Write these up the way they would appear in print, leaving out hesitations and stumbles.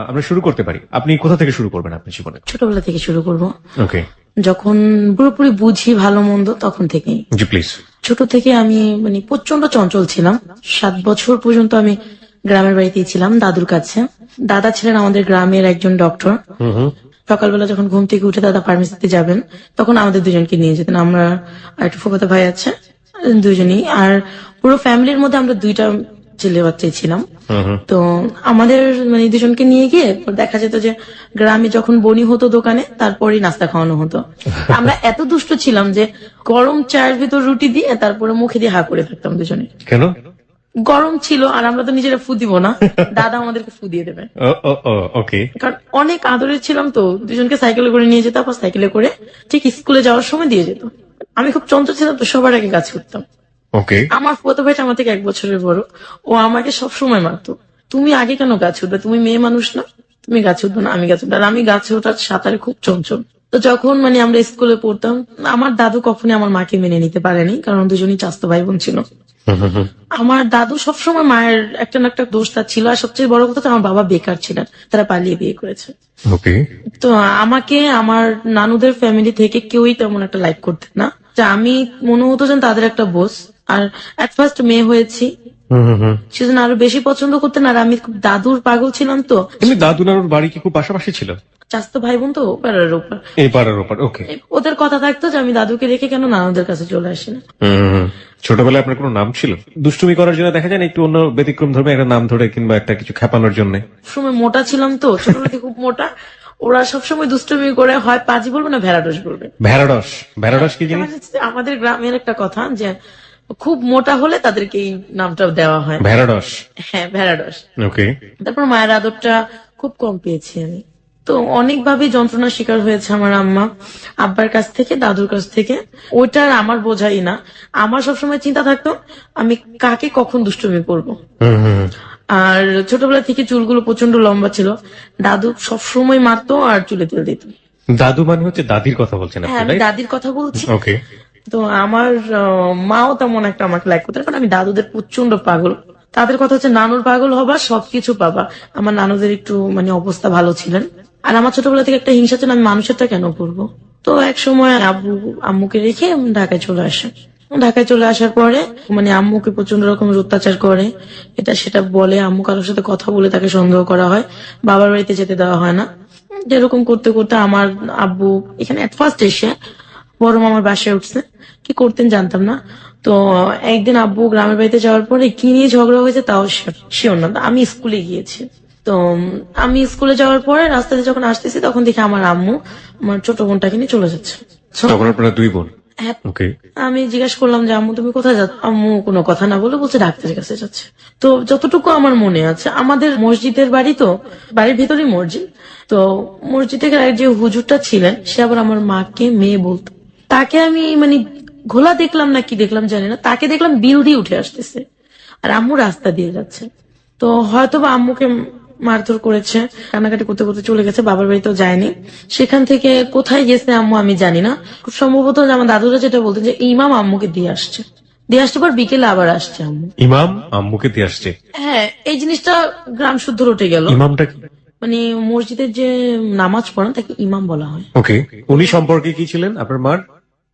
আমরা শুরু করতে পারি। আপনি কোথা থেকে শুরু করবেন আপনার জীবনে? ছোটবেলা থেকে শুরু করব। ওকে, যখন পুরোপুরি বুঝি ভালো মন্দ তখন থেকেই। জি প্লিজ। ছোট থেকে আমি প্রচন্ড চঞ্চল ছিলাম। 7 বছর পর্যন্ত আমি গ্রামের বাড়িতেই ছিলাম দাদুর কাছে। দাদা ছিলেন আমাদের গ্রামের একজন ডক্টর। সকালবেলা যখন ঘুম থেকে উঠে দাদা ফার্মেসিতে যাবেন তখন আমাদের দুজনকে নিয়ে যেতেন। আমরা আর একটা ফুফাতো ভাই আছে, দুজনই। আর পুরো ফ্যামিলির মধ্যে আমরা 2টা ছেলে বাচ্চাই ছিলাম। তো আমাদের দুজনকে নিয়ে গিয়ে দেখা যেত যে গ্রামে যখন বনি হতো দোকানে তারপরেই নাস্তা খাওয়ানো হতো। আমরা এত দুষ্ট ছিলাম যে গরম চায়ের ভিতর রুটি দিয়ে তারপরে মুখে দিয়ে হা করে থাকতাম দুজনে। কেন? গরম ছিল আর আমরা তো নিজেরা ফু দিব না, দাদা আমাদেরকে ফু দিয়ে দেবে। ওকে। কারণ অনেক আদরের ছিলাম তো, দুজনকে সাইকেলে করে নিয়ে যেত, আবার সাইকেলে করে ঠিক স্কুলে যাওয়ার সময় দিয়ে যেত। আমি খুব চঞ্চল ছিলাম তো সবার আগে গাছে উঠতাম। ওকে। আমার ফুফাতো ভাইটা আমার থেকে 1 বছরের বড়, ও আমাকে সবসময় মারতো, তুমি আগে কেন গাছে উঠবে, তুমি মেয়ে মানুষ না, তুমি গাছে উঠবে না, আমি গাছে উঠবো। আর আমি গাছে ওঠার সাঁতারে খুব চঞ্চল। তো যখন আমরা স্কুলে পড়তাম, আমার দাদু কখনই আমার মাকে মেনে নিতে পারেনি, কারণ দুজনই চাচাতো ভাই বোন ছিল। আমার দাদু সবসময় মায়ের একটা না একটা দোষ তার ছিল, আর সবচেয়ে বড় কথা আমার বাবা বেকার ছিলেন, তারা পালিয়ে বিয়ে করেছে। ওকে। তো আমাকে আমার নানুদের ফ্যামিলি থেকে কেউই তেমন একটা লাইক করতেন না, যে আমি মনে হতো যেন তাদের একটা বোস। আর এট ফার্স্ট মেয়ে হয়েছি সেজন্য আরো বেশি পছন্দ করতেন। আর আমি খুব দাদুর পাগল ছিলাম তো। এমনি দাদু নানুর বাড়ি কি খুব পাশাপাশি ছিল? চাচাতো ভাই বোন তো পাড়ার ওপর, এই পাড়ার ওপর। ওকে। ওদের কথা থাকতো যে আমি দাদুকে রেখে কেন নানুদের কাছে চলে আসি না। ছোটবেলায় আপনার কোনো নাম ছিল? দুষ্টুমি করার জন্য দেখা যায় না একটু অন্য ব্যতিক্রম ধর্মে একটা নাম ধরে কিংবা একটা কিছু খেপানোর জন্য? সময় মোটা ছিলাম তো, ছোটবেলাতে খুব মোটা। ওরা সবসময় দুষ্টুমি করে, হয় পাজি বলবে না ভেড়াডস বলবে। ভেড়াডস? ভেড়াডস কি জিনিস? আমাদের গ্রামের একটা কথা যে খুব মোটা হলে তাদেরকে এই নামটা দেওয়া হয়, ভেড়াডস। হ্যাঁ ভেড়াডস। ওকে। তারপর মায়ের আদরটা খুব কম পেয়েছি আমি। তো অনেকভাবে যন্ত্রণার শিকার হয়েছে আমার আম্মা, আব্বার কাছ থেকে, দাদুর কাছ থেকে। ওইটার আমার বোঝাই না। আমার সবসময় চিন্তা থাকতো আমি কাকে কখন দুষ্টুমি করবো। আর ছোটবেলা থেকে চুলগুলো প্রচন্ড লম্বা ছিল, দাদু সবসময় মারতো আর চুলে তেল দিত। দাদু মানে হচ্ছে দাদির কথা বলছেন হ্যাঁ, আপনি? আমি দাদির কথা বলছি। ওকে। তো আমার মাও তেমন একটা আমাকে লাইক করতে, কারণ আমি দাদুদের প্রচন্ড পাগল। তাদের কথা হচ্ছে নানুর পাগল হবা সবকিছু পাবা। আমার নানুদের একটু অবস্থা ভালো ছিলেন। আর আমার ছোটবেলা থেকে একটা হিংসা ছিল, আমি মানুষেরটা কেন করবো। তো এক সময় আব্বু আম্মুকে রেখে ঢাকায় চলে আসে। ঢাকায় চলে আসার পরে আম্মুকে প্রচন্ড রকমের অত্যাচার করে, এটা সেটা বলে। আম্মু কারোর সাথে কথা বলে তাকে সন্দেহ করা হয়, বাবার বাড়িতে যেতে দেওয়া হয় না। যেরকম করতে করতে আমার আব্বু এখানে এট ফার্স্ট এসে বড় মামার বাসায় উঠছে, কি করতেন জানতাম না। তো একদিন আব্বু গ্রামের বাড়িতে যাওয়ার পরে কি নিয়ে ঝগড়া হয়েছে তাও শিওর না। আমি স্কুলে গিয়েছি। তো আমি স্কুলে যাওয়ার পরে রাস্তাতে যখন আসতেছি তখন দেখি আমার আম্মু আমার ছোট বোনটাকে নিয়ে চলে যাচ্ছে। তখন আপনারা 2 বোন? হ্যাঁ। ওকে। আমি জিজ্ঞাসা করলাম যে আম্মু তুমি কোথায় যাচ্ছ, আম্মু কোনো কথা না বলে বলছে ডাক্তারের কাছে যাচ্ছে। তো যতটুকু আমার মনে আছে, আমাদের মসজিদের বাড়ি, তো বাড়ির ভেতরেই মসজিদ। তো মসজিদের যে হুজুরটা ছিলেন সে আবার আমার মাকে মেয়ে বলতো। তাকে আমি ঘোলা দেখলাম না কি দেখলাম জানি না, তাকে দেখলাম বিল দিয়ে উঠে আসতেছে আর আম্মু রাস্তা দিয়ে যাচ্ছে। তো হয়তো বা আম্মুকে মারধর করেছে, কান্নাকাটি করতে করতে চলে গেছে, বাবার বাড়িতেও যায়নি। সেখান থেকে কোথায় গেছে আম্মু আমি জানি না। খুব সম্ভবত আমার দাদুরা যেটা বলতেন যে ইমাম আম্মুকে দিয়ে আসছে, দিয়ে আসতে পর বিকেলে আবার আসছে আম্মু। ইমাম আম্মুকে দিয়ে আসছে? হ্যাঁ, এই জিনিসটা গ্রাম শুদ্ধ রটে গেল। ইমামটা কি? মসজিদের যে নামাজ পড়েন তাকে ইমাম বলা হয়। ওকে। উনি সম্পর্কে কি ছিলেন আপনার মার?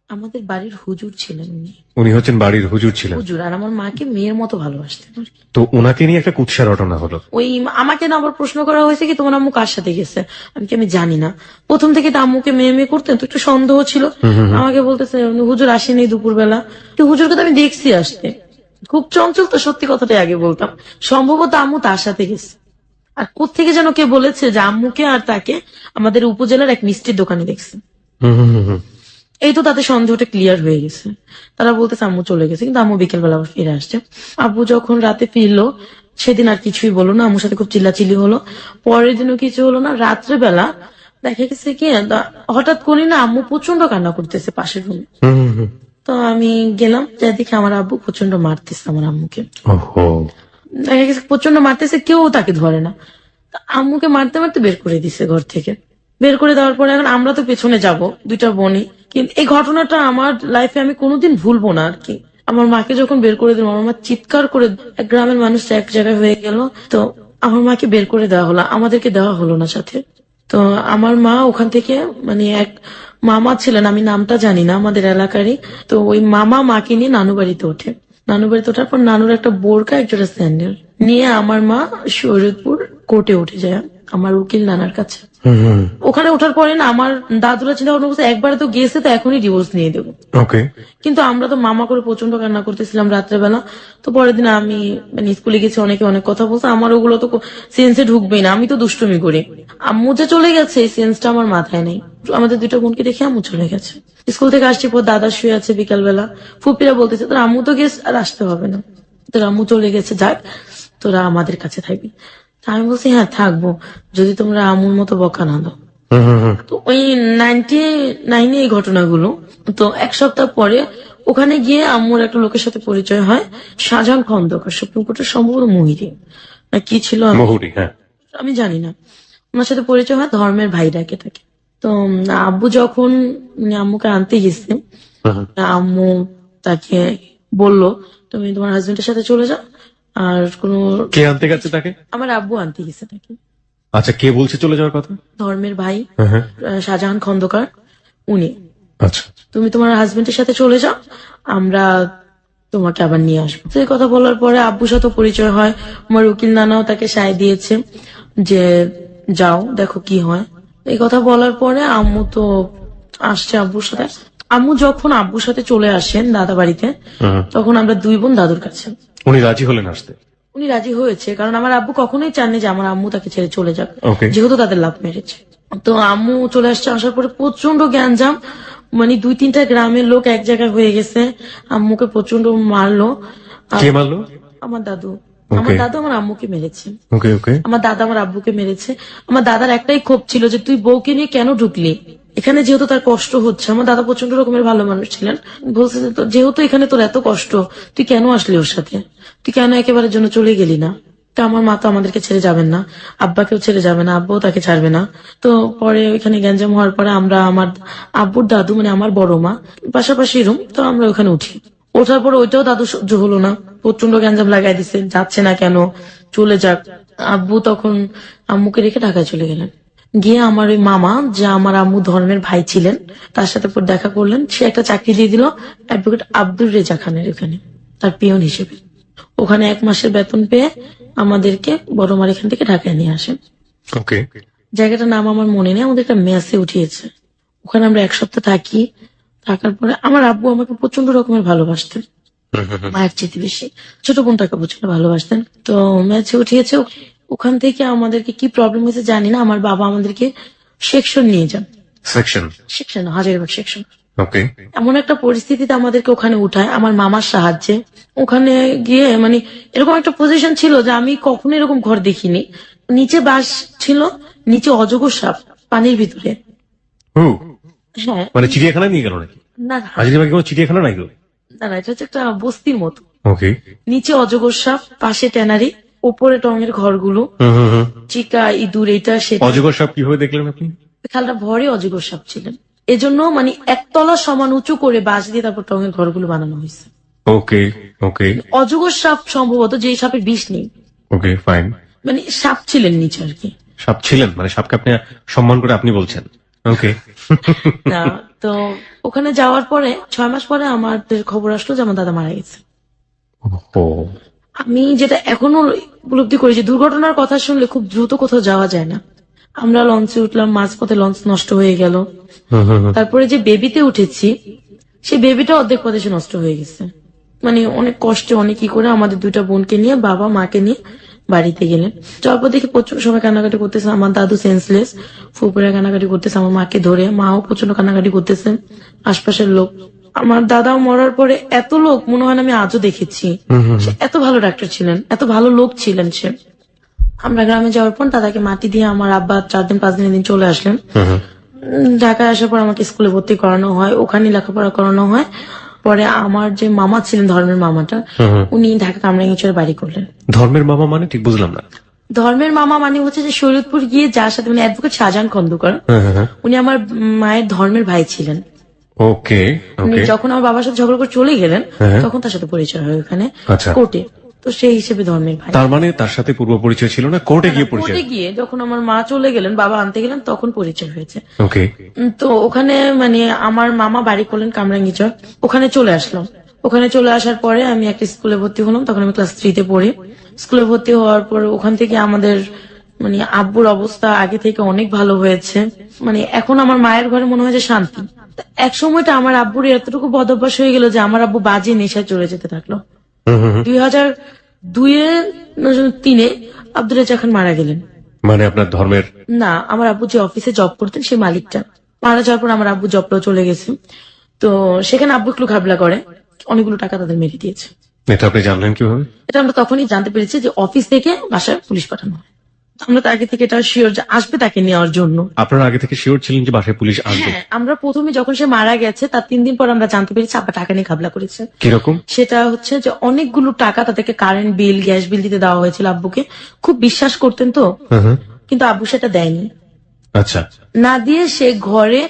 আমাদের বাড়ির হুজুর ছিলেন উনি। উনি হচ্ছেন বাড়ির হুজুর ছিলেন? হুজুর। আর আমার মাকে মেয়ের মতো ভালোবাসতেন আর কি। তো ওনাকে নিয়ে একটা কুৎসা রটনা হলো। ওই আমাকে না আবার প্রশ্ন করা হয়েছে কি তোমার আম্মু কার সাথে গেছে, আমি জানি না। প্রথম থেকে তো আম্মুকে মেয়ে মেয়ে করতেন, তো একটু সন্দেহ ছিল। আমাকে বলতেছে হুজুর আসেনি দুপুর বেলা। তো হুজুরকে তো আমি দেখছি আসতে, খুব চঞ্চল তো, সত্যি কথাটাই আগে বলতাম। সম্ভবত আম্মু তার সাথে গেছে। আর কোত্থেকে যেন কে বলেছে যে আম্মুকে আর তাকে আমাদের উপজেলার এক মিষ্টির দোকানে দেখছে। এই তো তাদের সন্দেহটা ক্লিয়ার হয়ে গেছে। তারা বলতেছে আম্মু চলে গেছে, কিন্তু আম্মু বিকেলবেলা আবার ফিরে আসছে। আব্বু যখন রাতে ফিরলো সেদিন আর কিছুই বলো না, আম্মুর সাথে খুব চিল্লাচিল্লি হলো। পরের দিনও কিছু হলো না। রাত্রেবেলা দেখা গেছে কি হঠাৎ করি না আম্মু প্রচন্ড কান্না করতেছে পাশের রুমে। তো আমি গেলাম, যা দেখি আমার আব্বু প্রচন্ড মারতেছে আমার আম্মুকে। দেখা গেছে প্রচন্ড মারতেছে, কেউ তাকে ধরে না। আম্মুকে মারতে মারতে বের করে দিছে ঘর থেকে। বের করে দেওয়ার পরে এখন আমরা তো পেছনে যাব, 2টা বোনই। কিন্তু এই ঘটনাটা আমার লাইফে আমি কোনোদিন ভুলবো না আর কি। আমার মাকে যখন বের করে দিল, আমার মা চিৎকার করে, এক গ্রামের মানুষ এক জায়গায় হয়ে গেল। তো আমার মাকে বের করে দেওয়া হলো, আমাদেরকে দেওয়া হলো না সাথে। তো আমার মা ওখান থেকে মানে এক মামা ছিলেন, আমি নামটা জানি না, আমাদের এলাকারই। তো ওই মামা মাকে নিয়ে নানু বাড়িতে ওঠে। নানু বাড়িতে ওঠার পর নানুর একটা বোরকা একজোড়া স্যান্ডেল নিয়ে আমার মা শরীয়তপুর কোর্টে উঠে যায়, আমার উকিল নানার কাছে। ওখানে ওঠার পরে না আমার দাদুরা চিন্তা ভাবনা করছে একবারে তো গেছে, তো এখনই ডিভোর্স নিয়ে দেবো। ওকে। কিন্তু আমরা তো মামা করে প্রচন্ড কান্না করতেছিলাম রাত্রেবেলা। তো পরের দিন আমি মানে স্কুলে গেছি, অনেকে অনেক কথা বলছে, আমার ওগুলো তো সেন্সে ঢুকবেই না, আমি তো দুষ্টুমি করি। আম্মু যে চলে গেছে এই সেন্সটা আমার মাথায় নেই। আমাদের দুটো বোনকে দেখে আম্মু চলে গেছে। স্কুল থেকে আসছি পর দাদা শুয়ে আছে বিকালবেলা, ফুপিরা বলতেছে তোর আম্মু তো গেছে, আর আসতে হবে না, তোর আম্মু চলে গেছে, যাক তোরা আমাদের কাছে থাকবি। তা আমি বলছি হ্যাঁ থাকবো, যদি তোমরা আম্মুর মতো বকা না দাও। তো ওই 99 এই ঘটনাগুলো। তো এক সপ্তাহ পরে ওখানে গিয়ে আম্মুর একটা লোকের সাথে পরিচয় হয়, শাহজাহান খন্দকার, সুপ্রিম কোর্টের সম্ভবত মহিরি না কি ছিল মহুরি, হ্যাঁ। আমি জানি না। ওনার সাথে পরিচয় হয়, ধর্মের ভাই ডাকে তাকে। তো আব্বু যখন আম্মুকে আনতে গেছে, আম্মু তাকে বলল তুমি তোমার হাজবেন্ডের সাথে চলে যাও, আর কোনো কে আনতে গেছে তাকে? আমার আব্বু আনতে গেছে তাকে। আচ্ছা, কে বলছে চলে যাওয়ার কথা? ধর্মের ভাই হ্যাঁ। শাহজাহান খন্দকার, উনি। আচ্ছা। তুমি তোমার হাজবেন্ডের সাথে চলে যাও, আমরা তোমাকে আবার নিয়ে আসবো। তো এই কথা বলার পরে আব্বুর সাথে পরিচয় হয়, আমার উকিল নানাও তাকে সায় দিয়েছে যে যাও দেখো কি হয়। এই কথা বলার পরে আম্মু তো আসছে আব্বুর সাথে। আম্মু যখন আব্বুর সাথে চলে আসেন দাদা বাড়িতে, তখন আমরা দুই বোন দাদুর কাছে। উনি রাজি হলেন আসতে? উনি রাজি হয়েছে, কারণ আমার আব্বু কখনোই চাননি যে আমার আম্মু তাকে ছেড়ে চলে যাক, ওকে। যেহেতু তাদের লাভ ম্যারেজ। তো আম্মু চলে আসছে, আসার পরে প্রচন্ড গ্যাঞ্জাম, মানে 2-3টা গ্রামের লোক এক জায়গায় হয়ে গেছে, আম্মুকে প্রচন্ড মারলো। কে মারলো? আমার দাদু। আমার দাদু আমার আম্মুকে মেরেছে। ওকে ওকে। আমার দাদা আমার আব্বুকে মেরেছে। আমার দাদার একটাই ক্ষোভ ছিল যে তুই বউকে নিয়ে কেন ঢুকলি এখানে, যেহেতু তার কষ্ট হচ্ছে। আমার দাদা প্রচন্ড রকমের ভালো মানুষ ছিলেন, বলছে যে যেহেতু এখানে তোর এত কষ্ট, তুই কেন আসলি ওর সাথে, তুই কেন একেবারের জন্য চলে গেলি না। তো আমার মা তো আমাদেরকে ছেড়ে যাবেন না, আব্বাকেও ছেড়ে যাবে না, আব্বাও তাকে ছাড়বে না। তো পরে ওইখানে গ্যাঞ্জাম হওয়ার পরে আমরা আমার আব্বুর দাদু মানে আমার বড় মা পাশাপাশি রুম, তো আমরা ওখানে উঠি। ওঠার পর ওইটাও দাদু সহ্য হলো না, প্রচন্ড গ্যাঞ্জাম লাগাই দিছে, যাচ্ছে না কেন, চলে যাক। আব্বু তখন আম্মুকে রেখে ঢাকায় চলে গেলেন। গিয়ে আমার ওই মামা, যা আমার আম্মু ধর্মের ভাই ছিলেন, তার সাথে পর দেখা করলেন। সে একটা চাকরি দিয়ে দিল অ্যাডভোকেট আব্দুর রেজা খানের ওখানে, তার পিয়ন হিসেবে। ওখানে 1 মাসের বেতন পেয়ে আমাদেরকে বড় মার এখান থেকে ঢাকায় নিয়ে আসেন। ওকে। জায়গাটার নাম আমার মনে নেই, আমাদের একটা মেসে উঠিয়েছে। ওখানে আমরা 1 সপ্তাহ থাকি। থাকার পরে আমার আব্বু আমাকে প্রচন্ড রকমের ভালোবাসতেন, মায়ের চেয়ে বেশি। ছোট বোনটাকে প্রচন্ড ভালোবাসতেন। তো ম্যাচে উঠিয়েছে, ওখান থেকে আমাদেরকে কি প্রবলেম হয়েছে জানি না, আমার বাবা আমাদেরকে সেকশন নিয়ে যান। Section Hazaribagh section. ওকে। এমন একটা পরিস্থিতিতে আমাদেরকে ওখানে উঠায় আমার মামার সাহায্যে। ওখানে গিয়ে মানে এরকম একটা পজিশন ছিল যে আমি কখনো এরকম ঘর দেখিনি। নিচে বাস ছিল, নিচে অজগর সাপ পানির ভিতরে। হ্যাঁ, মানে চিড়িয়াখানায় নিয়ে গেল নাকি? না হাজারীবাগে কোনো চিড়িয়াখানা নাই? না, এটা হচ্ছে একটা বস্তির মতো। ওকে। নিচে অজগর সাপ, পাশে ট্যানারি, উপরে টঙের ঘরগুলো, চিকা ইঁদুর এটা সেটা। অজগর সাপ কিভাবে দেখলেন আপনি? খালটা ভরে অজগর সাপ ছিলেন, এজন্য মানে 1 তলা সমান উঁচু করে বাঁশ দিয়ে তারপর টঙের ঘরগুলো বানানো হয়েছে। ওকে ওকে। অজগর সাপ সম্ভবত, যে সাপের বিষ নেই। Okay fine. মানে সাপ ছিলেন নিচে আর কি। সাপ ছিলেন মানে সাপকে আপনি সম্মান করে আপনি বলছেন? ওকে। না, তো ওখানে যাওয়ার পরে 6 মাস পরে আমাদের খবর আসলো যে আমার দাদা মারা গেছে। ও। আমি যেটা এখনো উপলব্ধি করি যে দুর্ঘটনার কথা শুনলে খুব দ্রুত কোথাও যাওয়া যায় না। আমরা লঞ্চে উঠলাম, মাঝপথে লঞ্চ নষ্ট হয়ে গেল। তারপরে যে বেবিতে উঠেছি, সেই বেবিটা অর্ধেক পথে সে নষ্ট হয়ে গেছে। মানে অনেক কষ্টে অনেক কি করে আমাদের 2টা বোনকে নিয়ে বাবা মাকে নিয়ে বাড়িতে গেলেন। যাওয়ার পর দেখি প্রচুর সময় কান্নাকাটি করতেছে, আমার দাদু সেন্সলেস, ফুপুরা কান্নাকাটি করতেছে আমার মাকে ধরে, মাও প্রচন্ড কান্নাকাটি করতেছে, আশপাশের লোক। আমার দাদা মরার পরে এত লোক মনে হয় না আমি আজও দেখেছি। সে এত ভালো ডাক্তার ছিলেন, এত ভালো লোক ছিলেন সে। আমরা গ্রামে যাওয়ার পর দাদাকে মাটি দিয়ে আমার আব্বা 4 দিন 5 দিনের দিন চলে আসলেন। ঢাকায় আসার পর আমাকে স্কুলে ভর্তি করানো হয়, ওখানে লেখাপড়া করানো হয়। পরে আমার যে মামা ছিলেন ধর্মের মামাটা, উনি ঢাকা কামরাঙ্গীরচরে বাড়ি করলেন। ধর্মের মামা মানে ঠিক বুঝলাম না। ধর্মের মামা মানে হচ্ছে যে শরীয়তপুর গিয়ে যার সাথে মানে অ্যাডভোকেট শাহজাহান খন্দকার, উনি আমার মায়ের ধর্মের ভাই ছিলেন। ওকে উনি ওকে। যখন আমার বাবার সাথে ঝগড়া করে চলে গেলেন, তখন তার সাথে পরিচয় হয় ওখানে আচ্ছা। কোর্টে। তো সেই হিসেবে ধর্মের ভাই। তার মানে তার সাথে পূর্ব পরিচয় ছিল না, কোর্টে গিয়ে পরিচয়? কোর্টে গিয়ে যখন আমার মা চলে গেলেন, বাবা আনতে গেলেন, তখন পরিচয় হয়েছে। ওকে। তো ওখানে মানে আমার মামা বাড়ি করলেন কামরাঙ্গীচর, ওখানে চলে আসলাম। ওখানে চলে আসার পরে আমি একটা স্কুলে ভর্তি হলাম, তখন আমি ক্লাস 3-তে পড়ি। স্কুলে ভর্তি হওয়ার পর ওখান থেকে আমাদের মানে আব্বুর অবস্থা আগে থেকে অনেক ভালো হয়েছে। মানে এখন আমার মায়ের ঘরে মনে হয় যে শান্তি। এক সময়টা আমার আব্বুর এতটুকু বদভ্যাস হয়ে গেল যে আমার আব্বু বাজে নেশায় চলে যেতে থাকলো। 2002-3 আব্দুল রাজ্জাক খান মারা গেলেন। মানে আপনার ধর্মের? না, আমার আব্বু যে অফিসে জব করতেন সেই মালিকটা মারা যাওয়ার পর আমার আব্বু জবটাও চলে গেছে। তো সেখানে আব্বু একটু ঘাবলা করে, অনেকগুলো টাকা তাদের মেরে দিয়েছে। এটা আপনি জানলেন কিভাবে? এটা আমরা তখনই জানতে পেরেছি যে অফিস থেকে বাসায় পুলিশ পাঠানো হয়। তো আমরা তো আগে থেকে এটা শিওর যে আসবে তাকে নেওয়ার জন্য। আপনারা আগে থেকে শিওর ছিলেন যে বাসায় পুলিশ আসবে? হ্যাঁ, আমরা প্রথমে যখন সে মারা গেছে তার 3 দিন পর আমরা জানতে পেরেছি আব্বা টাকা নিয়ে ঘাবলা করেছে। কিরকম? সেটা হচ্ছে যে অনেকগুলো টাকা তাদেরকে কারেন্ট বিল, গ্যাস বিল দিতে দেওয়া হয়েছিল আব্বুকে। খুব বিশ্বাস করতেন তো, কিন্তু আব্বু সেটা দেয়নি। আচ্ছা। না দিয়ে সে ঘরে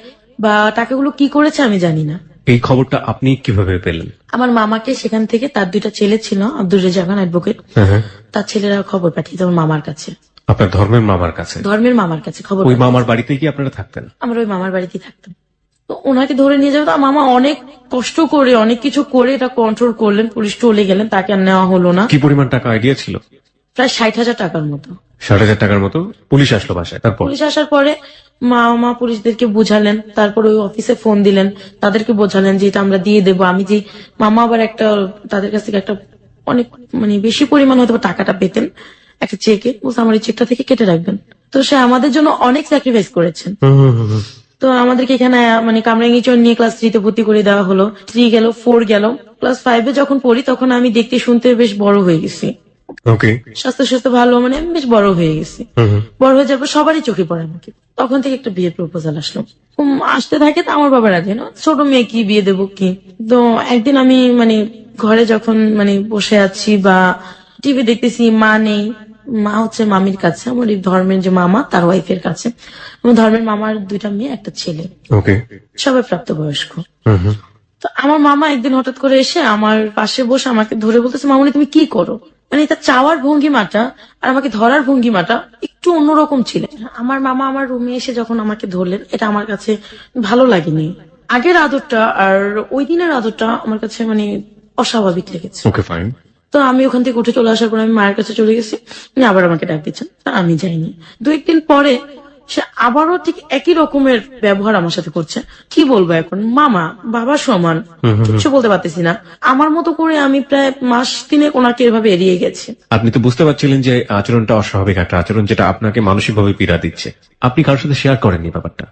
বা টাকাগুলো কি করেছে আমি জানি না। এই খবরটা আপনি কিভাবে পেলেন? আমার মামাকে সেখান থেকে, তার 2টা ছেলে ছিল, আব্দুর রেজ্জাক খান অ্যাডভোকেট, তার ছেলেরা খবর পাঠিয়েছে আমার মামার কাছে। আপনার ধর্মের মামার কাছে? ধর্মের মামার কাছে খবর ওই পাঠিয়েছে। মামার বাড়িতে কি আপনারা থাকতেন? আমরা ওই মামার বাড়িতেই থাকতাম। তো ওনাকে ধরে নিয়ে যাবে, তো মামা অনেক কষ্ট করে অনেক কিছু করে এটা কন্ট্রোল করলেন। পুলিশ চলে গেলেন, তাকে আর নেওয়া হলো না। কি পরিমাণ টাকা আইডিয়া ছিল? প্রায় 60,000 টাকার মতো। 60,000 টাকার মতো? পুলিশ আসলো বাসায়, তারপর? পুলিশ আসার পরে মামা পুলিশদেরকে বুঝালেন, তারপর ওই অফিসে ফোন দিলেন, তাদেরকে বোঝালেন যে এটা আমরা দিয়ে দেবো। আমি যে মামা আবার একটা তাদের কাছ থেকে একটা অনেক মানে বেশি পরিমাণ হয়তো টাকাটা পেতেন একটা চেকে, বলছে আমার এই চেকটা থেকে কেটে রাখবেন। তো সে আমাদের জন্য অনেক স্যাক্রিফাইস করেছেন। তো আমাদেরকে এখানে মানে কামরাঙ্গীচর নিয়ে ক্লাস 3-তে ভর্তি করে দেওয়া হলো। 3 গেল, 4 গেল, ক্লাস 5-এ যখন পড়ি তখন আমি দেখতে শুনতে বেশ বড় হয়ে গেছি। ওকে। স্বাস্থ্য স্বাস্থ্য ভালো, মানে আমি বেশ বড় হয়ে গেছি। বড় হয়ে যাওয়ার পর সবারই চোখে পড়ে আমাকে। তখন থেকে একটা বিয়ের প্রপোজাল আসলো, আসতে থাকে। তো আমার বাবা রাজি না, ছোট মেয়ে কি বিয়ে দেবো কি। তো একদিন আমি মানে ঘরে যখন মানে বসে আছি বা টিভি দেখতেছি, মা নেই, মা হচ্ছে মামির কাছে, আমার এই ধর্মের যে মামা তার ওয়াইফের কাছে। আমার ধর্মের মামার 2টা মেয়ে, একটা ছেলে, ওকে। সবাই প্রাপ্তবয়স্ক। তো আমার মামা একদিন হঠাৎ করে এসে আমার পাশে বসে আমাকে ধরে বলতেছে, মামুনি তুমি কি করো। মানে এটা চাওয়ার ভঙ্গিমাটা আর আমাকে ধরার ভঙ্গিমাটা একটু অন্যরকম ছিল। আমার মামা আমার রুমে এসে যখন আমাকে ধরলেন, এটা আমার কাছে ভালো লাগেনি। আগের আদরটা আর ওই দিনের আদরটা আমার কাছে মানে অস্বাভাবিক লেগেছে। ওকে, ফাইন। তো আমি ওখান থেকে উঠে চলে আসার পর আমি মায়ের কাছে চলে গেছি, উনি আবার আমাকে ডাক দিচ্ছেন, তা আমি যাইনি। 2-1 দিন পরে সে আবারও ঠিক একই রকমের ব্যবহার আমার সাথে করছে। কি বলবো এখন, মামা বাবা সমান, কিছু বলতে পারতেছি না। আমার মতো করে আমি প্রায় মাস 3 ওনাকে এভাবে এড়িয়ে গেছি। আপনি তো বুঝতে পারছিলেন যে আচরণটা অস্বাভাবিক একটা আচরণ, যেটা আপনাকে মানসিকভাবে পীড়া দিচ্ছে। আপনি কারোর সাথে শেয়ার করেননি ব্যাপারটা?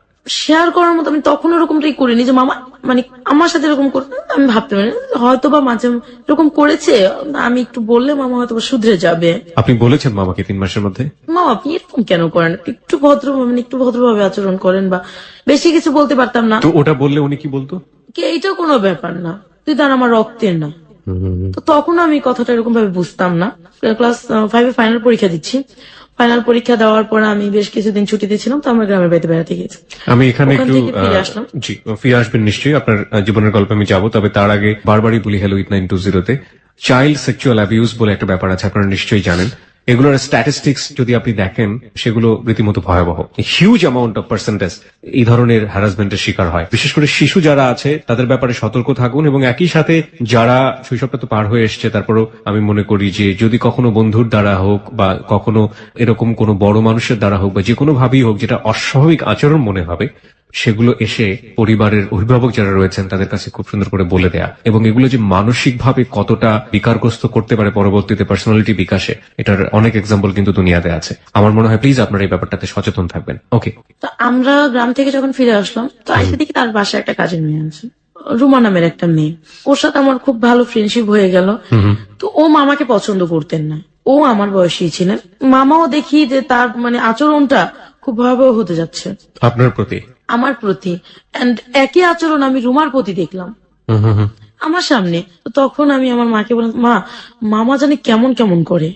শেয়ার করার মতো আমি তখন ওরকমটাই করিনি যে মামা মানে আমার সাথে এরকম করতে। আমি ভাবতে পারি হয়তো বা মাঝে এরকম করেছে, আমি একটু বললে মামা হয়তো বা শুধরে যাবে। আপনি বলেছেন মামাকে 3 মাসের মধ্যে? মামা আপনি এরকম কেন করেন, একটু মানে একটু ভদ্রভাবে আচরণ করেন, বা বেশি কিছু বলতে পারতাম না। তো ওটা বললে উনি কি বলতো? কি এইটা কোনো ব্যাপার না, তুই তার আমার রক্তের না। তো তখন আমি কথাটা এরকম ভাবে বুঝতাম না। ক্লাস 5-এ ফাইনাল পরীক্ষা দিচ্ছি। ফাইনাল পরীক্ষা দেওয়ার পর আমি বেশ কিছুদিন ছুটিতে ছিলাম, তো আমরা গ্রামের বাড়িতে বেড়াতে গেছি। আমি এখানে ওখান একটু থেকে ফিরে আসলাম। জি, ফিরে আসবেন নিশ্চয়ই, আপনার জীবনের গল্পে আমি যাবো। তবে তার আগে বারবারই বলি হ্যালো 8920-তে চাইল্ড সেক্সুয়াল অ্যাবিউজ বলে একটা ব্যাপার আছে, আপনারা নিশ্চয়ই জানেন। এগুলোর স্ট্যাটিস্টিক্স যদি আপনি দেখেন, সেগুলো রীতিমতো ভয়াবহ। হিউজ অ্যামাউন্ট অফ পার্সেন্টেজ এই ধরনের হ্যারাসমেন্টের শিকার হয়। বিশেষ করে শিশু যারা আছে তাদের ব্যাপারে সতর্ক থাকুন, এবং একই সাথে যারা শৈশবটা তো পার হয়ে এসছে, তারপরও আমি মনে করি যে যদি কখনো বন্ধুর দ্বারা হোক বা কখনো এরকম কোনো বড় মানুষের দ্বারা হোক বা যে কোনো ভাবেই হোক যেটা অস্বাভাবিক আচরণ মনে হবে, সেগুলো এসে পরিবারের অভিভাবক যারা রয়েছেন তাদের কাছে খুব সুন্দর করে বলে দেয়া, এবং এগুলো যে মানসিকভাবে কতটা বিকারগ্রস্ত করতে পারে পরবর্তীতে পার্সোনালিটি বিকাশে, এটার অনেক এক্সাম্পল কিন্তু দুনিয়াতে আছে। আমার মনে হয় প্লিজ আপনারা এই ব্যাপারটাতে সচেতন থাকবেন। ওকে। তো আমরা গ্রাম থেকে যখন ফিরে আসলাম, তো আইসে দেখি তার বাসায় একটা কাজের মেয়ে আছে, রুমা নামের একটা মেয়ে। ওর সাথে আমার খুব ভালো ফ্রেন্ডশিপ হয়ে গেল। তো ও মামাকে পছন্দ করতেন না, ও আমার বয়সী ছিলেন। মামাও দেখি যে তার মানে আচরণটা খুব ভয়াবহ হতে যাচ্ছে আপনার প্রতি, আমার প্রতি। এন্ড একই আচরণ আমি রুমার প্রতি দেখলাম আমার সামনে। তো তখন আমি আমার মাকে বললাম, মা মামা জানি কেমন কেমন করে।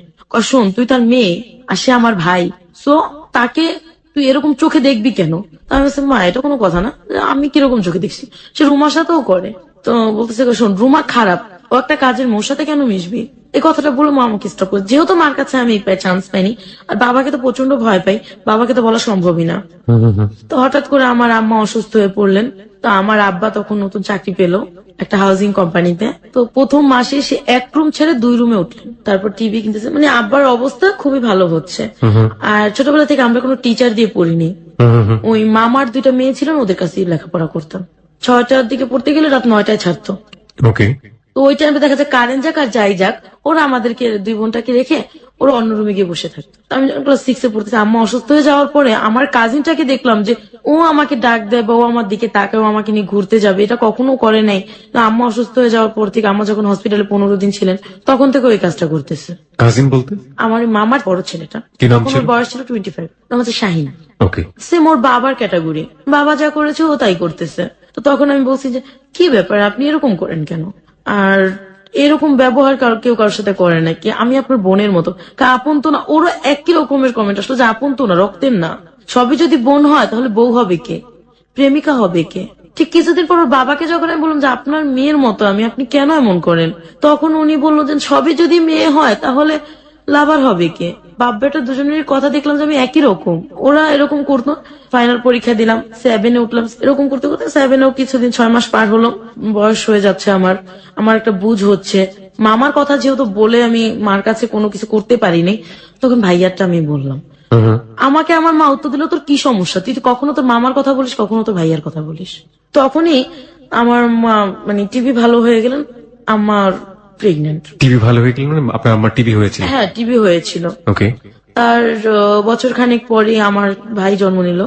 শোন, তুই তার মেয়ে আর সে আমার ভাই, সো তাকে তুই এরকম চোখে দেখবি কেন। আমি বলছি, মা এটা কোনো কথা না, আমি কিরকম চোখে দেখছি, সে রুমার সাথেও করে। তো বলতেছে, শোন রুমা খারাপ, ও একটা কাজের মোর সাথে কেন মিশবি? এই কথাটা বলে মা আমাকে স্টপ করে। যেহেতু মার কাছে আমি চান্স পাইনি, আর বাবাকে তো প্রচন্ড ভয় পাই, বাবাকে তো বলা সম্ভবই না। তো হঠাৎ করে আমার আম্মা অসুস্থ হয়ে পড়লেন। তো আমার আব্বা তখন নতুন চাকরি পেলো একটা হাউজিং কোম্পানিতে। তো প্রথম মাসে সে 1 রুম ছেড়ে 2 রুমে উঠলেন, তারপর টিভি কিনতেছে। মানে আব্বার অবস্থা খুবই ভালো হচ্ছে। আর ছোটবেলা থেকে আমরা কোনো টিচার দিয়ে পড়িনি, ওই মামার 2টা মেয়ে ছিলেন, ওদের কাছেই লেখাপড়া করতাম। 6টার দিকে পড়তে গেলে রাত 9টায় ছাড়তো। ওকে। তো ওই টাইমে দেখা যায় কারেন্ট যাক আর যাই যাক, ওরা আমাদেরকে 2 বোনটাকে রেখে ওরা অন্য রুমে গিয়ে বসে থাকতো। তো আমি যখন ক্লাস 6-এ পড়তেছি, আম্মা অসুস্থ হয়ে যাওয়ার পরে আমার কাজিনটাকে দেখলাম যে ও আমাকে ডাক দেয় বা ও আমার দিকে তাকায়, ও আমাকে নিয়ে ঘুরতে যাবে, এটা কখনো করে নাই। না, আম্মা অসুস্থ হয়ে যাওয়ার পর থেকে, আম্মা যখন হসপিটালে 15 দিন ছিলেন, তখন থেকে ওই কাজটা করতেছে। কাজিন বলতে? আমার ওই মামার বড় ছেলেটা, কি নাম তখন ছিল? ওর বয়স ছিল 25, নাম হচ্ছে শাহিন। ওকে। সে মোর বাবার ক্যাটাগরি, বাবা যা করেছে ও তাই করতেছে। তো তখন আমি বলছি যে কি ব্যাপার, আপনি এরকম করেন কেন? আর এরকম ব্যবহার কেউ কারোর সাথে করে নাকি? আমি আপনার বোনের মতো, আপন তো না। ওরা একই রকমের কমেন্ট আসলো যে আপন তো না, রক্তের না। সবই যদি বোন হয় তাহলে বউ হবে কে, প্রেমিকা হবে কে? ঠিক কিছুদিন পর ওর বাবাকে যখন আমি বললাম যে আপনার মেয়ের মতো আমি, আপনি কেন এমন করেন, তখন উনি বললো যে সবই যদি মেয়ে হয় তাহলে লাভার হবে কে? বাপ বেটা দুজনের কথা দেখলাম যে আমি একই রকম, ওরা এরকম করতো। ফাইনাল পরীক্ষা দিলাম, 7-এ উঠলাম, এরকম করতে করতে 7-এও কিছুদিন 6 মাস পার হলো, বয়স হয়ে যাচ্ছে আমার একটা বুঝ হচ্ছে। মামার কথা যেহেতু বলে আমি মার কাছে কোনো কিছু করতে পারিনি, তখন ভাইয়ারটা আমি বললাম। আমাকে আমার মা উত্তর দিল, তোর কি সমস্যা, তুই তো কখনো তোর মামার কথা বলিস, কখনো তোর ভাইয়ার কথা বলিস। তখনই আমার মা মানে টিভি ভালো হয়ে গেলেন, আমার প্রেগনেন্ট। টিভি ভালো হয়ে গেল মানে আপনার আমার টিভি হয়েছিল? হ্যাঁ, টিভি হয়েছিল। ওকে। তার বছর খানেক পরে আমার ভাই জন্ম নিল।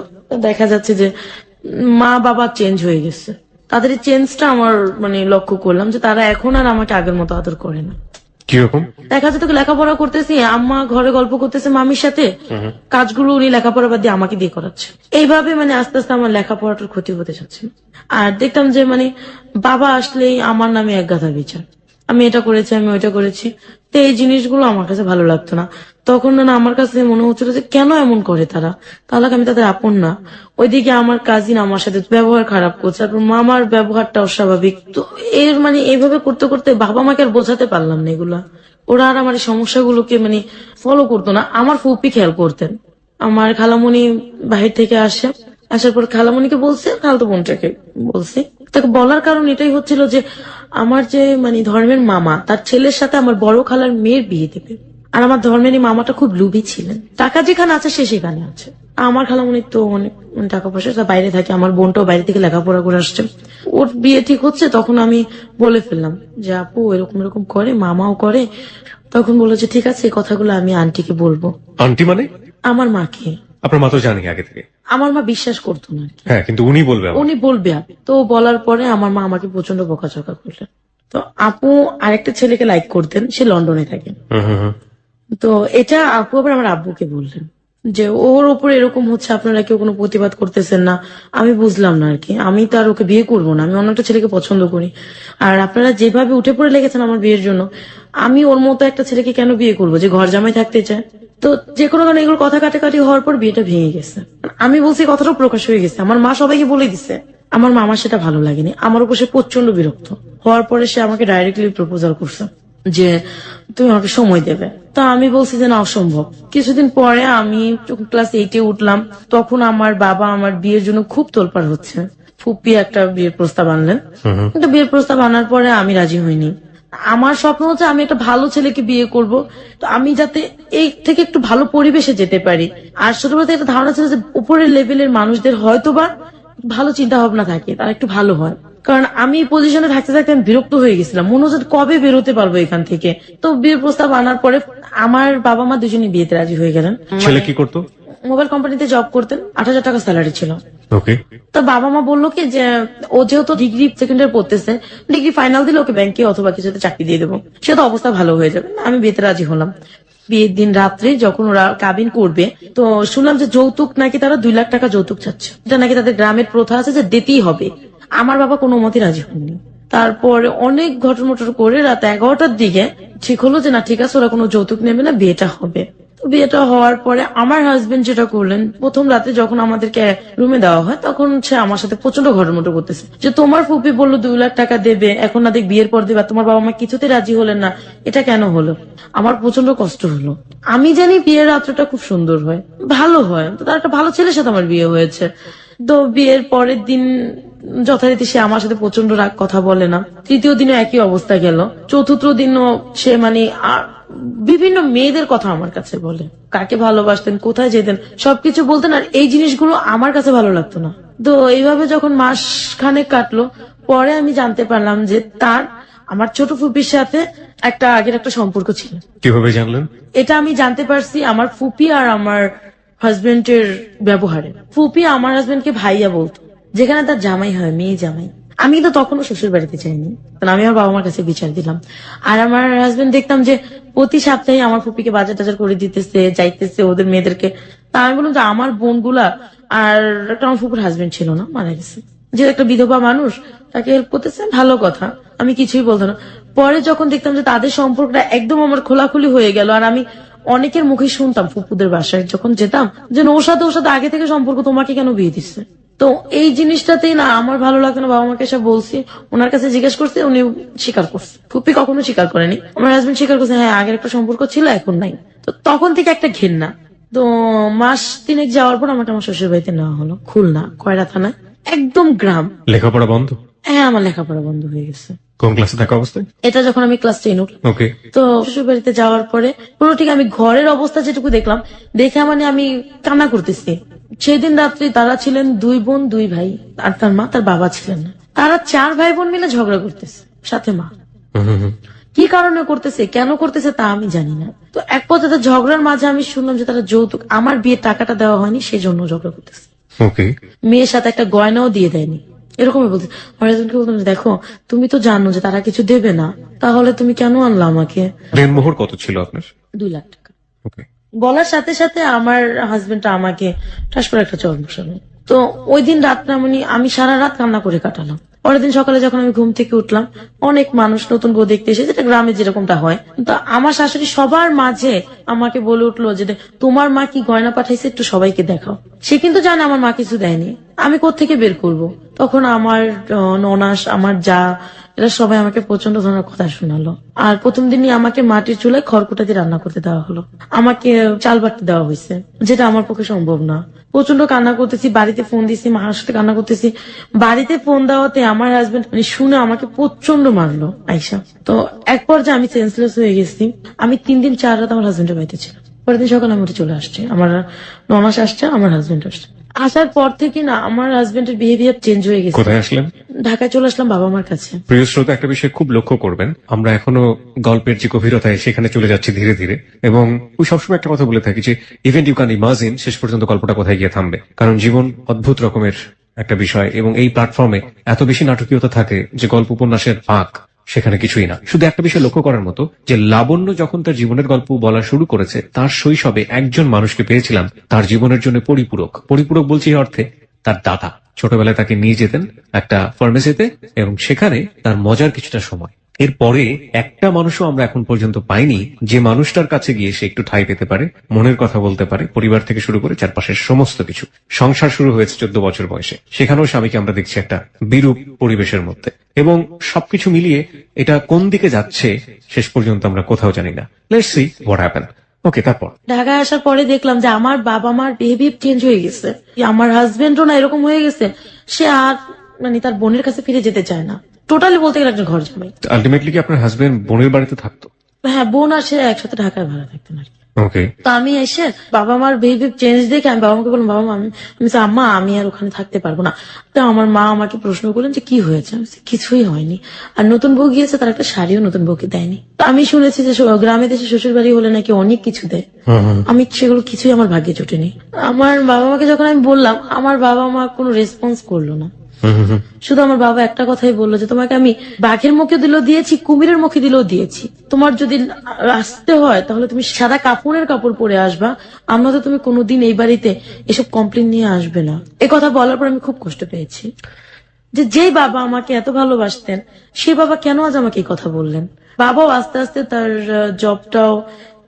দেখা যাচ্ছে যে মা বাবা চেঞ্জ হয়ে গেছে। তাদের এই চেঞ্জটা আমার মানে লক্ষ্য করলাম যে তারা এখন আর আমাকে আগের মতো আদর করে না। কিরকম? দেখা যাচ্ছে তোকে লেখাপড়া করতেছি, আম্মা ঘরে গল্প করতেছে মামির সাথে, কাজগুলো উনি লেখাপড়া বাদ দিয়ে আমাকে দিয়ে করাচ্ছে। এইভাবে মানে আস্তে আস্তে আমার লেখাপড়াটার ক্ষতি হতে যাচ্ছে। আর দেখতাম যে মানে বাবা আসলেই আমার নামে এক গাধা বিচার, আমি এটা করেছি, আমি ওইটা করেছি। তো এই জিনিসগুলো আমার কাছে ভালো লাগতো না। তখন না আমার কাছে মনে হচ্ছিল যে কেন এমন করে তারা, তাহলে আমি তাদের আপন না। ওইদিকে আমার কাজিন আমার সাথে ব্যবহার খারাপ করছে, তারপর মামার ব্যবহারটা অস্বাভাবিক। তো এর মানে এইভাবে করতে করতে বাবা মাকে আর বোঝাতে পারলাম না এগুলা। ওরা আর আমার এই সমস্যাগুলোকে মানে ফলো করতো না। আমার ফুপি খেয়াল করতেন। আমার খালামণি বাহির থেকে আসার পর খালামণিকে বলছে, খালতো বোনটাকে বলছি। তাকে বলার কারণ এটাই হচ্ছিল যে আমার যে মানে ধর্মের মামা, তার ছেলের সাথে আমার বড় খালার মেয়ের বিয়ে দেবে। আর আমার ধর্মেরই মামাটা খুব লুভি ছিলেন, টাকা যেখানে আছে সে সেখানে আছে। আমার খালামণির তো অনেক টাকা পয়সা, তার বাইরে থাকে। আমার বোনটাও বাইরে থেকে লেখাপড়া করে আসছে, ওর বিয়ে ঠিক হচ্ছে। তখন আমি বলে ফেললাম যে আপু এরকম এরকম করে, মামাও করে। তখন বললো যে ঠিক আছে, এই কথাগুলো আমি আন্টিকে বলবো। আন্টি মানে? আমার মাকে। আপনার মা তো জানে আগে থেকে? আমার মা বিশ্বাস করতো না আর কি। হ্যাঁ, কিন্তু উনি বলবে আমাকে। উনি বলবে। তো বলার পরে আমার মা আমাকে প্রচন্ড বকাঝকা করলেন। তো আপু আরেকটা ছেলেকে লাইক করতেন, সে লন্ডনে থাকে। তো এটা আপু আবার আমার আব্বুকে বললেন যে ওর উপরে এরকম হচ্ছে, আপনারা কেউ কোনো প্রতিবাদ করতেছেন না। আমি বুঝলাম না আর কি, আমি তো আর ওকে বিয়ে করবো না, আমি অন্য একটা ছেলেকে পছন্দ করি। আর আপনারা যেভাবে উঠে পড়ে লেগেছেন আমার বিয়ের জন্য, আমি ওর মতো একটা ছেলেকে কেন বিয়ে করবো যে ঘর জামাই থাকতে চায়। তো যে কোনো কারণে এগুলো কথা কাটাকাটি হওয়ার পর বিয়েটা ভেঙে গেছে। আমি বলছি কথাটা প্রকাশ হয়ে গেছে, আমার মা সবাইকে বলে দিছে। আমার মামার সেটা ভালো লাগেনি, আমার উপর সে প্রচন্ড বিরক্ত হওয়ার পরে সে আমাকে ডাইরেক্টলি প্রপোজাল করছে যে তুমি আমাকে সময় দেবে। তা আমি বলছি যে না, অসম্ভব। কিছুদিন পরে আমি ক্লাস 8-এ উঠলাম, তখন আমার বাবা আমার বিয়ের জন্য খুব তোলপাড় হচ্ছে। ফুপি একটা বিয়ের প্রস্তাব আনলেন। একটা বিয়ের প্রস্তাব আনার পরে আমি রাজি হইনি। আমার স্বপ্ন হচ্ছে আমি একটা ভালো ছেলেকে বিয়ে করব, তো আমি যাতে এই থেকে একটু ভালো পরিবেশে যেতে পারি। আর ছোটবেলা থেকে একটা ধারণা ছিল যে উপরের লেভেলের মানুষদের হয়তোবা ভালো চিন্তা ভাবনা থাকে, তারা একটু ভালো হয়। কারণ আমি এই পজিশনে থাকতে থাকতে আমি বিরক্ত হয়ে গেছিলাম, মনে হচ্ছে কবে বেরোতে পারবো এখান থেকে। তো বিয়ের প্রস্তাব আনার পরে আমার বাবা মা দুজনই বিয়েতে রাজি হয়ে গেলেন। ছেলে কি করতো? মোবাইল কোম্পানিতে জব করতেন, 8,000 টাকা স্যালারি ছিল। ওকে। তো বাবা মা বললো কি যে ও যেহেতু ডিগ্রি সেকেন্ড ইয়ার পড়তেছে, ডিগ্রি ফাইনাল দিলে ওকে ব্যাংকে অথবা কিছুতে চাকরি দিয়ে দেবো, সে তো অবস্থা ভালো হয়ে যাবে। আমি বিয়েতে রাজি হলাম। বিয়ের দিন রাত্রে যখন ওরা কাবিন করবে, তো শুনলাম যে যৌতুক নাকি তারা 2 লাখ টাকা যৌতুক চাচ্ছে। এটা নাকি তাদের গ্রামের প্রথা আছে যে দিতেই হবে। আমার বাবা কোনো মতে রাজি হননি। তারপরে অনেক ঘটমটর করে রাত 11টার দিকে ঠিক হলো যে না ঠিক আছে, ওরা কোনো যৌতুক নেবে না, বিয়েটা হবে। তো বিয়েটা হওয়ার পরে আমার হাজবেন্ড যেটা করলেন, প্রথম রাতে যখন আমাদেরকে রুমে দেওয়া হয় তখন সে আমার সাথে প্রচন্ড ঘটমটো করতেছে যে তোমার ফুপি বললো 2 লাখ টাকা দেবে, এখন না দেখ বিয়ের পর দেবে, আর তোমার বাবা মা কিছুতে রাজি হলেন না, এটা কেন হলো? আমার প্রচন্ড কষ্ট হলো। আমি জানি বিয়ের রাত্রটা খুব সুন্দর হয়, ভালো হয়, তো তার একটা ভালো ছেলের সাথে আমার বিয়ে হয়েছে। তো বিয়ের পরের দিন যথারীতি সে আমার সাথে প্রচন্ড রাগ, কথা বলে না। তৃতীয় দিনও একই অবস্থা গেল। চতুর্থ দিনও সে মানে বিভিন্ন মেয়েদের কথা আমার কাছে বলে, কাকে ভালোবাসতেন, কোথায় যেতেন, সবকিছু বলতেন, আর এই জিনিসগুলো আমার কাছে ভালো লাগতো না। তো এইভাবে যখন মাস খানেক কাটলো, পরে আমি জানতে পারলাম যে তার আমার ছোট ফুপির সাথে আগের একটা সম্পর্ক ছিল। কিভাবে জানলেন? এটা আমি জানতে পারছি আমার ফুপি আর আমার হাজবেন্ডের ব্যবহারে। ফুপি আমার হাজবেন্ডকে ভাইয়া বলতো, যেখানে তার জামাই হয়, মেয়ে জামাই। আমি তো তখনও শ্বশুর বাড়িতে যাইনি, কারণ আমি আমার বাবা মার কাছে বিচার দিলাম। আর আমার হাজবেন্ড দেখতাম যে প্রতি সপ্তাহে আমার ফুপিকে বাজার টাজার করে দিতেছে, যাইতেছে ওদের মেয়েদেরকে। তা আমি বললাম যে আমার বোনগুলা, আর একটা আমার ফুপুর হাজবেন্ড ছিল না, মারা গেছে, যে একটা বিধবা মানুষ, তাকে হেল্প করতেছে, ভালো কথা, আমি কিছুই বলতাম না। পরে যখন দেখতাম যে তাদের সম্পর্কটা একদম আমার খোলাখুলি হয়ে গেল, আর আমি অনেকের মুখে শুনতাম ফুপুদের বাসায় যখন যেতাম যে ওর সাথে আগে থেকে সম্পর্ক, তোমাকে কেন বিয়ে দিচ্ছে? তো এই জিনিসটাতেই না আমার ভালো লাগতো না। বাবা মাকে এসে বলছি, ওনার কাছে জিজ্ঞেস করছে, উনি স্বীকার করছে। ফুপি কখনো স্বীকার করেনি, আমার হাজবেন্ড স্বীকার করছে, হ্যাঁ আগের একটা সম্পর্ক ছিল, এখন নাই। তো তখন থেকে একটা ঘেন্না। তো মাস 3 যাওয়ার পর আমাকে আমার শ্বশুর বাড়িতে নেওয়া হলো, খুলনা কয়রা থানায়, একদম গ্রাম। লেখাপড়া বন্ধ? হ্যাঁ, আমার লেখাপড়া বন্ধ হয়ে গেছে। কোন ক্লাসে থাকা অবস্থায়? এটা যখন আমি ক্লাস 10 উঠলাম। ওকে। তো শ্বশুর বাড়িতে যাওয়ার পরে পুরো ঠিক আমি ঘরের অবস্থা যেটুকু দেখলাম, দেখে মানে আমি কান্না করতেছি। সেদিন রাত্রি তারা ছিলেন 2 বোন 2 ভাই, আর তার মা, তার বাবা ছিলেন না। তারা 4 ভাই বোন মিলে ঝগড়া করতেছে, সাথে মা। কি কারণে করতেছে, কেন করতেছে তা আমি জানি না। তো এক পর্যায়ে ঝগড়ার মাঝে আমি শুনলাম যে তারা যৌতুক, আমার বিয়ের টাকাটা দেওয়া হয়নি সেই জন্য ঝগড়া করতেছে। ওকে। মেয়ের সাথে একটা গয়নাও দিয়ে দেয়নি, এরকমই বলছে। আমার হাজবেন্ডকে বলতাম, দেখো তুমি তো জানো যে তারা কিছু দেবে না, তাহলে তুমি কেন আনলা আমাকে? দেনমোহর কত ছিল আপনার? 2 লাখ টাকা। ওকে। বলার সাথে সাথে আমার হাজবেন্ডটা আমাকে ঠাস করে একটা চর বসালো। তো ওই দিন রাতটা মানে আমি সারা রাত কান্না করে কাটালাম। পরের দিন সকালে যখন আমি ঘুম থেকে উঠলাম, অনেক মানুষ নতুন বউ দেখতে এসে, যেটা গ্রামে যেরকমটা হয়, তো আমার শাশুড়ি সবার মাঝে আমাকে বলে উঠলো যে তোমার মা কি গয়না পাঠাইছে, একটু সবাইকে দেখাও। সে কিন্তু জানে আমার মা কিছু দেয়নি, আমি কোত্থেকে বের করব। তখন আমার ননাস, আমার যা, এরা সবাই আমাকে প্রচন্ড ধরনের কথা শোনালো। আর প্রথম দিনই আমাকে মাটির চুলায় খড়কুটা দিয়ে রান্না করতে দেওয়া হলো, আমাকে চাল বাটতে দেওয়া হয়েছে, যেটা আমার পক্ষে সম্ভব না। প্রচন্ড কান্না করতেছি, বাড়িতে ফোন দিছি, মার সাথে কান্না করতেছি। বাড়িতে ফোন দেওয়াতে আমার হাজবেন্ড মানে শুনে আমাকে প্রচন্ড মারলো আইসা। তো এক পর্যায়ে আমি সেন্সলেস হয়ে গেছি। আমি 3 দিন 4 রাত আমার হাজবেন্ডের বাড়িতে ছিলাম। পরের দিন সকালে আমি উঠে চলে আসছি, আমার ননাস আসছে, আমার হাজবেন্ড আসছে। আসার পর থেকে না আমার হাজবেন্ডের বিহেভিয়ার চেঞ্জ হয়ে গেছে। কোথায় আসলেন? ঢাকায় চলে আসলাম বাবা মার কাছে। প্রিয় শ্রোতা, একটা বিষয় খুব লক্ষ্য করবেন, আমরা এখনো গল্পের যে গভীরতায় সেখানে চলে যাচ্ছি ধীরে ধীরে। এবং ওই সবসময় একটা কথা বলে থাকি যে ইভেন্ট ইউ ক্যান ইমাজিন, শেষ পর্যন্ত গল্পটা কোথায় গিয়ে থামবে। কারণ জীবন অদ্ভুত রকমের একটা বিষয়, এবং এই প্ল্যাটফর্মে এত বেশি নাটকীয়তা থাকে যে গল্প উপন্যাসের ফাঁক সেখানে কিছুই না। শুধু একটা বিষয় লক্ষ্য করার মতো যে লাবণ্য যখন তার জীবনের গল্প বলা শুরু করেছে, তার শৈশবে একজন মানুষকে পেয়েছিলাম তার জীবনের জন্য পরিপূরক। পরিপূরক বলছি এই অর্থে, তার দাদা ছোটবেলায় তাকে নিয়ে যেতেন একটা ফার্মেসিতে, এবং সেখানে তার মজার কিছুটা সময়। এরপরে একটা মানুষও আমরা এখন পর্যন্ত পাইনি যে মানুষটার কাছে গিয়ে সে একটু ঠাঁই পেতে পারে, মনের কথা বলতে পারে, পরিবার থেকে শুরু করে চারপাশের সমস্ত কিছু। সংসার শুরু হয়েছে 14 বছর বয়সে, সেখানেও স্বামীকে আমরা দেখছি একটা বিরূপ পরিবেশের মধ্যে। এবং সবকিছু মিলিয়ে এটা কোন দিকে যাচ্ছে শেষ পর্যন্ত আমরা কোথাও জানি না। Let's see what happen. Okay, তারপর ঢাকায় আসার পরে দেখলাম যে আমার বাবা মার বিহেভিয়ার চেঞ্জ হয়ে গেছে। আমার হাজবেন্ডও না এরকম হয়ে গেছে, সে আর মানে তার বোনের কাছে ফিরে যেতে চায় না। টোটালি বলতে গেলে একটা ঘর জামাই। আলটিমেটলি কি আপনার হাজবেন্ড বোনের বাড়িতে থাকতো? হ্যাঁ, বোন আর সে একসাথে ঢাকায় ভাড়া থাকতেন আর কি। ওকে। তো আমি এসে বাবা মার বিহেভিয়ার চেঞ্জ দেখে আমি বাবা মাকে বললাম, বাবা মা আমি বলছি, আম্মা আমি আর ওখানে থাকতে পারবো না। তো আমার মা আমাকে প্রশ্ন করলেন যে কি হয়েছে, আমি বলছি, কিছুই হয়নি। আর নতুন বউ গিয়েছে, তার একটা শাড়িও নতুন বউকে দেয়নি। তো আমি শুনেছি যে গ্রামে দেশে শ্বশুর বাড়ি হলে নাকি অনেক কিছু দেয়, আমি সেগুলো কিছুই আমার ভাগ্যে জোটেনি। আমার বাবা মাকে যখন আমি বললাম, আমার বাবা মা কোনো রেসপন্স করলো না। শুধু আমার বাবা একটা কথাই বললো যে তোমাকে আমি বাঘের মুখে দিলেও দিয়েছি, কুমিরের মুখে দিলেও দিয়েছি, তোমার যদি আসতে হয় তাহলে তুমি সাদা কাপড়ের কাপড় পরে আসবা, আমরা তো তুমি কোনোদিন এই বাড়িতে এসব কমপ্লেন নিয়ে আসবে না। এ কথা বলার পর আমি খুব কষ্ট পেয়েছি যে যেই বাবা আমাকে এত ভালোবাসতেন, সে বাবা কেন আজ আমাকে এই কথা বললেন। বাবাও আস্তে আস্তে তার জবটাও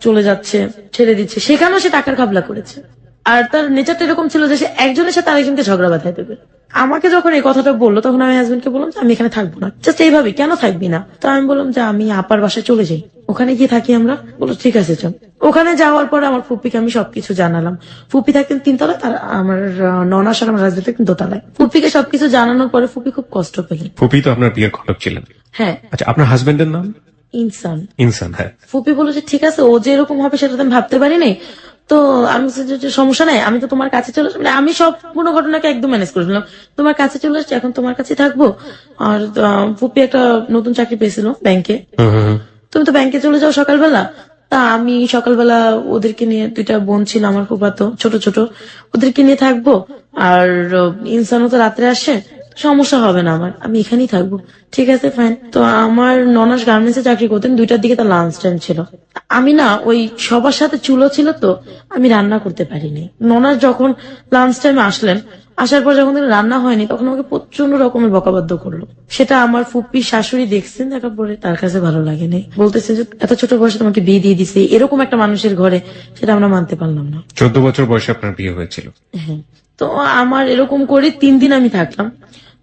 চলে যাচ্ছে, ছেড়ে দিচ্ছে, সেখানেও সে টাকার ঘাবলা করেছে। আর তার নেচারটা এরকম ছিল যে সে একজনের সাথে আরেকজনকে ঝগড়া বাঁধায় দেবে। আমাকে যখন এই কথাটা বললো তখন আমি হাজবেন্ডকে বললাম যে আমি এখানে থাকবো না, জাস্ট এইভাবে কেন থাকবি না? তো আমি বললাম যে আমি আপার বাসায় চলে যাই, ওখানে গিয়ে থাকি আমরা। বললো ঠিক আছে চল। ওখানে যাওয়ার পরে আমার ফুপিকে আমি সবকিছু জানালাম। ফুপি থাকতেন 3 তলায়, তার আমার ননাস আর আমার হাজবেন্ড থাকতেন 2 তলায়। ফুপিকে সবকিছু জানানোর পরে ফুপি খুব কষ্ট পেলেন। ফুপি তো আপনার বিয়ের ঘটক ছিলেন। হ্যাঁ, আচ্ছা, আপনার হাজবেন্ডের নাম? ইনসান। ইনসান। হ্যাঁ। ফুপি বললো যে ঠিক আছে, ও যে এরকম হবে সেটা তো আমি ভাবতে পারি নাই। তো আমি বলছি যে সমস্যা নাই, আমি তো তোমার কাছে চলে আসলাম, মানে আমি সম্পূর্ণ ঘটনাকে একদম ম্যানেজ করে ফেললাম। তোমার কাছে চলে আসছি, এখন তোমার কাছে থাকবো। আর ফুপি একটা নতুন চাকরি পেয়েছিল ব্যাংকে। তুমি তো ব্যাংকে চলে যাও সকালবেলা। তা আমি সকালবেলা ওদেরকে নিয়ে, 2টা বোন ছিল আমার ফুফাতো, ছোট ছোট, ওদেরকে নিয়ে থাকবো। আর ইনসানও তো রাত্রে আসে, সমস্যা হবে না আমার, আমি এখানেই থাকবো। ঠিক আছে ফাইন। তো আমার ননাস গার্মেন্টসে চাকরি করতেন, 2টার দিকে তার লাঞ্চ টাইম ছিল। আমি না ওই সবার সাথে চুলো ছিল তো আমি রান্না করতে পারিনি। ননাস যখন লাঞ্চ টাইমে আসলেন, আসার পর যখন রান্না হয়নি তখন আমাকে প্রচন্ড রকমের বকাবাদ্য করলো। সেটা আমার ফুপ্পির শাশুড়ি দেখছেন, দেখার পরে তার কাছে ভালো লাগেনি। বলতেছে যে এত ছোট বয়সে তোমাকে বিয়ে দিয়ে দিছে এরকম একটা মানুষের ঘরে, সেটা আমরা মানতে পারলাম না। 14 বছর বয়সে আপনার বিয়ে হয়েছিল। হ্যাঁ। তো আমার এরকম করে 3 দিন আমি থাকলাম।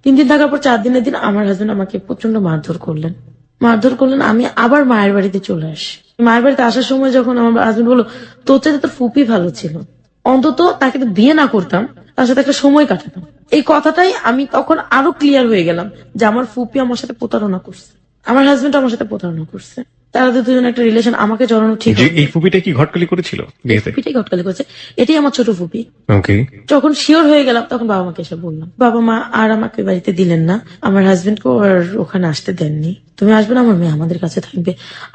3 দিন থাকার পর 4 দিনের দিন আমার হাজবেন্ড আমাকে প্রচন্ড মারধর করলেন। আমি আবার মায়ের বাড়িতে চলে আসি। মায়ের বাড়িতে আসার সময় যখন আমার হাজবেন্ড বললো তোর চাইতে তোর ফুপি ভালো ছিল, অন্তত তাকে তো বিয়ে না করতাম, তার সাথে একটা সময় কাটাতাম। এই কথাটাই আমি তখন আরো ক্লিয়ার হয়ে গেলাম যে আমার ফুপি আমার সাথে প্রতারণা করছে, আমার হাজবেন্ড আমার সাথে প্রতারণা করছে। তারা দুজন একটা রিলেশন আমাকে জড়ানো ঠিক যে এই ফুপিটা কি ঘটকালি করেছিল বিয়েতে? ফুপিটাই ঘটকালি করেছে। এটাই আমার ছোট ফুপি। ওকে। যখন শিওর হয়ে গেলাম তখন বাবা মাকে এসে বললাম। বাবা মা আর আমাকে বাড়িতে দিলেন না, আমার হাজবেন্ডকে আর ওখানে আসতে দেননি। তুমি আসবে না, আমার মেয়ে আমাদের কাছে থাকবে।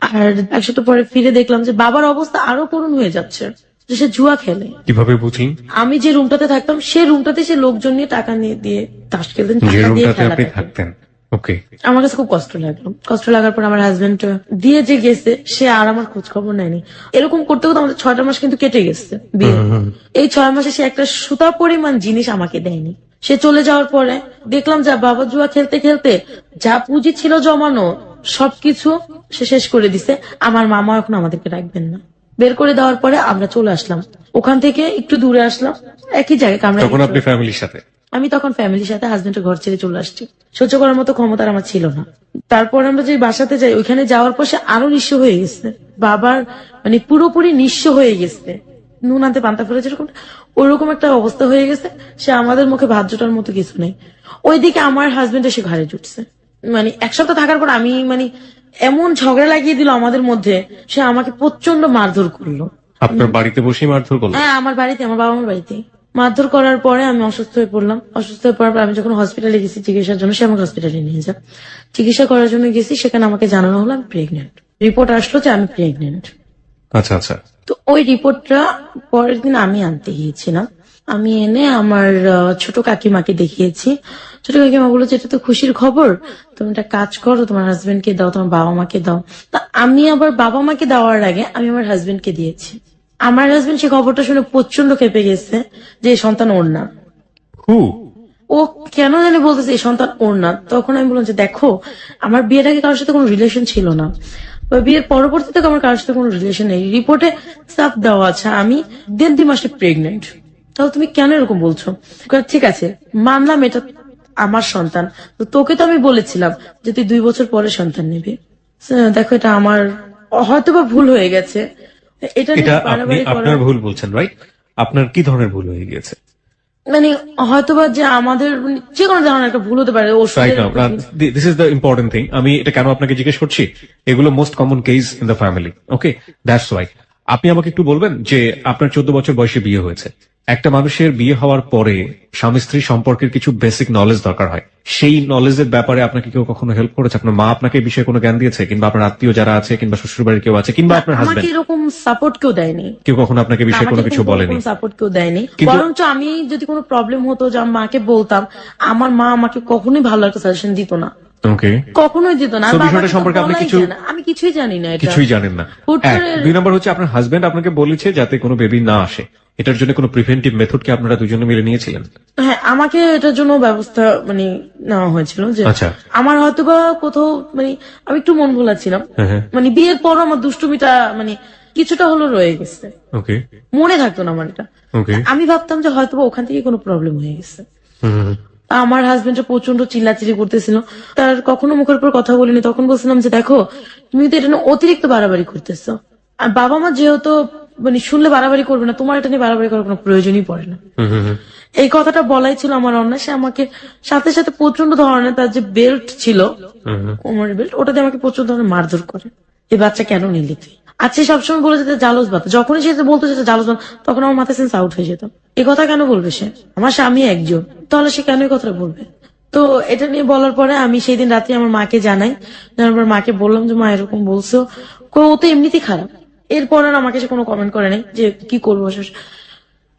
আর 1 সপ্তাহ পরে ফিরে দেখলাম যে বাবার অবস্থা আরো করুণ হয়ে যাচ্ছে, যে সে জুয়া খেলে। কিভাবে বুঝলেন? আমি যে রুমটাতে থাকতাম সেই রুমটাতে সে লোকজন নিয়ে টাকা নিয়ে দিয়ে তাস খেলতেন, যে টাকা দিয়ে রুমটাতে খেলা আপনি দেখতেন। থাকতেন। ওকে। আমার কাছে খুব কষ্ট লাগলো। কষ্ট লাগার পর আমার হাজবেন্ড দিয়ে যে গেছে সে আর আমার খোঁজ খবর নেয়নি। এরকম করতে করতে আমাদের 6টা মাস কিন্তু কেটে গেছে বিয়ে। এই 6 মাসে সে একটা সুতা পরিমাণ জিনিস আমাকে দেয়নি। সে চলে যাওয়ার পরে দেখলাম যে বাবা জুয়া খেলতে খেলতে যা পুঁজি ছিল জমানো সবকিছু সে শেষ করে দিছে। আমার মামা এখন আমাদেরকে রাখবেন না, বের করে দেওয়ার পরে আমরা চলে আসলাম। ওখান থেকে একটু দূরে আসলাম, একই জায়গায় কামরা। তখন আপনি ফ্যামিলির সাথে? আমি তখন ফ্যামিলির সাথে হাজবেন্ডের ঘর ছেড়ে চলে আসছি। সহ্য করার মতো ক্ষমতা আমার ছিল না। তারপর আমরা যে বাসাতে যাই, ওইখানে যাওয়ার পর সে আরো নিঃস্ব হয়ে গেছে। বাবার মানে পুরোপুরি নিঃস্ব হয়ে গেছে, নুন আনতে পান্তা ফেলে যেরকম ওইরকম একটা অবস্থা হয়ে গেছে। সে আমাদের মুখে ভাত জোটার মতো কিছু নেই। ওইদিকে আমার হাজবেন্ড এসে ঘাড়ে জুটছে। মানে 1 সপ্তাহ থাকার পর আমি এমন ঝগড়া লাগিয়ে দিল আমাদের মধ্যে, সে আমাকে প্রচন্ড মারধর করলো। আপনার বাড়িতে বসেই মারধর করলো? হ্যাঁ, আমার বাড়িতে, আমার বাবা মার বাড়িতে মারধর করার পরে আমি অসুস্থ হয়ে পড়লাম। অসুস্থ হয়ে পড়ার পর আমি যখন হসপিটালে গেছি চিকিৎসার জন্য, সে আমাকে হসপিটালে নিয়ে যায়। চিকিৎসা করার জন্য গেছি, সেখানে আমাকে জানানো হলো আমি প্রেগনেন্ট। রিপোর্ট আসলো যে আমি প্রেগনেন্ট। আচ্ছা আচ্ছা। তো ওই রিপোর্টটা পরের দিন আমি আনতে গিয়েছিলাম। আমি এনে আমার ছোট কাকিমাকে দেখিয়েছি। ছোট কাকিমা বললো যে এটা তো খুশির খবর, তুমি একটা কাজ করো, তোমার হাজবেন্ডকে দাও, তোমার বাবা মাকে দাও। তা আমি আবার বাবা মাকে দেওয়ার আগে আমি আমার হাজবেন্ডকে দিয়েছি। আমার হাজবেন্ড সে খবরটা শুনে প্রচন্ড ক্ষেপে গেছে যে এই সন্তান ওর না। ও কেন জানি বলতেছে এই সন্তান ওর না। তখন আমি বললাম যে দেখো, আমার বিয়ের আগে কারোর সাথে কোনো রিলেশন ছিল না, বা বিয়ের পরবর্তীতে আমার কারোর সাথে কোনো রিলেশন নেই। রিপোর্টে সাফ দেওয়া আছে আমি 1.5-2 মাসে প্রেগনেন্ট। তাহলে তুমি কেন এরকম বলছো? ঠিক আছে মানলাম এটা আমার সন্তান, তো তোকে তো আমি বলেছিলাম যে তুই 2 বছর পরে সন্তান নিবি। দেখো এটা আমার হয়তোবা ভুল হয়ে গেছে। এটা এটা আপনি আপনার ভুল বলছেন, রাইট? আপনার কি ধরনের ভুল হয়ে গিয়েছে? হয়তোবা যে আমাদের যে কোনো ধরনের একটা ভুল হতে পারে। This is the important thing. আমি এটা কেন আপনাকে জিজ্ঞেস করছি, এগুলো most common case in the family. Okay, that's why. আপনি আমাকে একটু বলবেন যে আপনার 14 বছর বয়সে বিয়ে হয়েছে। একটা মানুষের বিয়ে হওয়ার পরে স্বামী স্ত্রী সম্পর্কের কিছু বেসিক নলেজ দরকার হয়। সেই নলেজের ব্যাপারে আপনাকে কেউ কখনো হেল্প করেছে? আপনার মা আপনাকে এই বিষয়ে কোনো জ্ঞান দিয়েছে, কিংবা আপনার আত্মীয় যারা আছে, কিংবা শ্বশুর বাড়ির কেউ আছে, কিংবা আপনার হাজবেন্ড? আমাকে এরকম সাপোর্ট কেউ দেয়নি। কেউ কখনো আপনাকে বিষয়ে কোনো কিছু বলেনি? সাপোর্ট কেউ দেয়নি। বরঞ্চ আমি যদি কোনো প্রবলেম হতো যে আমি মাকে বলতাম, আমার মা আমাকে কখনোই ভালো একটা সাজেশন দিত না। ওকে। কখনোই দিত না। বিষয়টা সম্পর্কে আপনি আমি কিছুই জানি না, কিছুই জানেন না। 2 নম্বর হচ্ছে আপনার হাজবেন্ড আপনাকে বলেছে যাতে কোনো বেবি না আসে, এটার জন্য কোনো প্রিভেন্টিভ মেথড কি আপনারা দুজনে মিলে নিয়েছিলেন? হ্যাঁ, আমাকে এটার জন্য ব্যবস্থা নেওয়া হয়েছিল যে আমার হয়তোবা কোথাও আমি একটু মন ভোলা ছিলাম। বিয়ের পর আমার দুষ্টুমিটা কিছুটা হলো রয়ে গেছে, ওকে মনে থাকতো না আমার এটা। ওকে আমি ভাবতাম যে হয়তো বা ওখান থেকে কোনো প্রবলেম হয়ে গেছে। আমার হাজবেন্ডটা প্রচন্ড চিল্লাচিল্লি করতেছিল, তার কখনো মুখের উপর কথা বলিনি। তখন বলছিলাম যে দেখো তুমি তো এটা নিয়ে অতিরিক্ত বাড়াবাড়ি করতেছো, আর বাবা মা যেহেতু মানে শুনলে বাড়াবাড়ি করবে না, তোমার এটা নিয়ে বাড়াবাড়ি করার কোনো প্রয়োজনই পড়ে না। এই কথাটা বলাই ছিল আমার অন্যায়। সে আমাকে সাথে সাথে প্রচন্ড ধরনের, তার যে বেল্ট ছিল কোমরের বেল্ট, ওটাতে আমাকে প্রচুর ধরনের মারধর করে। এই বাচ্চা কেন নিলি তুই? আচ্ছা সবসময় বলে যেতে জালস বাত, যখনই সে বলতো যে জালস বাত, তখন আমার মাথায় সেন্স আউট হয়ে যেত। এই কথা কেন বলবে সে? আমার স্বামী একজন, তাহলে সে কেন এই কথাটা বলবে? তো এটা নিয়ে বলার পরে আমি সেই দিন রাতে আমার মাকে জানাই। জানার পর মাকে বললাম যে মা এরকম বলছো, ও তো এমনিতেই খারাপ। এরপর আর আমাকে সে কোনো কমেন্ট করে নাই যে কি করবো।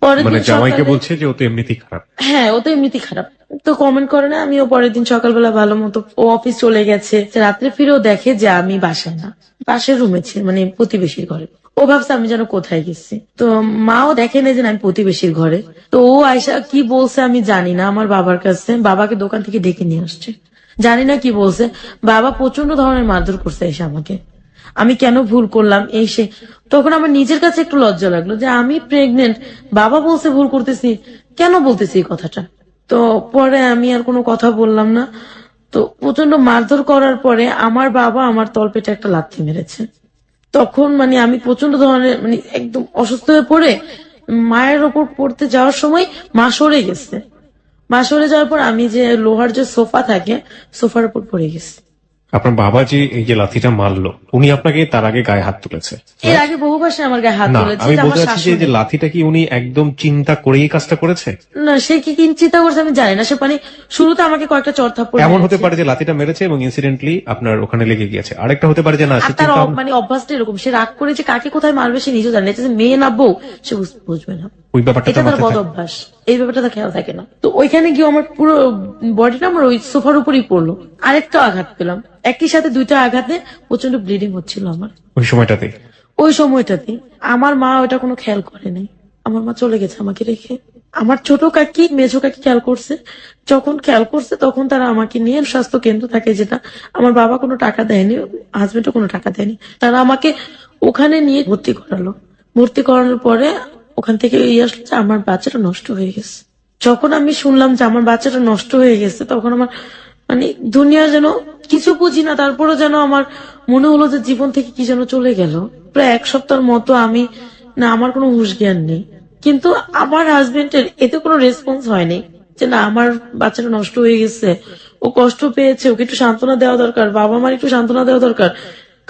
পরের মানে দিন জামাইকে সকালে, বলছে যে ও তো এমনিতেই খারাপ। হ্যাঁ ও তো এমনিতেই খারাপ, তো কমেন্ট করে না। আমিও পরের দিন সকালবেলা ভালো মতো, ও অফিস চলে গেছে, রাত্রে ফিরেও দেখে যে আমি বাসায় না, পাশের রুমে ছিল, মানে প্রতিবেশীর ঘরে। ও ভাবছে আমি যেন কোথায় গেছি। তো মাও দেখে না যে আমি প্রতিবেশীর ঘরে। তো ও আয়সা কি বলছে আমি জানি না আমার বাবার কাছে, বাবাকে দোকান থেকে ডেকে নিয়ে আসছে। জানি না কি বলছে, বাবা প্রচন্ড ধরনের মারধর করছে এসে আমাকে। আমি কেন ভুল করলাম এই সে। তখন আমার নিজের কাছে একটু লজ্জা লাগলো যে আমি প্রেগনেন্ট, বাবা বলছে ভুল করতেছি, কেন বলতেছি এই কথাটা। তো পরে আমি আর কোনো কথা বললাম না। তো প্রচন্ড মারধর করার পরে আমার বাবা আমার তলপেটে একটা লাথি মেরেছে। তখন মানে আমি প্রচন্ড ধরনের মানে একদম অসুস্থ হয়ে পড়ে মায়ের ওপর পড়তে যাওয়ার সময় মা সরে গেছে। মা সরে যাওয়ার পর আমি যে লোহার যে সোফা থাকে, সোফার উপর পড়ে গেছি। আপনার বাবা যে এই যে লাথিটা মারলো, উনি আপনাকে তার আগে গায়ে হাত তুলেছে? এর আগে বহু ভাষায় আমার গায়ে হাত না, তুলেছে, আমি যে আমার বলতে চাচ্ছি যে শাশুড়ি। লাথিটা কি উনি একদম চিন্তা করেই কাজটা করেছে? না সে কি চিন্তা করছে আমি জানি না। সে মানে শুরুতে আমাকে কয়েকটা চড় থাপ্পড় এমন হতে মেরেছে। পারে যে লাথিটা মেরেছে এবং ইনসিডেন্টলি আপনার ওখানে লেগে গিয়েছে। আরেকটা হতে পারে যে না, আর সে তার চিন্তা মানে অভ্যাসটা এরকম, সে রাগ করে যে কাকে কোথায় মারবে সে নিজেও জানে না। এটা যে মেয়ে না বউ সে বুঝবে না, ওই ব্যাপারটা এটা তার তার মাথায় বদ থাকে। অভ্যাস। এই ব্যাপারটা তার খেয়াল থাকে না। তো ওইখানে গিয়ে আমার পুরো বডিটা আমার ওই সোফার উপরই পড়লো। আরেকটা আঘাত পেলাম, একই সাথে দুইটা আঘাতে প্রচন্ড ব্লিডিং হচ্ছিল আমার ওই সময়টাতে। ওই সময়টাতে। আমার মা ওটা কোনো খেয়াল করে নাই, আমার মা চলে গেছে আমাকে রেখে। আমার ছোট কাকি মেঝো কাকি খেয়াল করছে, যখন খেয়াল করছে তখন তারা আমাকে নিয়ে স্বাস্থ্য কেন্দ্র থাকে যেটা, আমার বাবা কোনো টাকা দেয়নি, হাজবেন্ডও কোনো টাকা দেয়নি, তারা আমাকে ওখানে নিয়ে ভর্তি করালো। ভর্তি করানোর পরে ওখান থেকে আসলো যে আমার বাচ্চাটা নষ্ট হয়ে গেছে। যখন আমি শুনলাম যে আমার বাচ্চাটা নষ্ট হয়ে গেছে, তখন আমার মানে দুনিয়া যেন কিছু বুঝি না, তারপরে যেন আমার মনে হলো যে জীবন থেকে কি যেন চলে গেল। প্রায় এক সপ্তাহের মতো আমি, না আমার কোনো হুঁশ জ্ঞান নেই। কিন্তু আমার হাজবেন্ডের এতে কোনো রেসপন্স হয়নি যে না আমার বাচ্চাটা নষ্ট হয়ে গেছে, ও কষ্ট পেয়েছে, ওকে একটু সান্ত্বনা দেওয়া দরকার, বাবা মার একটু সান্ত্বনা দেওয়া দরকার।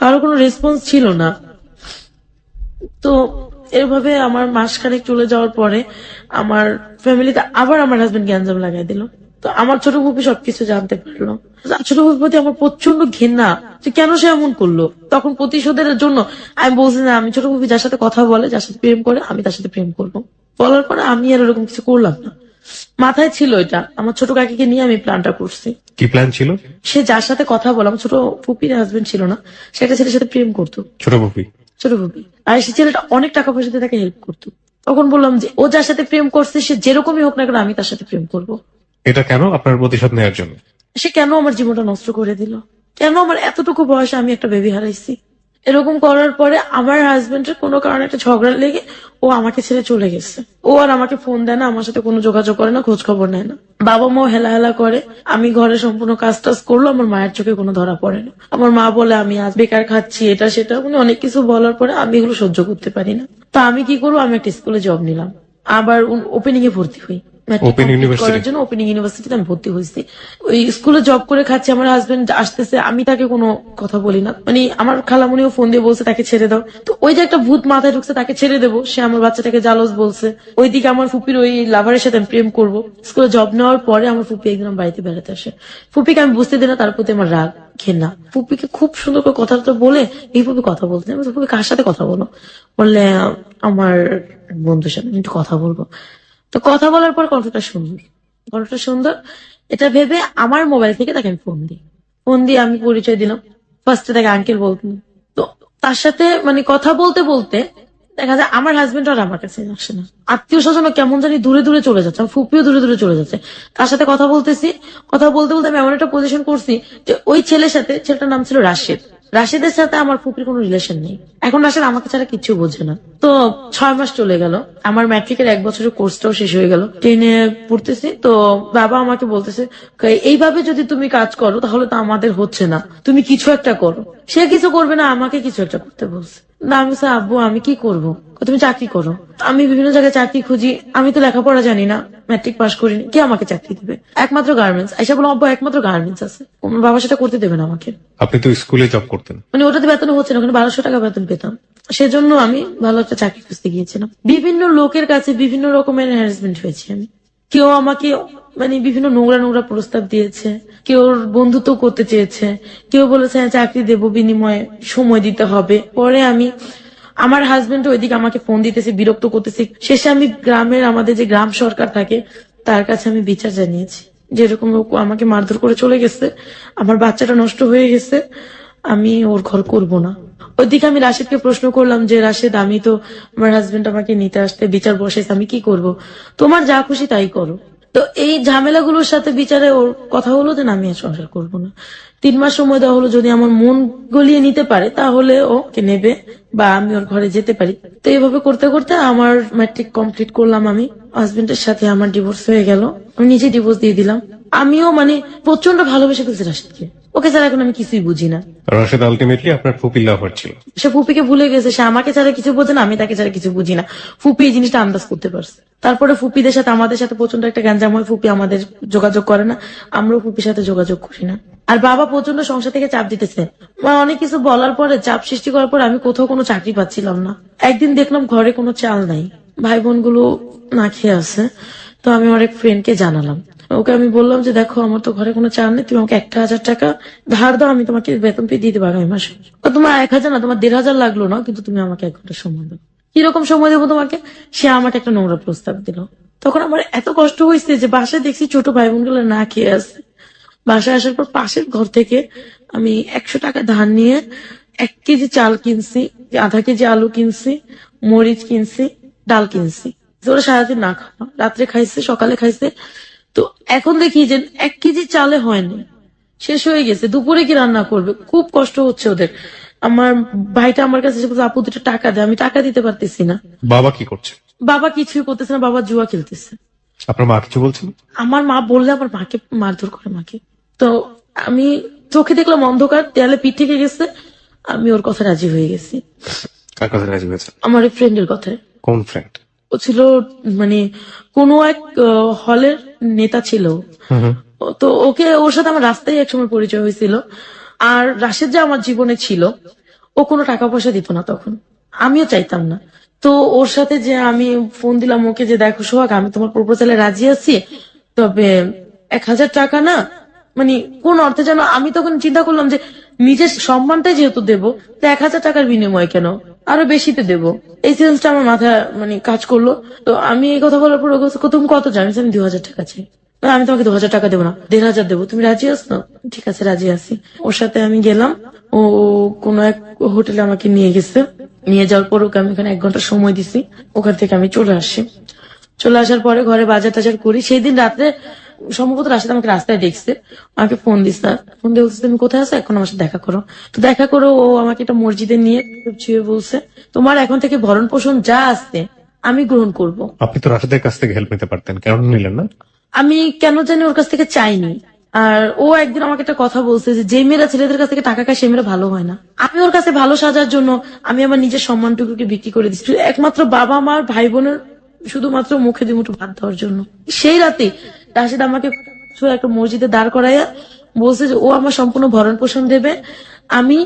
কারো কোনো রেসপন্স ছিল না। তো এভাবে আমার মাসখানেক চলে যাওয়ার পরে আমার ফ্যামিলিতে আবার আমার হাজবেন্ড গ্যাঞ্জাম লাগাই দিল। তো আমার ছোট ফুপি সবকিছু জানতে পারলো। ছোট ফুপির প্রতি আমার প্রচন্ড ঘৃণা যে কেন সে এমন করলো। তখন প্রতিশোধের জন্য আমি বলছি না, আমি ছোট ফুপি যার সাথে কথা বলে, যার সাথে প্রেম করে, আমি তার সাথে প্রেম করবো। বলার পরে আমি আর এরকম কিছু করলাম না। মাথায় ছিল এটা, আমার ছোট কাকিকে নিয়ে আমি প্ল্যানটা করছি। কি প্ল্যান ছিল? সে যার সাথে কথা বললাম, ছোট ফুপির হাজবেন্ড ছিল না, সে একটা ছেলের সাথে প্রেম করতো, ছোট পুপি? ছোট ভাবি। আর সেই ছেলেটা অনেক টাকা পয়সা দিয়ে তাকে হেল্প করতো। তখন বললাম যে ও যার সাথে প্রেম করছে সে যেরকমই হোক না কেন আমি তার সাথে প্রেম করব। এটা কেন? আপনার প্রতিশোধ নেওয়ার জন্য? সে কেন আমার জীবনটা নষ্ট করে দিল? কেন আমার এতটুকু বয়সে আমি একটা বেবি হারাইছি? এরকম করার পরে আমার হাজবেন্ডের কোনো কারণে একটা ঝগড়া লেগে ও আমাকে ছেড়ে চলে গেছে। ও আর আমাকে ফোন দেয় না, আমার সাথে কোনো যোগাযোগ করে না, খোঁজ খবর নেয় না। বাবা মাও হেলা হেলা করে। আমি ঘরে সম্পূর্ণ কাজ টাজ করলো, আমার মায়ের চোখে কোনো ধরা পড়ে না। আমার মা বলে আমি আজ বেকার খাচ্ছি, এটা সেটা মানে অনেক কিছু বলার পরে আমি এগুলো সহ্য করতে পারি না। তো আমি কি করবো, আমি একটা স্কুলে জব নিলাম, আবার ওপেনিং এ ভর্তি হই। Open University? করার জন্য ওপেনিং ইউনিভার্সিটিতে আমি ভর্তি হয়েছি। ওই স্কুলে জব করে খাচ্ছি, আমার হাজবেন্ড আসতেছে, আমি তাকে কোনো কথা বলি না। মানে আমার খালামণিও ফোন দিয়ে বলছে তাকে ছেড়ে দাও। তো ওই যে একটা ভূত মাথায় ঢুকছে তাকে ছেড়ে দেবো, সে আমার বাচ্চাটাকে জালস বলছে। ওইদিকে আমার ফুপির ওই লাভারের সাথে আমি প্রেম করবো। স্কুলে জব নেওয়ার পরে আমার ফুপি একদিন আমার বাড়িতে বেড়াতে আসে। ফুপিকে আমি বুঝতে দিই না, তার প্রতি আমার রাগ ঘেন্না। ফুপিকে খুব সুন্দর করে কথাটা বলে এই ফুপি কথা বলতে, আমি ফুপি কার সাথে কথা বলো? বললে আমার বন্ধুর সাথে আমি একটু কথা বলবো। তো কথা বলার পর কণ্ঠটা সুন্দর, কণ্ঠটা সুন্দর, এটা ভেবে আমার মোবাইল থেকে তাকে আমি ফোন দিয়ে আমি পরিচয় দিলাম। ফার্স্টে তাকে আঙ্কেল বলতাম। তো তার সাথে মানে কথা বলতে বলতে দেখা যায় আমার হাজবেন্ড আর আমার কাছে আসে না, আত্মীয় স্বজন কেমন জানি দূরে দূরে চলে যাচ্ছে, আমার ফুপিও দূরে দূরে চলে যাচ্ছে। তার সাথে কথা বলতেছি, কথা বলতে বলতে আমি এমন একটা পজিশন করছি যে ওই ছেলের সাথে, ছেলেটার নাম ছিল রাশেদ, রাশেদের সাথে আমার ফুপির কোনো রিলেশন নেই। এখন রাশেদ আমাকে ছাড়া কিচ্ছু বোঝে না। তো 6 মাস চলে গেল, আমার ম্যাট্রিকের 1 বছরের কোর্সটাও শেষ হয়ে গেল, 10-এ পড়তেছি। তো বাবা আমাকে বলতেছে, এইভাবে যদি তুমি কাজ করো তাহলে তো আমাদের হচ্ছে না, তুমি কিছু একটা করো। সে কিছু করবে না, আমাকে কিছু একটা করতে বলছে। না আমি বলছি, আব্বু আমি কি করব? তুমি চাকরি করো। আমি বিভিন্ন জায়গায় চাকরি খুঁজি, আমি তো লেখাপড়া জানি না, ম্যাট্রিক পাস করিনি, কে আমাকে চাকরি দিবে? একমাত্র গার্মেন্টস। আইসা বলো, আব্বু একমাত্র গার্মেন্টস আছে, আমার বাবা সেটা করতে দেবে না আমাকে। আপনি তো স্কুলে জব করতেন। মানে ওটাতে বেতন হচ্ছে না, ওখানে 1200 টাকা বেতন পেতাম। সেজন্য আমি ভালো একটা চাকরি খুঁজতে গিয়েছিলাম। বিভিন্ন লোকের কাছে বিভিন্ন রকমের হ্যারাসমেন্ট হয়েছে আমি। কেউ আমাকে মানে বিভিন্ন নোংরা নোংরা প্রস্তাব দিয়েছে, কেউ বন্ধুত্ব করতে চেয়েছে, কেউ বলেছে হ্যাঁ, চাকরি দেবো, বিনিময়ে সময় দিতে হবে। পরে আমি আমার হাজবেন্ড ওইদিকে আমাকে ফোন দিতেছে, বিরক্ত করতেছে। শেষে আমি গ্রামের আমাদের যে গ্রাম সরকার থাকে তার কাছে আমি বিচার জানিয়েছি, যেরকম ও আমাকে মারধর করে চলে গেছে, আমার বাচ্চাটা নষ্ট হয়ে গেছে, আমি ওর ঘর করব না। ওইদিকে আমি রাশেদকে প্রশ্ন করলাম যে রাশেদ, আমি তো আমার হাজবেন্ড আমাকে নিতে আসতে বিচার বসাইছে, আমি কি করব? তোমার যা খুশি তাই করো। তো এই ঝামেলাগুলোর সাথে বিচারে ওর কথা হলো যে না, আমি আর সংসার করবো না। 3 মাস সময় দেওয়া হলো, যদি আমার মন গলিয়ে নিতে পারে তাহলে ওকে নেবে বা আমি ওর ঘরে যেতে পারি। তো এইভাবে করতে করতে আমার ম্যাট্রিক কমপ্লিট করলাম। আমি হাজবেন্ডের সাথে আমার ডিভোর্স হয়ে গেল, আমি নিজে ডিভোর্স দিয়ে দিলাম। আমিও মানে প্রচন্ড ভালোবেসে ফেলছি রাশেদকে, ওকে ছাড়া এখন আমি কিছুই বুঝি না। রাশেদ আলটিমেটলি আপনার ফুপির লাভার ছিল। সে ফুপিকে ভুলে গেছে, সে আমাকে ছাড়া কিছু বোঝে না, আমি তাকে ছাড়া কিছু বুঝি না। ফুপি এই জিনিসটা আন্দাজ করতে পারছে। তারপরে ফুপিদের সাথে আমাদের সাথে প্রচন্ড একটা গ্যাঞ্জাম হয়, ফুপি আমাদের যোগাযোগ করে না, আমরাও ফুপির সাথে যোগাযোগ করি না। আর বাবা প্রচন্ড সংসার থেকে চাপ দিতেছে, অনেক কিছু বলার পরে, চাপ সৃষ্টি করার পরে আমি কোথাও কোনো চাকরি পাচ্ছিলাম না। একদিন দেখলাম ঘরে কোনো চাল নাই, ভাই বোন গুলো না খেয়ে আছে। তো আমি আমার এক ফ্রেন্ডকে জানালাম, ওকে আমি বললাম যে দেখো, আমার তো ঘরে কোনো চাল নেই, তুমি আমাকে 1000 টাকা ধার দাও, আমি তোমাকে বেতন পেয়ে দিয়ে দেবো আগামী মাসে। তোমার 1000 না, তোমার 1500 লাগলো না, কিন্তু তুমি আমাকে 1 ঘন্টা সময় দাও। কিরকম সময় দেবো তোমাকে? সে আমাকে একটা নোংরা প্রস্তাব দিল। তখন আমার এত কষ্ট হয়েছে যে বাসায় দেখছি ছোট ভাই বোন গুলো না খেয়ে আছে। বাসায় আসার পর পাশের ঘর থেকে আমি 100 টাকা ধার নিয়ে 1 কেজি চাল কিনছি, আধা কেজি আলু কিনছি, মরিচ কিনছি, ডাল কিনছি। ওরা সারাদিন না খাওয়া, রাত্রে খাইছে, সকালে খাইছে। তো এখন দেখি যে 1 কেজি চালে হয়নি, শেষ হয়ে গেছে। দুপুরে কি রান্না করবে? খুব কষ্ট হচ্ছে ওদের। আমার ভাইটা আমার কাছে এসে বলছে, আপু 2টা টাকা দেয়, আমি টাকা দিতে পারতেছি না। বাবা কি করছে? বাবা কিছুই করতেছে না, বাবা জুয়া খেলতেছে। আপনার মা কিছু বলছেন? আমার মা বললে আমার মাকে মারধর করে মাকে। তো আমি চোখে দেখলাম অন্ধকার, দেয়ালে পিঠ থেকে গেছে, আমি ওর কথা রাজি হয়ে গেছি। কার কথা রাজি হয়েছেন? আমার এক ফ্রেন্ডের কথায়। কোন ফ্রেন্ড? ও ছিল মানে কোনো এক হলের নেতা ছিল। তো ওর সাথে আমার রাস্তায় একসময় পরিচয় হয়েছিল। আর রাশেদ যে আমার জীবনে ছিল, ও কোনো টাকা পয়সা দিত না তখন, আমিও চাইতাম না। তো ওর সাথে যে আমি ফোন দিলাম ওকে, যে দেখো সোহাগ, আমি তোমার প্রপোজালে রাজি আছি, তবে 1000 টাকা না, মানে কোন অর্থে যেন। আমি তখন চিন্তা করলাম যে নিজের সম্মানটাই যেহেতু দেবো, তো 1000 টাকার বিনিময় কেন, আরো বেশিতে দেবো। এই সেন্সটা আমার মাথায় মানে কাজ করলো। তো আমি এই কথা বলার পর ও বলছে, তুমি কত চাই? আমি 2000 টাকা চাই। আমি তোমাকে 2000 টাকা দেবো না, 1500 দেবো, তুমি রাজি আছো? ঠিক আছে, রাজি আছি। ওর সাথে আমি গেলাম, ও কোন এক হোটেলে আমাকে নিয়ে গেছে। নিয়ে যাওয়ার পর ওকে আমি ওখানে 1 ঘন্টা সময় দিছি। ওখান থেকে আমি চলে আসি। চলে আসার পরে ঘরে বাজার টাজার করি। সেই দিন রাত্রে সম্ভবত রাশিদ আমাকে রাস্তায় দেখছে, আমাকে ফোন দিস না, ফোন দিয়ে বলছে তুমি কোথায় আছো, এখন আমার সাথে দেখা করো। তো দেখা করো, ও আমাকে একটা মসজিদে নিয়ে ছুঁয়ে বলছে, তোমার এখন থেকে ভরণ পোষণ যা আসছে আমি গ্রহণ করব। আপনি তো রাশেদের কাছ থেকে হেল্প নিতে পারতেন, কেন নিলেন না? আমি কেন জানি ওর কাছ থেকে চাইনি। আর ও একদিন আমাকে একটা কথা বলছে যে মেয়েরা ছেলেদের কাছ থেকে টাকা খায় সে মেয়েরা ভালো হয় না। আমি ওর কাছে ভালো সাজার জন্য আমি আমার নিজের সম্মানটুকুকে বিক্রি করে দিচ্ছি একমাত্র বাবা মার ভাই বোনের শুধুমাত্র মুখে দুমুঠো ভাত দেওয়ার জন্য। সেই রাতে রাশিদ আমাকে একটা মসজিদে দাঁড় করাইয়া বলছে যে ও আমার সম্পূর্ণ ভরণ পোষণ দেবে, আমি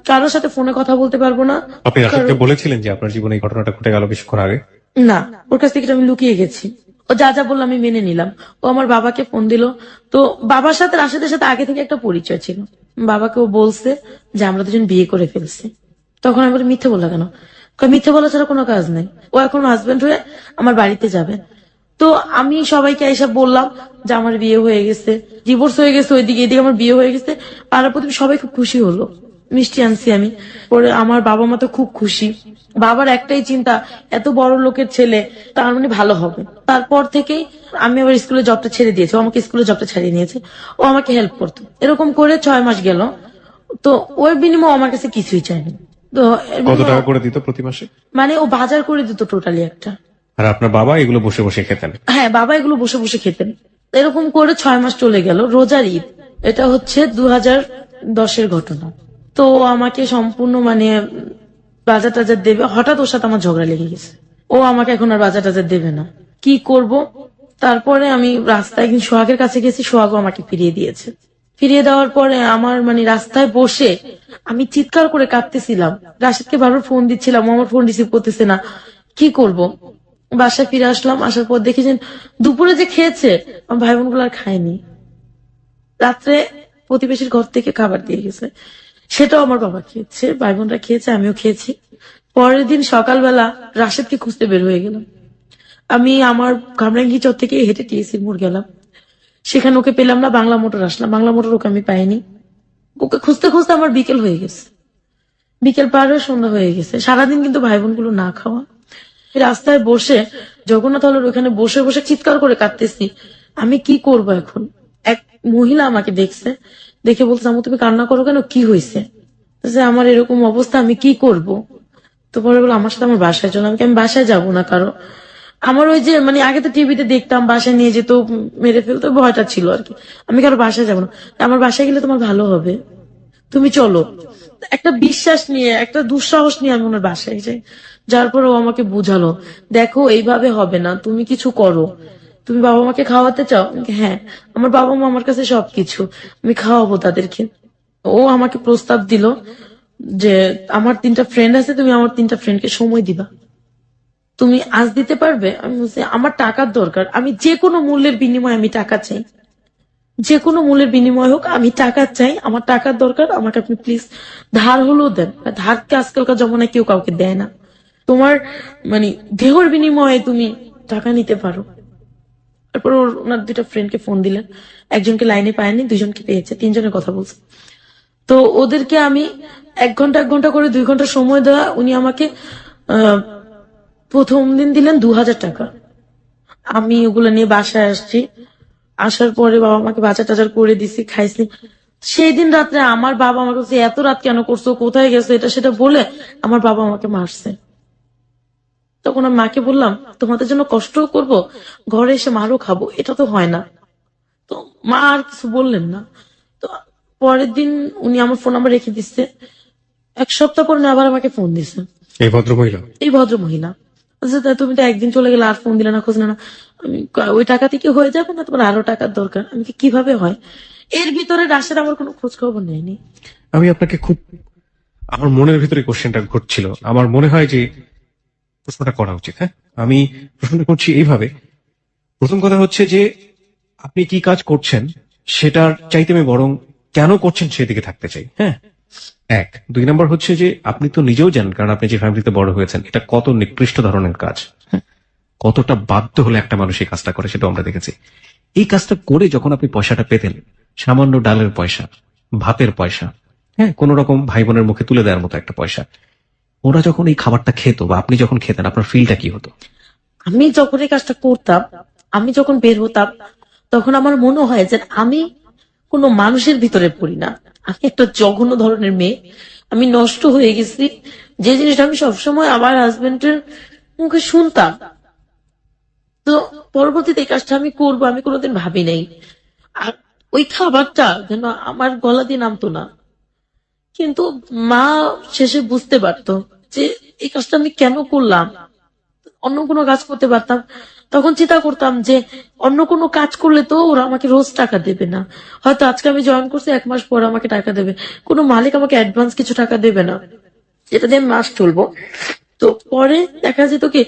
কারোর সাথে ফোনে কথা বলতে পারবো না। আপনি রাশেদকে বলেছিলেন যে আপনার জীবনে এই ঘটনাটা ঘটে গেল কিছুক্ষণ আগে? না, ওর কাছ থেকে আমি লুকিয়ে গেছি। ও যা যা বললো আমি মেনে নিলাম। ও আমার বাবাকে ফোন দিল। তো বাবার সাথে রাশেদের সাথে আগে থেকে একটা পরিচয় ছিল। বাবাকে ও বলছে যে আমরা দুজন বিয়ে করে ফেলছি। তখন আমি বলি, মিথ্যে বললা কেন? মিথ্যে বলা ছাড়া কোনো কাজ নেই, ও এখন হাজবেন্ড হয়ে আমার বাড়িতে যাবে। তো আমি সবাইকে এসব বললাম যে আমার বিয়ে হয়ে গেছে, ডিভোর্স হয়ে গেছে, ওইদিকে এদিকে আমার বিয়ে হয়ে গেছে। পাড়ার প্রতি সবাই খুব খুশি হলো। মিষ্টি আনছি আমি। পরে আমার বাবা মা তো খুব খুশি। বাবার একটাই চিন্তা, এত বড় লোকের ছেলে, তার মানে ভালো হবে। তারপর থেকেই আমি আবার স্কুলে জবটা ছেড়ে দিয়েছি, ও আমাকে স্কুলে জবটা ছাড়িয়ে নিয়েছে। ও আমাকে হেল্প করতো। এরকম করে 6 মাস গেল। তো ওর বিনিময়ে আমার কাছে কিছুই চাইনি। তো এর কত বিনিময়ে- টাকা করে দিত প্রতি মাসে? মানে ও বাজার করে দিত টোটালি একটা। আর আপনার বাবা এগুলো বসে বসে খেতেন? হ্যাঁ, বাবা এগুলো বসে বসে খেতেন। এরকম করে 6 মাস চলে গেল। রোজার ঈদ, এটা হচ্ছে 2010-এর ঘটনা। তো ও আমাকে সম্পূর্ণ মানে বাজার টাজার দেবে, হঠাৎ ওর সাথে আমার ঝগড়া লেগে গেছে। ও আমাকে এখন আর বাজার টাজার দেবে না, কি করব। তারপরে আমি রাস্তায় একদিন সোহাগের কাছে গেছি, সোহাগও আমাকে ফিরিয়ে দিয়েছে। ফিরিয়ে দেওয়ার পরে আমার মানে রাস্তায় বসে আমি চিৎকার করে কাঁদতেছিলাম। রাশিদকে বারবার ফোন দিচ্ছিলাম, ও আমার ফোন রিসিভ করতেছে না, কি করব। বাসায় ফিরে আসলাম, আসার পর দেখি যে দুপুরে যে খেয়েছে আমার ভাই বোন গুলো আর খায়নি। রাত্রে প্রতিবেশীর ঘর থেকে খাবার দিয়ে গেছে, সেটাও আমার বাবা খেয়েছে, ভাই বোনরা খেয়েছে, আমিও খেয়েছি। পরের দিন সকালবেলা রাশেদকে খুঁজতে বের হয়ে গেলাম। আমি আমার কামরাঙ্গি চর থেকে হেঁটে টিএসির মোড় গেলাম, সেখানে ওকে পেলাম না। বাংলা মোটর আসলাম, বাংলা মোটর ওকে আমি পাইনি। ওকে খুঁজতে খুঁজতে আমার বিকেল হয়ে গেছে, বিকেল পার হয়ে সন্ধ্যা হয়ে গেছে। সারাদিন কিন্তু ভাই বোন গুলো না খাওয়া। রাস্তায় বসে জগন্নাথ হলের ওখানে বসে বসে চিৎকার করে কাঁদতেছি, আমি কি করব এখন। এক মহিলা আমাকে দেখছে, দেখে বলছে, আমু তুমি কান্না করো কেন, কি হয়েছে। যে আমার এরকম অবস্থা, আমি কি করব। তো পরে বলো আমার সাথে আমার বাসায় চলো। আমি বাসায় যাব না, কারো আমার ওই যে মানে আগে তো টিভিতে দেখতাম বাসায় নিয়ে যেত, মেরে ফেলতো, ভয়টা ছিল আর কি। আমি কারো বাসায় যাব না, আমার বাসায় গেলে তোমার ভালো হবে, তুমি চলো। একটা বিশ্বাস নিয়ে, একটা দুঃসাহস নিয়ে আমি ওনার বাসায় যাই। যার পর ও আমাকে বুঝালো, দেখো এইভাবে হবে না, তুমি কিছু করো। তুমি বাবা মাকে খাওয়াতে চাও? আমি বলি, হ্যাঁ, আমার বাবা মা আমার কাছে সবকিছু, আমি খাওয়াবো তাদেরকে। ও আমাকে প্রস্তাব দিল যে আমার 3টা ফ্রেন্ড আছে, তুমি আমার 3টা ফ্রেন্ডকে সময় দিবা, তুমি আজ দিতে পারবে? আমি বলছি আমার টাকার দরকার, আমি যে কোনো মূল্যের বিনিময়ে আমি টাকা চাই, যে কোনো মূল্যের বিনিময় হোক আমি টাকা চাই, আমার টাকার দরকার, আমাকে আপনি প্লিজ ধার হলেও দেন। ধারকে আজকালকার জমানায় কেউ কাউকে দেয় না, তোমার মানে দেহর বিনিময়ে তুমি টাকা নিতে পারো। তারপর ওনার 2টা ফ্রেন্ডকে ফোন দিলেন, একজনকে লাইনে পায়নি, 2জনকে পেয়েছে, 3জনের কথা বলছে। তো ওদেরকে আমি 1 ঘন্টা করে 2 ঘন্টা সময় দেওয়া, উনি আমাকে আহ প্রথম দিন দিলেন 2000 টাকা। আমি ওগুলো নিয়ে বাসায় আসছি, আসার পরে বাবা আমাকে বাজার টাজার করে দিছি, খাইছি। সেই দিন রাত্রে আমার বাবা আমার কাছে, এত রাত কেন করছো, কোথায় গেছো, এটা সেটা বলে আমার বাবা আমাকে মারছে। তখন আমি মাকে বললাম, তোমাদের জন্য কষ্টও করব, ঘরে এসে মারও খাবো, এটা তো হয় না। তো মা আর কিছু বললেন না। তো পরের দিন উনি আমার ফোন নাম্বার রেখে দিচ্ছে। 1 সপ্তাহ পর উনি আবার আমাকে ফোন দিছে, এই ভদ্র মহিলা? এই ভদ্র মহিলা। আচ্ছা, তা তুমি তো একদিন চলে গেলে, আর ফোন দিলে না, খোঁজ না। আমি ওই টাকা থেকে হয়ে যাবে না, তোমার আরো টাকার দরকার। আমি কি, কিভাবে হয়। এর ভিতরে রাশেদ আমার কোনো খোঁজ খবর নেয়নি। আমি আপনাকে খুব, আমার মনের ভিতরে কোশ্চেনটা ঘুরছিল, আমার মনে হয় যে প্রশ্নটা করা উচিত। হ্যাঁ, আমি প্রশ্নটা করছি এইভাবে। প্রথম কথা হচ্ছে যে আপনি কি কাজ করছেন সেটার চাইতে আমি বরং কেন করছেন সেদিকে থাকতে চাই। হ্যাঁ, 1। 2 নম্বর হচ্ছে যে আপনি তো নিজেও জানেন, কারণ আপনি যে ফ্যামিলিতে বড় হয়েছেন, এটা কত নিকৃষ্ট ধরনের কাজ। হ্যাঁ, কতটা বাধ্য হলে একটা মানুষ এই কাজটা করে সেটা আমরা দেখেছি। এই কাজটা করে যখন আপনি পয়সাটা পেতেন, সামান্য ডালের পয়সা, ভাতের পয়সা, হ্যাঁ, কোন রকম ভাই বোনের মুখে তুলে দেওয়ার মতো একটা পয়সা, ওরা যখন এই খাবারটা খেত বা আপনি যখন খেতেন, আপনার ফিলটা কি হতো? আমি যখন এই কাজটা করতাম, আমি যখন বের হতাম, তখন আমার মনে হয় যে আমি কোনো মানুষের ভিতরে পড়ি না, আমি একটা জঘন্য ধরনের মেয়ে, আমি নষ্ট হয়ে গেছি। যে জিনিসটা আমি সবসময় আমার হাজবেন্ডের মুখে শুনতাম, তো পরবর্তীতে এই কাজটা আমি করবো আমি কোনোদিন ভাবি নাই। আর ওই খাবারটা যেন আমার গলা দিয়ে নামতো না। কিন্তু মা শেষে বুঝতে পারতো যে এই কাজটা আমি কেন করলাম, অন্য কোনো কাজ করতে পারতাম। তখন চিন্তা করতাম যে অন্য কোনো কাজ করলে তো ওরা আমাকে রোজ টাকা দেবে না, হয়তো আজকে আমি জয়েন করছি 1 মাস পর আমাকে টাকা দেবে, কোনো মালিক আমাকে অ্যাডভান্স কিছু টাকা দেবে না, যেটা দিয়ে আমি মাস চলবো। তো পরে দেখা যেত কি,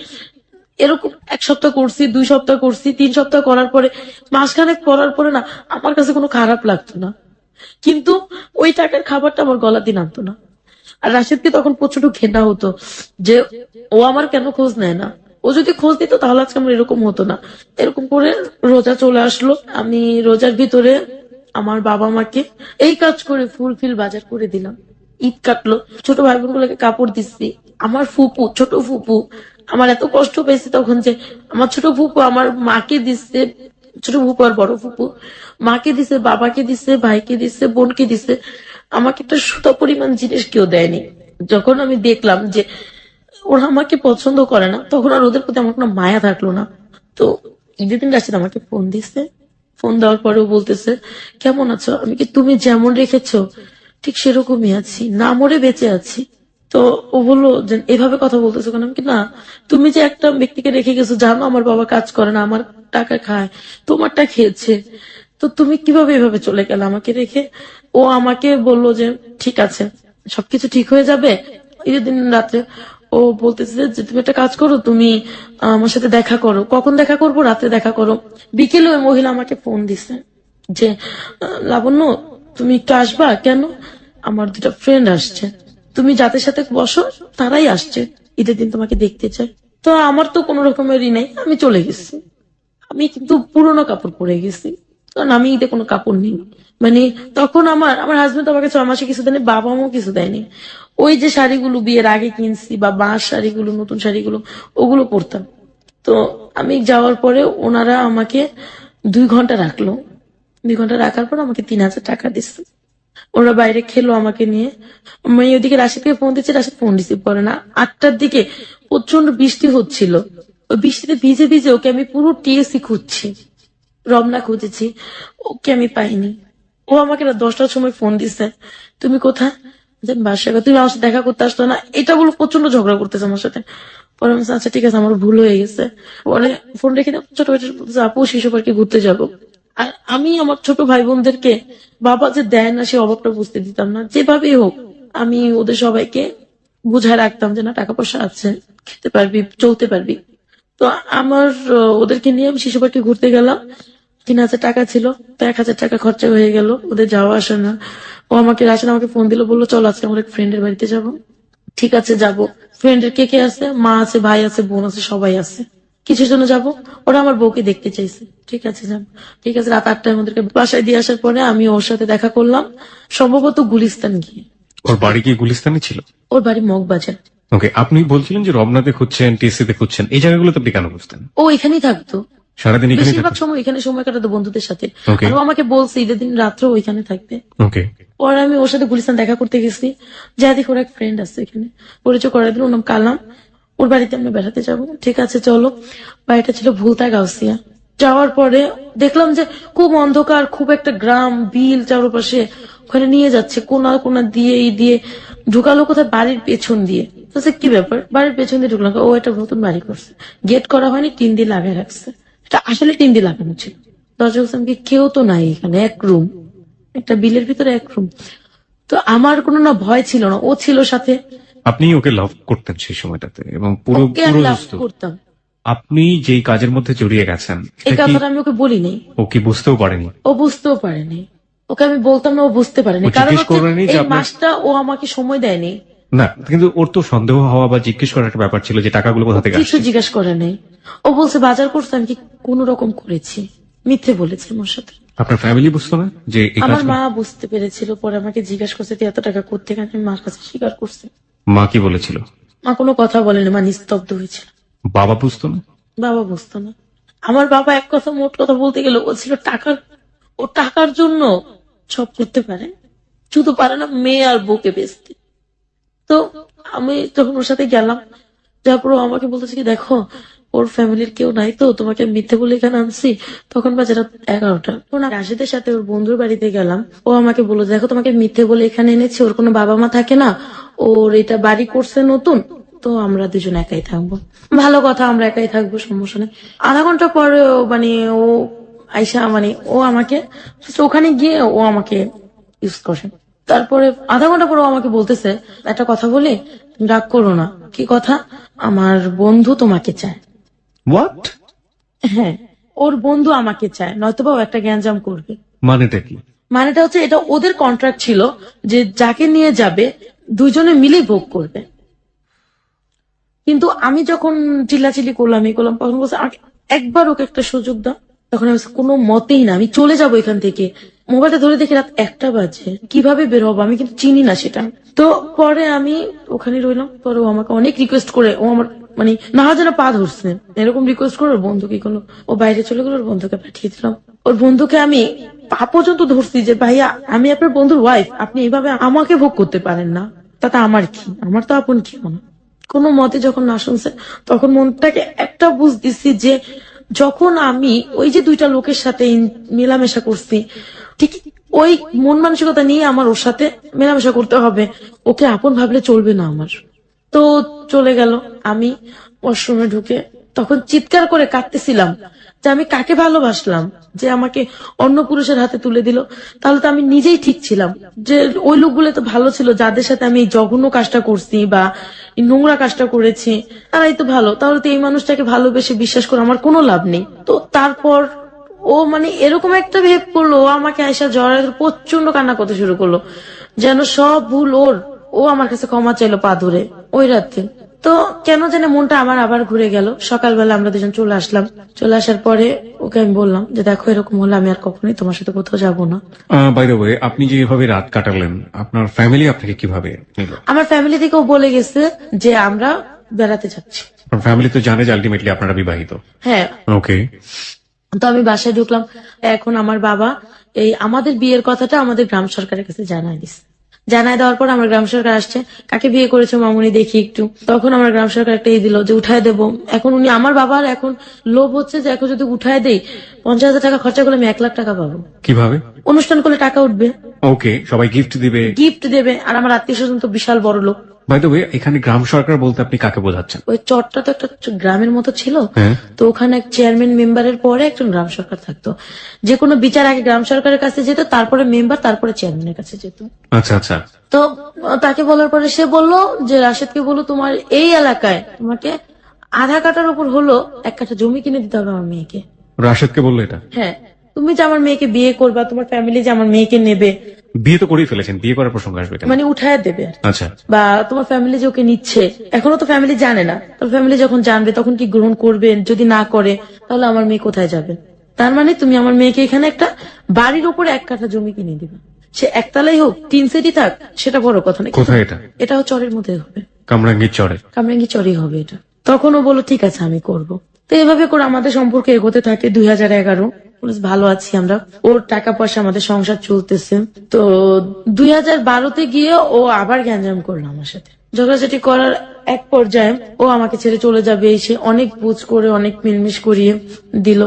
এরকম 1 সপ্তাহ করছি, 2 সপ্তাহ করছি, 3 সপ্তাহ করার পরে, মাসখানেক করার পরে না আমার কাছে কোনো খারাপ লাগতো না, কিন্তু ওই টাকার খাবারটা আমার গলা দিয়ে নামতো না। আর রাশিদকে তখন প্রচন্ড ঘেন্না হতো যে ও আমার কেন খোঁজ নেয় না, ও যদি খোঁজ দিত তাহলে আজকে আমার এরকম হতো না। এরকম করে রোজা চলে আসলো, আমি রোজার ভিতরে আমার বাবা মাকে এই কাজ করে ফুলফিল বাজার করে দিলাম। ঈদ কাটলো, ছোট ভাই বোন গুলোকে কাপড় দিচ্ছি। আমার ফুপু, ছোট ফুপু, আমার এত কষ্ট পেয়েছে তখন যে আমার ছোট ফুপু আমার মাকে দিচ্ছে, ছোট ফুপু আর বড় ফুপু মাকে দিছে, বাবাকে দিছে, ভাইকে দিছে, বোনকে দিছে। আমাকে একটা সুতা পরিমাণ জিনিস কেউ দেয়নি। যখন আমি দেখলাম যে ওরা আমাকে পছন্দ করে না, তখন আর ওদের প্রতি আমার কোনো মায়া থাকলো না। তো ঈদের দিন রাশিদ আমাকে ফোন দিছে। ফোন দেওয়ার পরেও বলতেছে, কেমন আছো? আমি কি তুমি যেমন রেখেছো ঠিক সেরকমই আছি, না মরে বেঁচে আছি। তো ও বললো যে এভাবে কথা বলতেছো কেন? আমি কি না, তুমি যে একটা ব্যক্তিকে রেখে গেছো, জানো আমার বাবা কাজ করে না, আমার টাকা খায়, তোমারটা খেয়েছে, তো তুমি কিভাবে এভাবে চলে গেলে আমাকে রেখে? ও আমাকে বললো যে ঠিক আছে, সবকিছু ঠিক হয়ে যাবে। ঈদের দিন রাত্রে ও বলতেছে যে তুমি একটা কাজ করো, তুমি আমার সাথে দেখা করো। কখন দেখা করবো? রাতে দেখা করো। বিকেলে ওই মহিলা আমাকে ফোন দিছে যে লাবণ্য, তুমি একটু আসবা? কেন? আমার দুটা ফ্রেন্ড আসছে, তুমি যাদের সাথে বসো তারাই আসছে, ঈদের দিন তোমাকে দেখতে চাই। তো আমার তো কোনো রকমেরই নাই, আমি চলে গেছি। আমি কিন্তু পুরোনো কাপড় পরে গেছি, কারণ আমি ঈদে কোনো কাপড় নিই। মানে তখন আমার আমার হাজবেন্ড আমাকে 6 মাসে কিছু দেয়নি, বাবা মাও কিছু দেয়নি। ওই যে শাড়িগুলো বিয়ের আগে কিনছি বা বাঁশ শাড়িগুলো, নতুন শাড়িগুলো, ওগুলো পরতাম। তো আমি যাওয়ার পরে ওনারা আমাকে 2 ঘন্টা রাখলো। 2 ঘন্টা রাখার পর আমাকে 3,000 টাকা দিচ্ছে। ওরা বাইরে খেলো আমাকে নিয়ে। আমি ওইদিকে রাশিদকে ফোন দিচ্ছি, রাশিদ ফোন রিসিভ করে না। 8টার দিকে প্রচন্ড বৃষ্টি হচ্ছিল, ওই বৃষ্টিতে ভিজে ভিজে ওকে আমি পুরো টিএসসি খুঁজছি, রমনা খুঁজেছি, ওকে আমি পাইনি। ও আমাকে রাত 10টার সময় ফোন দিছে, তুমি কোথায়? যে আমি বাসায়। তুমি আমার সাথে দেখা করতে আসতো না, এটা বলে প্রচন্ড ঝগড়া করতেছে আমার সাথে। পরে আমি বলছি, আচ্ছা ঠিক আছে, আমার ভুল হয়ে গেছে। পরে ফোন রেখে ছোট বলতেছে, আপু শিশু পার্কে ঘুরতে যাবো। আর আমি আমার ছোট ভাই বোনদেরকে বাবা যে দেয় না সে অভাবটা বুঝতে দিতাম না। যেভাবেই হোক আমি ওদের সবাইকে বুঝায় রাখতাম যে না, টাকা পয়সা আছে, খেতে পারবি, চলতে পারবি। তো আমার ওদেরকে নিয়ে আমি শিশু পার্কে ঘুরতে গেলাম। 3,000 টাকা ছিল, তো 1,000 টাকা খরচা হয়ে গেল, ওদের যাওয়া আসে না। ও আমাকে রাশিদ আমাকে ফোন দিল, বললো চলো আজকে আমার এক ফ্রেন্ডের বাড়িতে যাব। ঠিক আছে যাব। ফ্রেন্ডের কে কে আছে? মা আছে, ভাই আছে, বোন আছে, সবাই আছে। কিছুর জন্য যাব, ওরা আমার বউকে দেখতে চাইছে। ঠিক আছে যাবো। ঠিক আছে, রাত 8টায় আমাদেরকে বাসায় দিয়ে আসার পরে আমি ওর সাথে দেখা করলাম, সম্ভবত গুলিস্তান গিয়ে। ওর বাড়ি কি গুলিস্তানে ছিল? ওর বাড়ি মগবাজার। ওকে, আপনি বলছিলেন যে রমনাতে খুঁজছেন, টিএসসি তে খুঁজছেন, এই জায়গাগুলোতে আপনি কেন খুঁজতেন? ও এখানেই থাকতো, সারাদিন এখানে বেশিরভাগ সময় এখানে সময় কাটাতো বন্ধুদের সাথে। ওকে আর ও আমাকে বলছে ঈদের দিন রাত্রে ওইখানে থাকবে। ওকে। পরে আমি ওর সাথে গুলিস্তান দেখা করতে গেছি, যা দেখি ওর এক ফ্রেন্ড আছে এখানে, পরিচয় করাই দিল, ওর নাম কালাম। ওর বাড়িতে আমরা বেড়াতে যাব। ঠিক আছে চলো। বাড়িটা ছিল ভুলতা গাউসিয়া। যাওয়ার পরে দেখলাম যে খুব অন্ধকার, খুব একটা গ্রাম, বিল চারপাশে, ওখানে নিয়ে যাচ্ছে কোনা কোনা দিয়ে, এই দিয়ে ঢুকালো কোথায় বাড়ির পেছন দিয়ে। তো সে কি ব্যাপার, বাড়ির পেছন দিয়ে ঢুকলাম, ও একটা নতুন বাড়ি করছে, গেট করা হয়নি, টিন দিয়ে লাগাই রাখছে। এটা আসলে টিন দিয়ে লাগানো ছিল। দরজা খুলছে, আমি কি, কেউ তো নাই এখানে, এক রুম, একটা বিলের ভিতরে এক রুম। তো আমার কোনো না ভয় ছিল না, ও ছিল সাথে। আপনি ওকে লাভ করতেন সেই সময়টাতে এবং পুরো ওকে আমি পুরো লাভ দোস্ত। করতাম। আপনি যেই কাজের মধ্যে জড়িয়ে গেছেন এই এটা কি কথাটা আমি ওকে বলিনি, ও কি বুঝতেও পারেনি? ও বুঝতেও পারেনি। ওকে আমি বলতাম না, ও বুঝতে পারেনি। ও কারণ জিজ্ঞেস হচ্ছে করেনি যে এই আপনার- মাসটা ও আমাকে সময় দেয়নি। না, কিন্তু ওর তো সন্দেহ হওয়া বা জিজ্ঞেস করার একটা ব্যাপার ছিল যে টাকাগুলো কোথা থেকে কিছু আসছে। জিজ্ঞাসা করে নাই। ও বলছে বাজার করছে, আমি কি কোন রকম করেছি, মিথ্যে বলেছে আমার সাথে। আপনার ফ্যামিলি বুঝতো না যে এই আমার কাজগুলো? মা বুঝতে পেরেছিল, পরে আমাকে জিজ্ঞাসা করছে তুই এত টাকা করতে গেলে, আমি মার কাছে স্বীকার করছি। মা কি বলেছিল? মা কোনো কথা বলেনি, মা নিস্তব্ধ হয়েছিল। বাবা বুঝতো না? বাবা বুঝতো না। আমার বাবা এক কথা মোট কথা বলতে গেলে ও ছিল টাকার, ও টাকার জন্য সব করতে পারে, শুধু পারে না মেয়ে আর বউকে বেচতে। তো আমি যখন ওর সাথে গেলাম, তারপর ও আমাকে বলতেছে কি দেখো ওর ফ্যামিলির কেউ নাই, তো তোমাকে আমি মিথ্যে বলে এখানে আনছি। তখন বাজে রাত 11টা। রাশিদের সাথে ওর বন্ধুর বাড়িতে গেলাম, ও আমাকে বললো দেখো তোমাকে মিথ্যে বলে এখানে এনেছি, ওর কোনো বাবা মা থাকে না, ওর এটা বাড়ি করছে নতুন, তো আমরা দুজন একাই থাকবো। ভালো কথা, আমরা একাই থাকবো, সমস্যা নেই। আধা ঘন্টা পরে মানে ও আইসা, মানে ও আমাকে ওখানে গিয়ে ও আমাকে ইউজ করে। তারপরে আধা ঘন্টা পরে ও আমাকে বলতেছে একটা কথা বলি, তুমি রাগ করো না। কি কথা? আমার বন্ধু তোমাকে চায়। হোয়াট? হ্যাঁ, ওর বন্ধু আমাকে চায়, নয়তোবা ও একটা গ্যাঞ্জাম করবে। মানেটা কি? মানেটা হচ্ছে এটা ওদের কন্ট্রাক্ট ছিল যে যাকে নিয়ে যাবে দুজনে মিলেই ভোগ করবে। কিন্তু আমি যখন চিল্লাচিল্লি করলাম, এই করলাম, তখন বলছে আমাকে একবার ওকে একটা সুযোগ দাও। তখন আমি বলছি, কোনো মতেই না, আমি চলে যাবো এখান থেকে। মোবাইলটা ধরে দেখি রাত 1টা বাজে, কিভাবে বের হবো, আমি কিন্তু চিনি না সেটা। তো পরে আমি ওখানে রইলাম। পরে ও আমাকে অনেক রিকোয়েস্ট করে, ও আমার মানে না যেন পা ধরছে এরকম রিকোয়েস্ট করে ওর বন্ধু কি করলো, ও বাইরে চলে গেলো, ওর বন্ধুকে পাঠিয়ে দিলাম। ওর বন্ধুকে আমি পা পর্যন্ত ধরছি যে ভাইয়া আমি আপনার বন্ধুর ওয়াইফ, আপনি এইভাবে আমাকে ভোগ করতে পারেন না। তাতে আমার কি, আমার তো আপন কেউ না। কোনো মতে যখন না শুনছে তখন মনটাকে একটা বুঝ দিছি যে যখন আমি ওই যে দুইটা লোকের সাথে মেলামেশা করছি, ঠিক ওই মন মানসিকতা নিয়ে আমার ওর সাথে মেলামেশা করতে হবে, ওকে আপন ভাবলে চলবে না আমার। তো চলে গেল। আমি ওয়াশরুমে ঢুকে তখন চিৎকার করে কাঁদতেছিলাম যে আমি কাকে ভালোবাসলাম যে আমাকে অন্য পুরুষের হাতে তুলে দিল। তাহলে তো আমি নিজেই ঠিক ছিলাম, যে ওই লোকগুলো তো ভালো ছিল যাদের সাথে আমি এই জঘন্য কাজটা করছি বা এই নোংরা কাজটা করেছি, তারাই তো ভালো। তাহলে তো এই মানুষটাকে ভালোবেসে বিশ্বাস করে আমার কোনো লাভ নেই। তো তারপর ও মানে এরকম একটা বিহেভ করলো, ও আমাকে আয়সা জড়ায় ধরে প্রচন্ড কান্না করতে শুরু করলো, যেন সব ভুল ওর। ও আমার কাছে ক্ষমা চাইলো পা ধরে ওই রাতে। তো কেন জানে মনটা আমার আবার ঘুরে গেল। সকালবেলা আমরা দুজন চলে আসলাম। চলে আসার পরে ওকে আমি বললাম যে দেখো এরকম হলে আমি আর কখনোই তোমার সাথে কোথাও যাবো না। বাই দ্য ওয়ে, আপনি যে এভাবে রাত কাটালেন, আপনার ফ্যামিলি আপনাকে কিভাবে নিল? আমার ফ্যামিলি থেকেও বলে গেছে যে আমরা বেড়াতে যাচ্ছি। আপনার ফ্যামিলি তো জানে যে আলটিমেটলি আপনারা বিবাহিত। হ্যাঁ। ওকে। তো আমি বাসায় ঢুকলাম। এখন আমার বাবা এই আমাদের বিয়ের কথাটা আমাদের গ্রাম সরকারের কাছে জানাই দিচ্ছে। জানাই দেওয়ার পর আমার গ্রাম সরকার আসছে, কাকে বিয়ে করেছে মামুনি দেখি একটু। তখন আমার গ্রাম সরকার একটা দিল যে উঠায় দেবো। এখন উনি আমার বাবার এখন লোভ হচ্ছে যে এখন যদি উঠায় দেই 50,000 টাকা খরচা করলে আমি 1 লাখ টাকা পাবো। কিভাবে? অনুষ্ঠান করলে টাকা উঠবে, ওকে, সবাই গিফট দিবে। গিফট দেবে, আর আমার আত্মীয় স্বজন তো বিশাল বড় লোক। বাই দ্য ওয়ে, এখানে গ্রাম সরকার বলতে আপনি কাকে বোঝাচ্ছেন? ওই চরটা তো একটা গ্রামের মতো ছিল, হ্যাঁ। তো ওখানে এক চেয়ারম্যান মেম্বারের পরে একজন গ্রাম সরকার থাকতো। যে কোনো বিচার আগে গ্রাম সরকারের কাছে যেত, তারপরে মেম্বার, তারপরে চেয়ারম্যানের কাছে যেত। আচ্ছা আচ্ছা। তো তাকে বলার পরে সে বললো যে রাশেদকে বলো তোমার এই এলাকায় তোমাকে আধা কাঠার উপর হলো 1 কাঠা জমি কিনে দিতে হবে আমার মেয়েকে। রাশেদকে বললো এটা? হ্যাঁ, তুমি যে আমার মেয়েকে বিয়ে করবা, তোমার ফ্যামিলি যে আমার মেয়েকে নেবে, বিয়ে তো করেই ফেলেছেন, বিয়ে করার প্রসঙ্গ আসবে কেন? মানে উঠায় দেবে আর কি। আচ্ছা। বা তোমার ফ্যামিলি যে ওকে নিচ্ছে, এখনো তো ফ্যামিলি জানে না, তোর ফ্যামিলি যখন জানবে তখন কি গ্রহণ করবে, যদি না করে তাহলে আমার মেয়ে কোথায় যাবে। তার মানে তুমি আমার মেয়েকে এখানে একটা বাড়ির উপরে 1 কাঠা জমি কিনে দিবে, সে একতলাই হোক 3 সেটই থাক, সেটা বড় কথা না। কোথায় এটা? এটাও চরের মধ্যে হবে, কামরাঙ্গীর চরে। কামরাঙ্গি চরই হবে এটা। তখন ও বললো ঠিক আছে আমি করব। তো এভাবে করে আমাদের সম্পর্ক এগোতে থাকে। 2011 ভালো আছি আমরা, ওর টাকা পয়সা আমাদের সংসার চলতেছে। তো 2012-তে গিয়ে ও আবার গ্যাঞ্জাম করলো আমার সাথে। ঝগড়াঝাটি করার এক পর্যায়ে ও আমাকে ছেড়ে চলে যাবে, এসে অনেক বুঝ করে অনেক মিলমিশ করিয়ে দিল।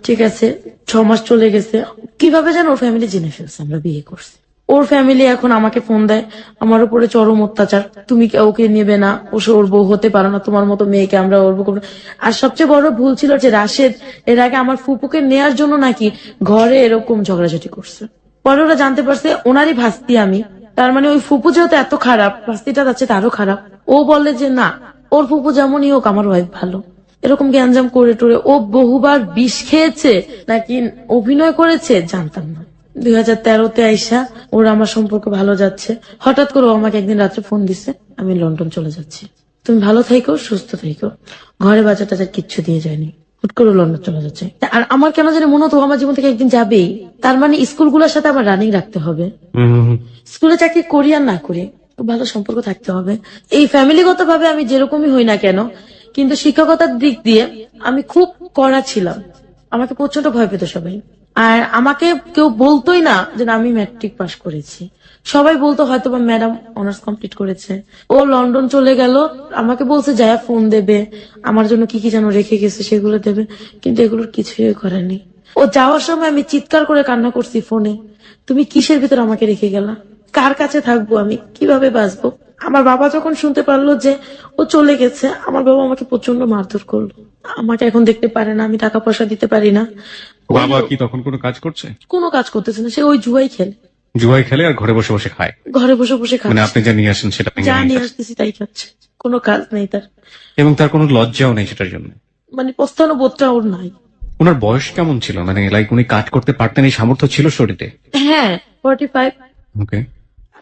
ঠিক আছে, 6 মাস চলে গেছে। কিভাবে যেন ওর ফ্যামিলি জেনে ফেলছে আমরা বিয়ে করছি। ওর ফ্যামিলি এখন আমাকে ফোন দেয়, আমার উপরে চরম অত্যাচার, তুমি ওকে নেবে না, ও ওর বউ হতে পারো না, তোমার মতো মেয়েকে আমরা ওর বউ করবো না। আর সবচেয়ে বড় ভুল ছিল যে রাশেদ এর আগে আমার ফুপুকে নেয়ার জন্য নাকি ঘরে এরকম ঝগড়াঝাটি করছে। পরে ওরা জানতে পারছে ওনারই ভাস্তি আমি, তার মানে ওই ফুপু যেহেতু এত খারাপ, ভাস্তিটা যাচ্ছে তারও খারাপ। ও বলে যে না, ওর ফুপু যেমনই হোক আমার ওয়াইফ ভালো। এরকম গ্যাঞ্জাম করে টোরে ও বহুবার বিষ খেয়েছে নাকি অভিনয় করেছে জানতাম না। 2013-তে আইসা ওর আমার সম্পর্ক ভালো যাচ্ছে। হঠাৎ করে ও আমাকে একদিন রাত্রে ফোন দিছে, আমি লন্ডন চলে যাচ্ছি, তুমি ভালো থাইকো, সুস্থ থাইকো। ঘরে বাজার টাজার কিচ্ছু দিয়ে যায়নি, হুট করে লন্ডন চলে যাচ্ছে। আর আমার কেন জানি মনে হতো ও আমার জীবন থেকে একদিন যাবেই। তার মানে স্কুলগুলোর সাথে আমার রানিং রাখতে হবে, স্কুলে চাকরি করি আর না করি খুব ভালো সম্পর্ক থাকতে হবে। এই ফ্যামিলিগত ভাবে আমি যেরকমই হই না কেন, কিন্তু শিক্ষকতার দিক দিয়ে আমি খুব কড়া ছিলাম। আমাকে প্রচন্ড ভয় পেত সবাই। আর আমাকে কেউ বলতোই না যে না, আমি ম্যাট্রিক পাস করেছি। সবাই বলতো হয়তো বা ম্যাডাম অনার্স কমপ্লিট করেছে। ও লন্ডন চলে গেল, আমাকে বলছে যায়া ফোন দেবে, আমার জন্য কি কি যেন রেখে গেছে সেগুলো দেবে, কিন্তু এগুলোর কিছুই করেনি। ও যাওয়ার সময় আমি চিৎকার করে কান্না করছি ফোনে, তুমি কিসের ভিতর আমাকে রেখে গেলা, কার কাছে থাকবো আমি, কিভাবে বাঁচবো। আমার বাবা যখন শুনতে পারলো যে ও চলে গেছে, আমার বাবা আমাকে প্রচন্ড মারধর করলো। আমাকে এখন দেখতে পারে না, আমি টাকা পয়সা দিতে পারি না। বাবা কি তখন কোনো কাজ করছে? কোনো কাজ করতেছে না, সে ওই জুয়াই খেলে। জুয়াই খেলে আর ঘরে বসে বসে খায়? ঘরে বসে বসে মানে খাচ্ছে, আপনি যা নিয়ে আসেন সেটা ভেঙে যা নিয়ে নিয়ে খায়। আসতেছি তাই খাচ্ছে, কোনো কাজ নেই তার। এবং তার কোনো লজ্জাও নেই সেটার জন্য। মানে পস্তানো বোধটা ওর নাই। ওনার বয়স কেমন ছিল? মানে লাইক উনি কাজ করতে পারতেন, এই সামর্থ্য ছিল শরীরে? হ্যাঁ, 45। ওকে।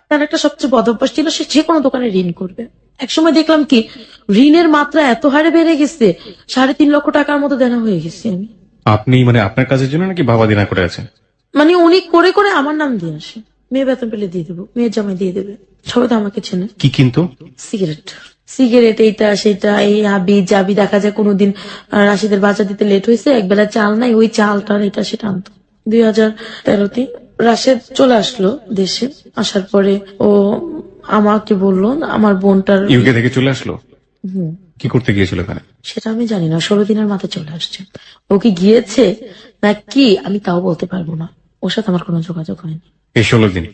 তার একটা সবচেয়ে বদ অভ্যাস ছিল, সে যে কোনো দোকানে ঋণ করবে। একসময় দেখলাম কি ঋণের মাত্রা এত হারে বেড়ে গেছে, 3.5 লক্ষ টাকার মতো দেনা হয়ে গেছি আমি। আপনি মানে আপনার কাজের জন্য নাকি বাবা দিনা করে আছে? মানে উনি করে করে আমার নাম দিয়ে আসে, মেয়ে বেতন পেলে দিয়ে দেবো, মেয়ের জামাই দিয়ে দেবে, সবাই তো আমাকে চেনে। কি কিন্তু? সিগারেট সিগারেট এইটা সেটা, এই হাবি জাবি। দেখা যায় কোনোদিন রাশিদের বাজার দিতে লেট হয়েছে, একবেলা চাল নাই, ওই চালটার এটা সেটা আনতো। 2013-তে রাশেদ চলে আসলো দেশে। আসার পরে ও আমাকে বললো আমার বোনটার ইউকে থেকে চলে আসলো, হুম, কি করতে গিয়েছিল এখানে? সেটা আমি জানি না, 16 দিনের মাথায় চলে আসছে। ও কি গিয়েছে না কি আমি তাও বলতে পারবো না, ওর সাথে আমার কোনো যোগাযোগ হয়নি। এই 16 দিন?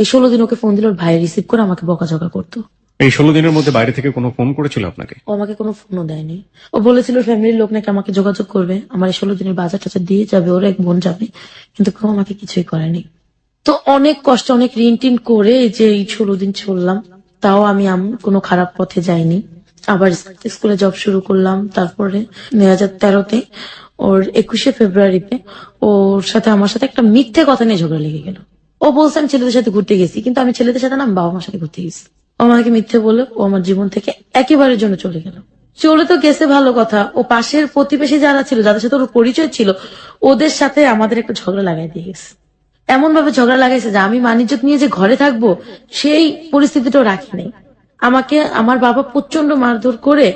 এই 16 দিন ওকে ফোন দিল, ওর ভাই রিসিভ করে আমাকে বকাঝকা করতো। এই 16 দিনের মধ্যে বাইরে থেকে কোনো ফোন করেছিল আপনাকে? ও আমাকে কোনো ফোনও দেয়নি। ও বলেছিল ফ্যামিলির লোক নাকি আমাকে যোগাযোগ করবে, আমার এই 16 দিনের বাজার টাজার দিয়ে যাবে, ওর এক বোন যাবে, কিন্তু কেউ আমাকে কিছুই করেনি। তো অনেক কষ্ট, অনেক ঋণ টিন করে এই যে এই 16 দিন চললাম, তাও আমি কোনো খারাপ পথে যাইনি। আবার স্কুলে জব শুরু করলাম। তারপরে 2013-তে ওর 21শে ফেব্রুয়ারিতে ওর সাথে আমার সাথে একটা মিথ্যে কথা নিয়ে ঝগড়া লেগে গেল। ও বলছে আমি ছেলেদের সাথে ঘুরতে গেছি, কিন্তু আমি ছেলেদের সাথে না, আমি বাবা মার সাথে ঘুরতে গেছি। ও আমাকে মিথ্যে বলে ও আমার জীবন থেকে একেবারের জন্য চলে গেল। চলে তো গেছে ভালো কথা, ও পাশের প্রতিবেশী যারা ছিল, যাদের সাথে ওর পরিচয় ছিল, ওদের সাথে আমাদের একটা ঝগড়া লাগাই দিয়ে গেছে। এমন ভাবে ঝগড়া লাগাইছে যে আমি মানিজ্যত নিয়ে যে ঘরে থাকবো সেই পরিস্থিতিটাও রাখি নাই। আমাকে আমার বাবা প্রচন্ড মারধর করে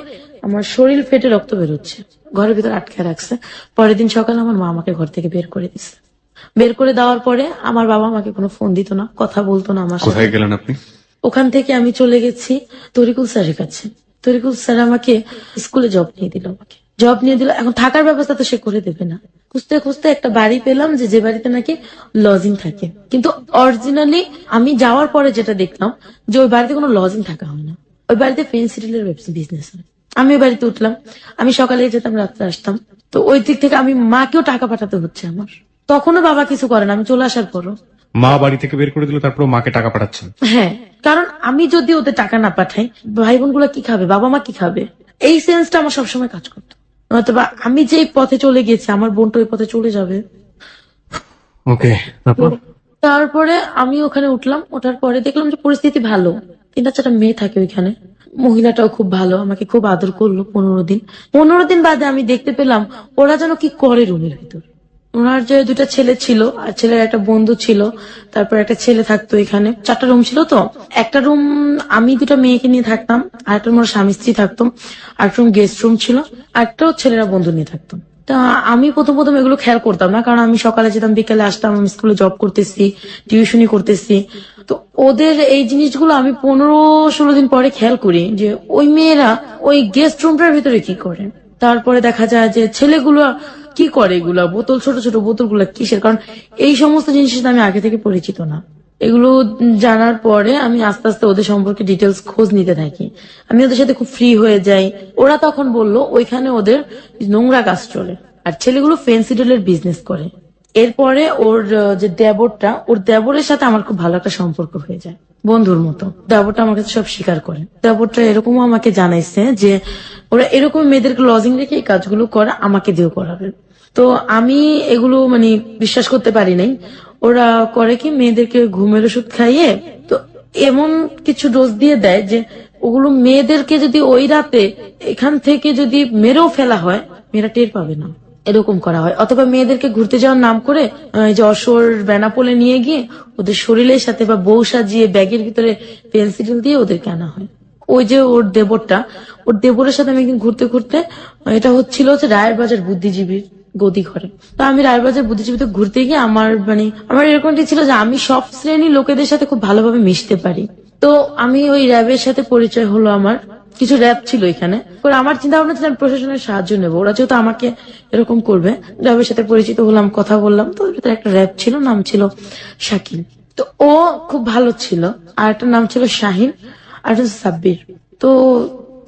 আমার শরীর ফেটে রক্ত বেরোচ্ছে, ঘরের ভিতর আটকে রাখছে। পরের দিন সকালে আমার মা আমাকে ঘর থেকে বের করে দিছে। বের করে দেওয়ার পরে আমার বাবা আমাকে কোনো ফোন দিত না, কথা বলতো না আমার সাথে। কোথায় গেলেন আপনি? ওখান থেকে আমি চলে গেছি তরিকুল স্যারের কাছে। তরিকুল স্যার আমাকে স্কুলে জব নিয়ে দিল, এখন থাকার ব্যবস্থা তো সে করে দেবে না। খুঁজতে খুঁজতে একটা বাড়ি পেলাম, যে বাড়িতে নাকি লজিং থাকে, কিন্তু অরিজিনালি আমি যাওয়ার পরে যেটা দেখলাম যে ওই বাড়িতে কোনো লজিং থাকা হয় না, ওই বাড়িতে ফেন্সিডিলের বিজনেস হয়। আমি ওই বাড়িতে উঠলাম, আমি সকালে যেতাম, রাত্রে আসতাম। তো ওই দিক থেকে আমি মাকেও টাকা পাঠাতে হচ্ছে আমার। তখনও বাবা কিছু করে না, আমি চলে আসার পরও। মা বাড়ি থেকে বের করে দিল, তারপর মাকে টাকা পাঠাচ্ছেন? হ্যাঁ, কারণ আমি যদি ওদের টাকা না পাঠাই, ভাই বোন গুলা কি খাবে, বাবা মা কি খাবে, এই সেন্সটা আমার সবসময় কাজ করতো। অথবা আমি যে পথে চলে গেছি আমার বোনটা ওই পথে চলে যাবে। ওকে, তারপর? তারপরে আমি ওখানে উঠলাম, ওঠার পরে দেখলাম যে পরিস্থিতি ভালো। 3-4টা মেয়ে থাকে ওইখানে, মহিলাটাও খুব ভালো, আমাকে খুব আদর করলো। 15 দিন বাদে আমি দেখতে পেলাম ওরা যেন কি করে রুমের ভিতর। ওনার যে 2টা ছেলে ছিল আর ছেলের একটা বন্ধু ছিল, তারপর একটা ছেলে থাকতো এখানে। 4টা রুম ছিল, তো একটা রুম আমি 2টা মেয়েকে নিয়ে থাকতাম, আর একটা রুম স্বামী স্ত্রী থাকতো, আর একটা রুম গেস্ট রুম ছিল, আর একটাও ছেলেরা বন্ধু নিয়ে থাকতো। তা আমি প্রথম এগুলো খেয়াল করতাম না, কারণ আমি সকালে যেতাম, বিকেলে আসতাম, আমি স্কুলে জব করতেছি, টিউশনি করতেছি। তো ওদের এই জিনিসগুলো আমি 15-16 দিন পরে খেয়াল করি যে ওই মেয়েরা ওই গেস্ট রুমটার ভিতরে কি করে। তারপরে দেখা যায় যে ছেলেগুলো কি করে, এগুলা বোতল, ছোট ছোট বোতলগুলা কিসের, কারণ এই সমস্ত জিনিসের সাথে আমি আগে থেকে পরিচিত না। এগুলো জানার পরে আমি আস্তে আস্তে ওদের সম্পর্কে ডিটেলস খোঁজ নিতে থাকি, আমি ওদের সাথে খুব ফ্রি হয়ে যাই। ওরা তখন বললো ওইখানে ওদের নোংরা কাজ চলে, আর ছেলেগুলো ফেন্সিডেলের বিজনেস করে। এরপরে ওর যে দেবরটা, ওর দেবরের সাথে আমার খুব ভালো একটা সম্পর্ক হয়ে যায়, বন্ধুর মতো। দেবরটা আমার কাছে সব স্বীকার করে। দেবরটা এরকমও আমাকে জানাইছে যে ওরা এরকম মেয়েদেরকে লজিং রেখে এই কাজগুলো করে, আমাকে দিয়েও করাবে। তো আমি এগুলো মানে বিশ্বাস করতে পারি নাই। ওরা করে কি, মেয়েদেরকে ঘুমের ওষুধ খাইয়ে তো এমন কিছু ডোজ দিয়ে দেয় যে ওগুলো মেয়েদেরকে যদি ওই রাতে এখান থেকে যদি মেরেও ফেলা হয়, মেয়েরা টের পাবে না, এরকম করা হয়। অথবা মেয়েদেরকে ঘুরতে যাওয়ার নাম করে যশোর বেনাপোলে নিয়ে গিয়ে ওদের শরীরের সাথে বা বউ সাজিয়ে ব্যাগের ভিতরে পেন্সিল দিয়ে ওদেরকে আনা হয়। ওই যে ওর দেবরের সাথে আমি একদিন ঘুরতে ঘুরতে, এটা হচ্ছিল হচ্ছে রায়ের বাজার বুদ্ধিজীবীর গদি ঘরে। তো আমি রায়ের বাজার বুদ্ধিজীবীতে ঘুরতে গিয়ে আমার এরকমটি ছিল যে আমি সব শ্রেণীর লোকেদের সাথে খুব ভালোভাবে মিশতে পারি। তো আমি ওই র্যাবের সাথে পরিচয় হলো আমার, কিছু র্যাব ছিল এখানে। আমার চিন্তা ভাবনা ছিল আমি প্রশাসনের সাহায্য নেবো, ওরা যেহেতু আমাকে এরকম করবে। র্যাবের সাথে পরিচিত হলাম, কথা বললাম। তো ওর ভিতরে একটা র্যাব ছিল, নাম ছিল শাকিল। তো ও খুব ভালো ছিল। আর একটা নাম ছিল শাহিন, আর একটা সাব্বির। তো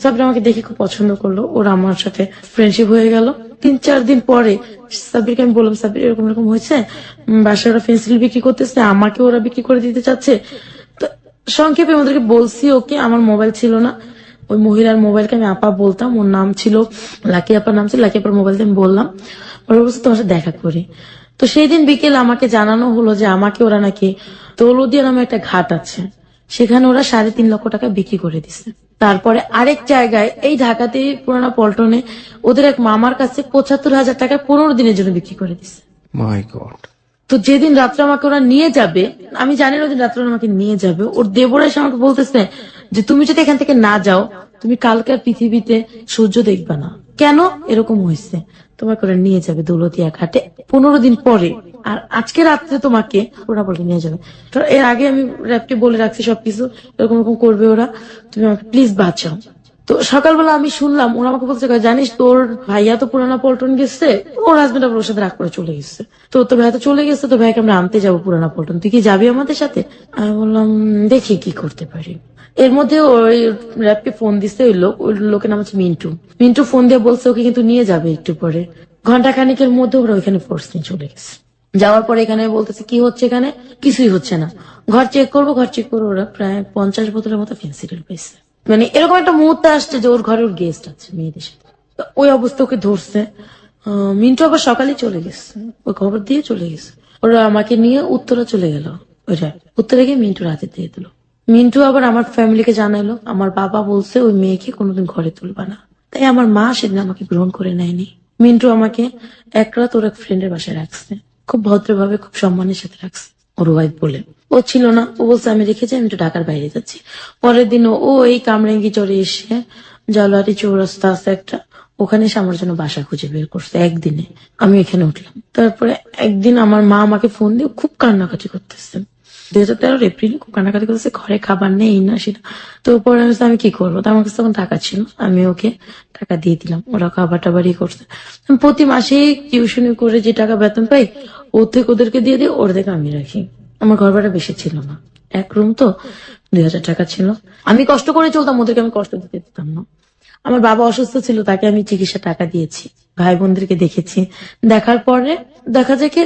সাব্বির আমাকে দেখে খুব পছন্দ করলো, ওরা আমার সাথে ফ্রেন্ডশিপ হয়ে গেল। 3-4 দিন পরে সাব্বিরকে আমি বললাম, সাব্বির এরকম এরকম হয়েছে, বাসায় ওরা পেন্সিল বিক্রি করতেছে, আমাকে ওরা বিক্রি করে দিতে চাচ্ছে। তো সংক্ষেপে ওদেরকে বলছি ওকে, আমার মোবাইল ছিল না, ওই মহিলার মোবাইলকে আমি আপা বলতাম, ওর নাম ছিল লাকি আপার, নাম ছিল লাকি আপার মোবাইলটা আমি বললাম। ওরা বলছে তোমার সাথে দেখা করি। তো সেই দিন বিকেল আমাকে জানানো হলো যে আমাকে ওরা নাকি দৌলদিয়া নামে একটা ঘাট আছে, সেখানে ওরা 3.5 লক্ষ টাকা বিক্রি করে দিছে। তারপরে আরেক জায়গায় এই ঢাকাতে পুরানা পল্টনে ওদের এক মামার কাছে 75,000 টাকায় 15 দিনের জন্য বিক্রি করে দিছে। মাই গড। তো যেদিন রাত্রে আমাকে ওরা নিয়ে যাবে, আমি জানি না ওদিন রাত্রে ওরা আমাকে নিয়ে যাবে, ওর দেবরা এসে আমাকে বলতেছে যে তুমি যদি এখান থেকে না যাও, তুমি কালকে আর পৃথিবীতে সূর্য দেখবা না। কেন এরকম হয়েছে, তোমাকে ওরা নিয়ে যাবে দৌলতিয়া ঘাটে 15 দিন পরে। আর আজকে রাত্রে তোমাকে ওরা বলে নিয়ে যাবে। তো এর আগে আমি র্যাপকে বলে রাখছি সবকিছু এরকম এরকম করবে ওরা, তুমি আমাকে প্লিজ বাঁচাও। তো সকালবেলা আমি শুনলাম ওরা আমাকে বলছে, জানিস তোর ভাইয়া তো পুরানা পল্টন গেছে, ওর হাজবেন্ড আবার ওর সাথে রাগ করে চলে গেছে, তো তোর ভাইয়া তো চলে গেছে, তো ভাইকে আমরা আনতে যাবো পুরানা পল্টন, তুই কি যাবি আমাদের সাথে? আমি বললাম দেখি কি করতে পারি। এর মধ্যে ওই র্যাপকে ফোন দিচ্ছে ওই লোকের নাম হচ্ছে মিন্টু। মিন্টু ফোন দিয়ে বলছে ওকে কিন্তু নিয়ে যাবে একটু পরে। ঘন্টা খানিকের মধ্যে ওরা ওইখানে ফোর্স নিয়ে চলে গেছে। যাওয়ার পরে এখানে বলতেছে কি হচ্ছে, এখানে কিছুই হচ্ছে না, ঘর চেক করবো ওরা প্রায় 50 বোতলের মতো ফেন্সিডিল পেয়েছে। মানে এরকম একটা মুহূর্তে আসছে যে ওর ঘরে ওর গেস্ট আছে মেয়েদের সাথে, তো ওই অবস্থা ওকে ধরছে। মিন্টু আবার সকালে চলে গেছে, ওই খবর দিয়ে চলে গেছে। ওরা আমাকে নিয়ে উত্তরা চলে গেল, ওইটা উত্তরে গিয়ে মিন্টু রাতে দিয়ে দিল। মিন্টু আবার আমার ফ্যামিলিকে জানাইলো, আমার বাবা বলছে ওই মেয়েকে কোনোদিন ঘরে তুলবা না, তাই আমার মা সেদিন আমাকে গ্রহণ করে নেয়নি। মিন্টু আমাকে এক রাত ওর এক ফ্রেন্ডের বাসায় রাখছে, খুব ভদ্রভাবে খুব সম্মানের সাথে রাখছে, ওর ওয়াইফ বলে। ও ছিল না, ও বলছে আমি রেখেছি, আমি একটু ঢাকার বাইরে যাচ্ছি। পরের দিন ও এই কামরাঙ্গি চড়ে এসে জালুয়ারি চৌরাস্তা আছে একটা, ওখানে এসে আমার জন্য বাসা খুঁজে বের করছে একদিনে। আমি এখানে উঠলাম, তারপরে একদিন আমার মা আমাকে ফোন দিয়ে খুব কান্নাকাটি করতেছে। 2013 এপ্রিল খুব কান্নাকাটি করতেছে, ঘরে খাবার নেই না সেটা। তো পরে আমি কি করবো, তো আমার কাছে তখন টাকা ছিল, আমি ওকে টাকা দিয়ে দিলাম, ওরা খাবার টাবারই করছে। আমি প্রতি মাসে টিউশনি করে যে টাকা বেতন পাই ওর থেকে ওদেরকে দিয়ে দিই, ওর থেকে আমি রাখি। আমার ঘর ভাড়া বেশি ছিল না, এক রুম তো, 2000 টাকা ছিল। আমি কষ্ট করে চলতাম, ওদেরকে আমি কষ্ট দিতে দিতাম না। আমার বাবা অসুস্থ ছিল, তাকে আমি চিকিৎসা টাকা দিয়েছি, ভাই বোনদেরকে দেখেছি। দেখার পরে দেখা যায় কি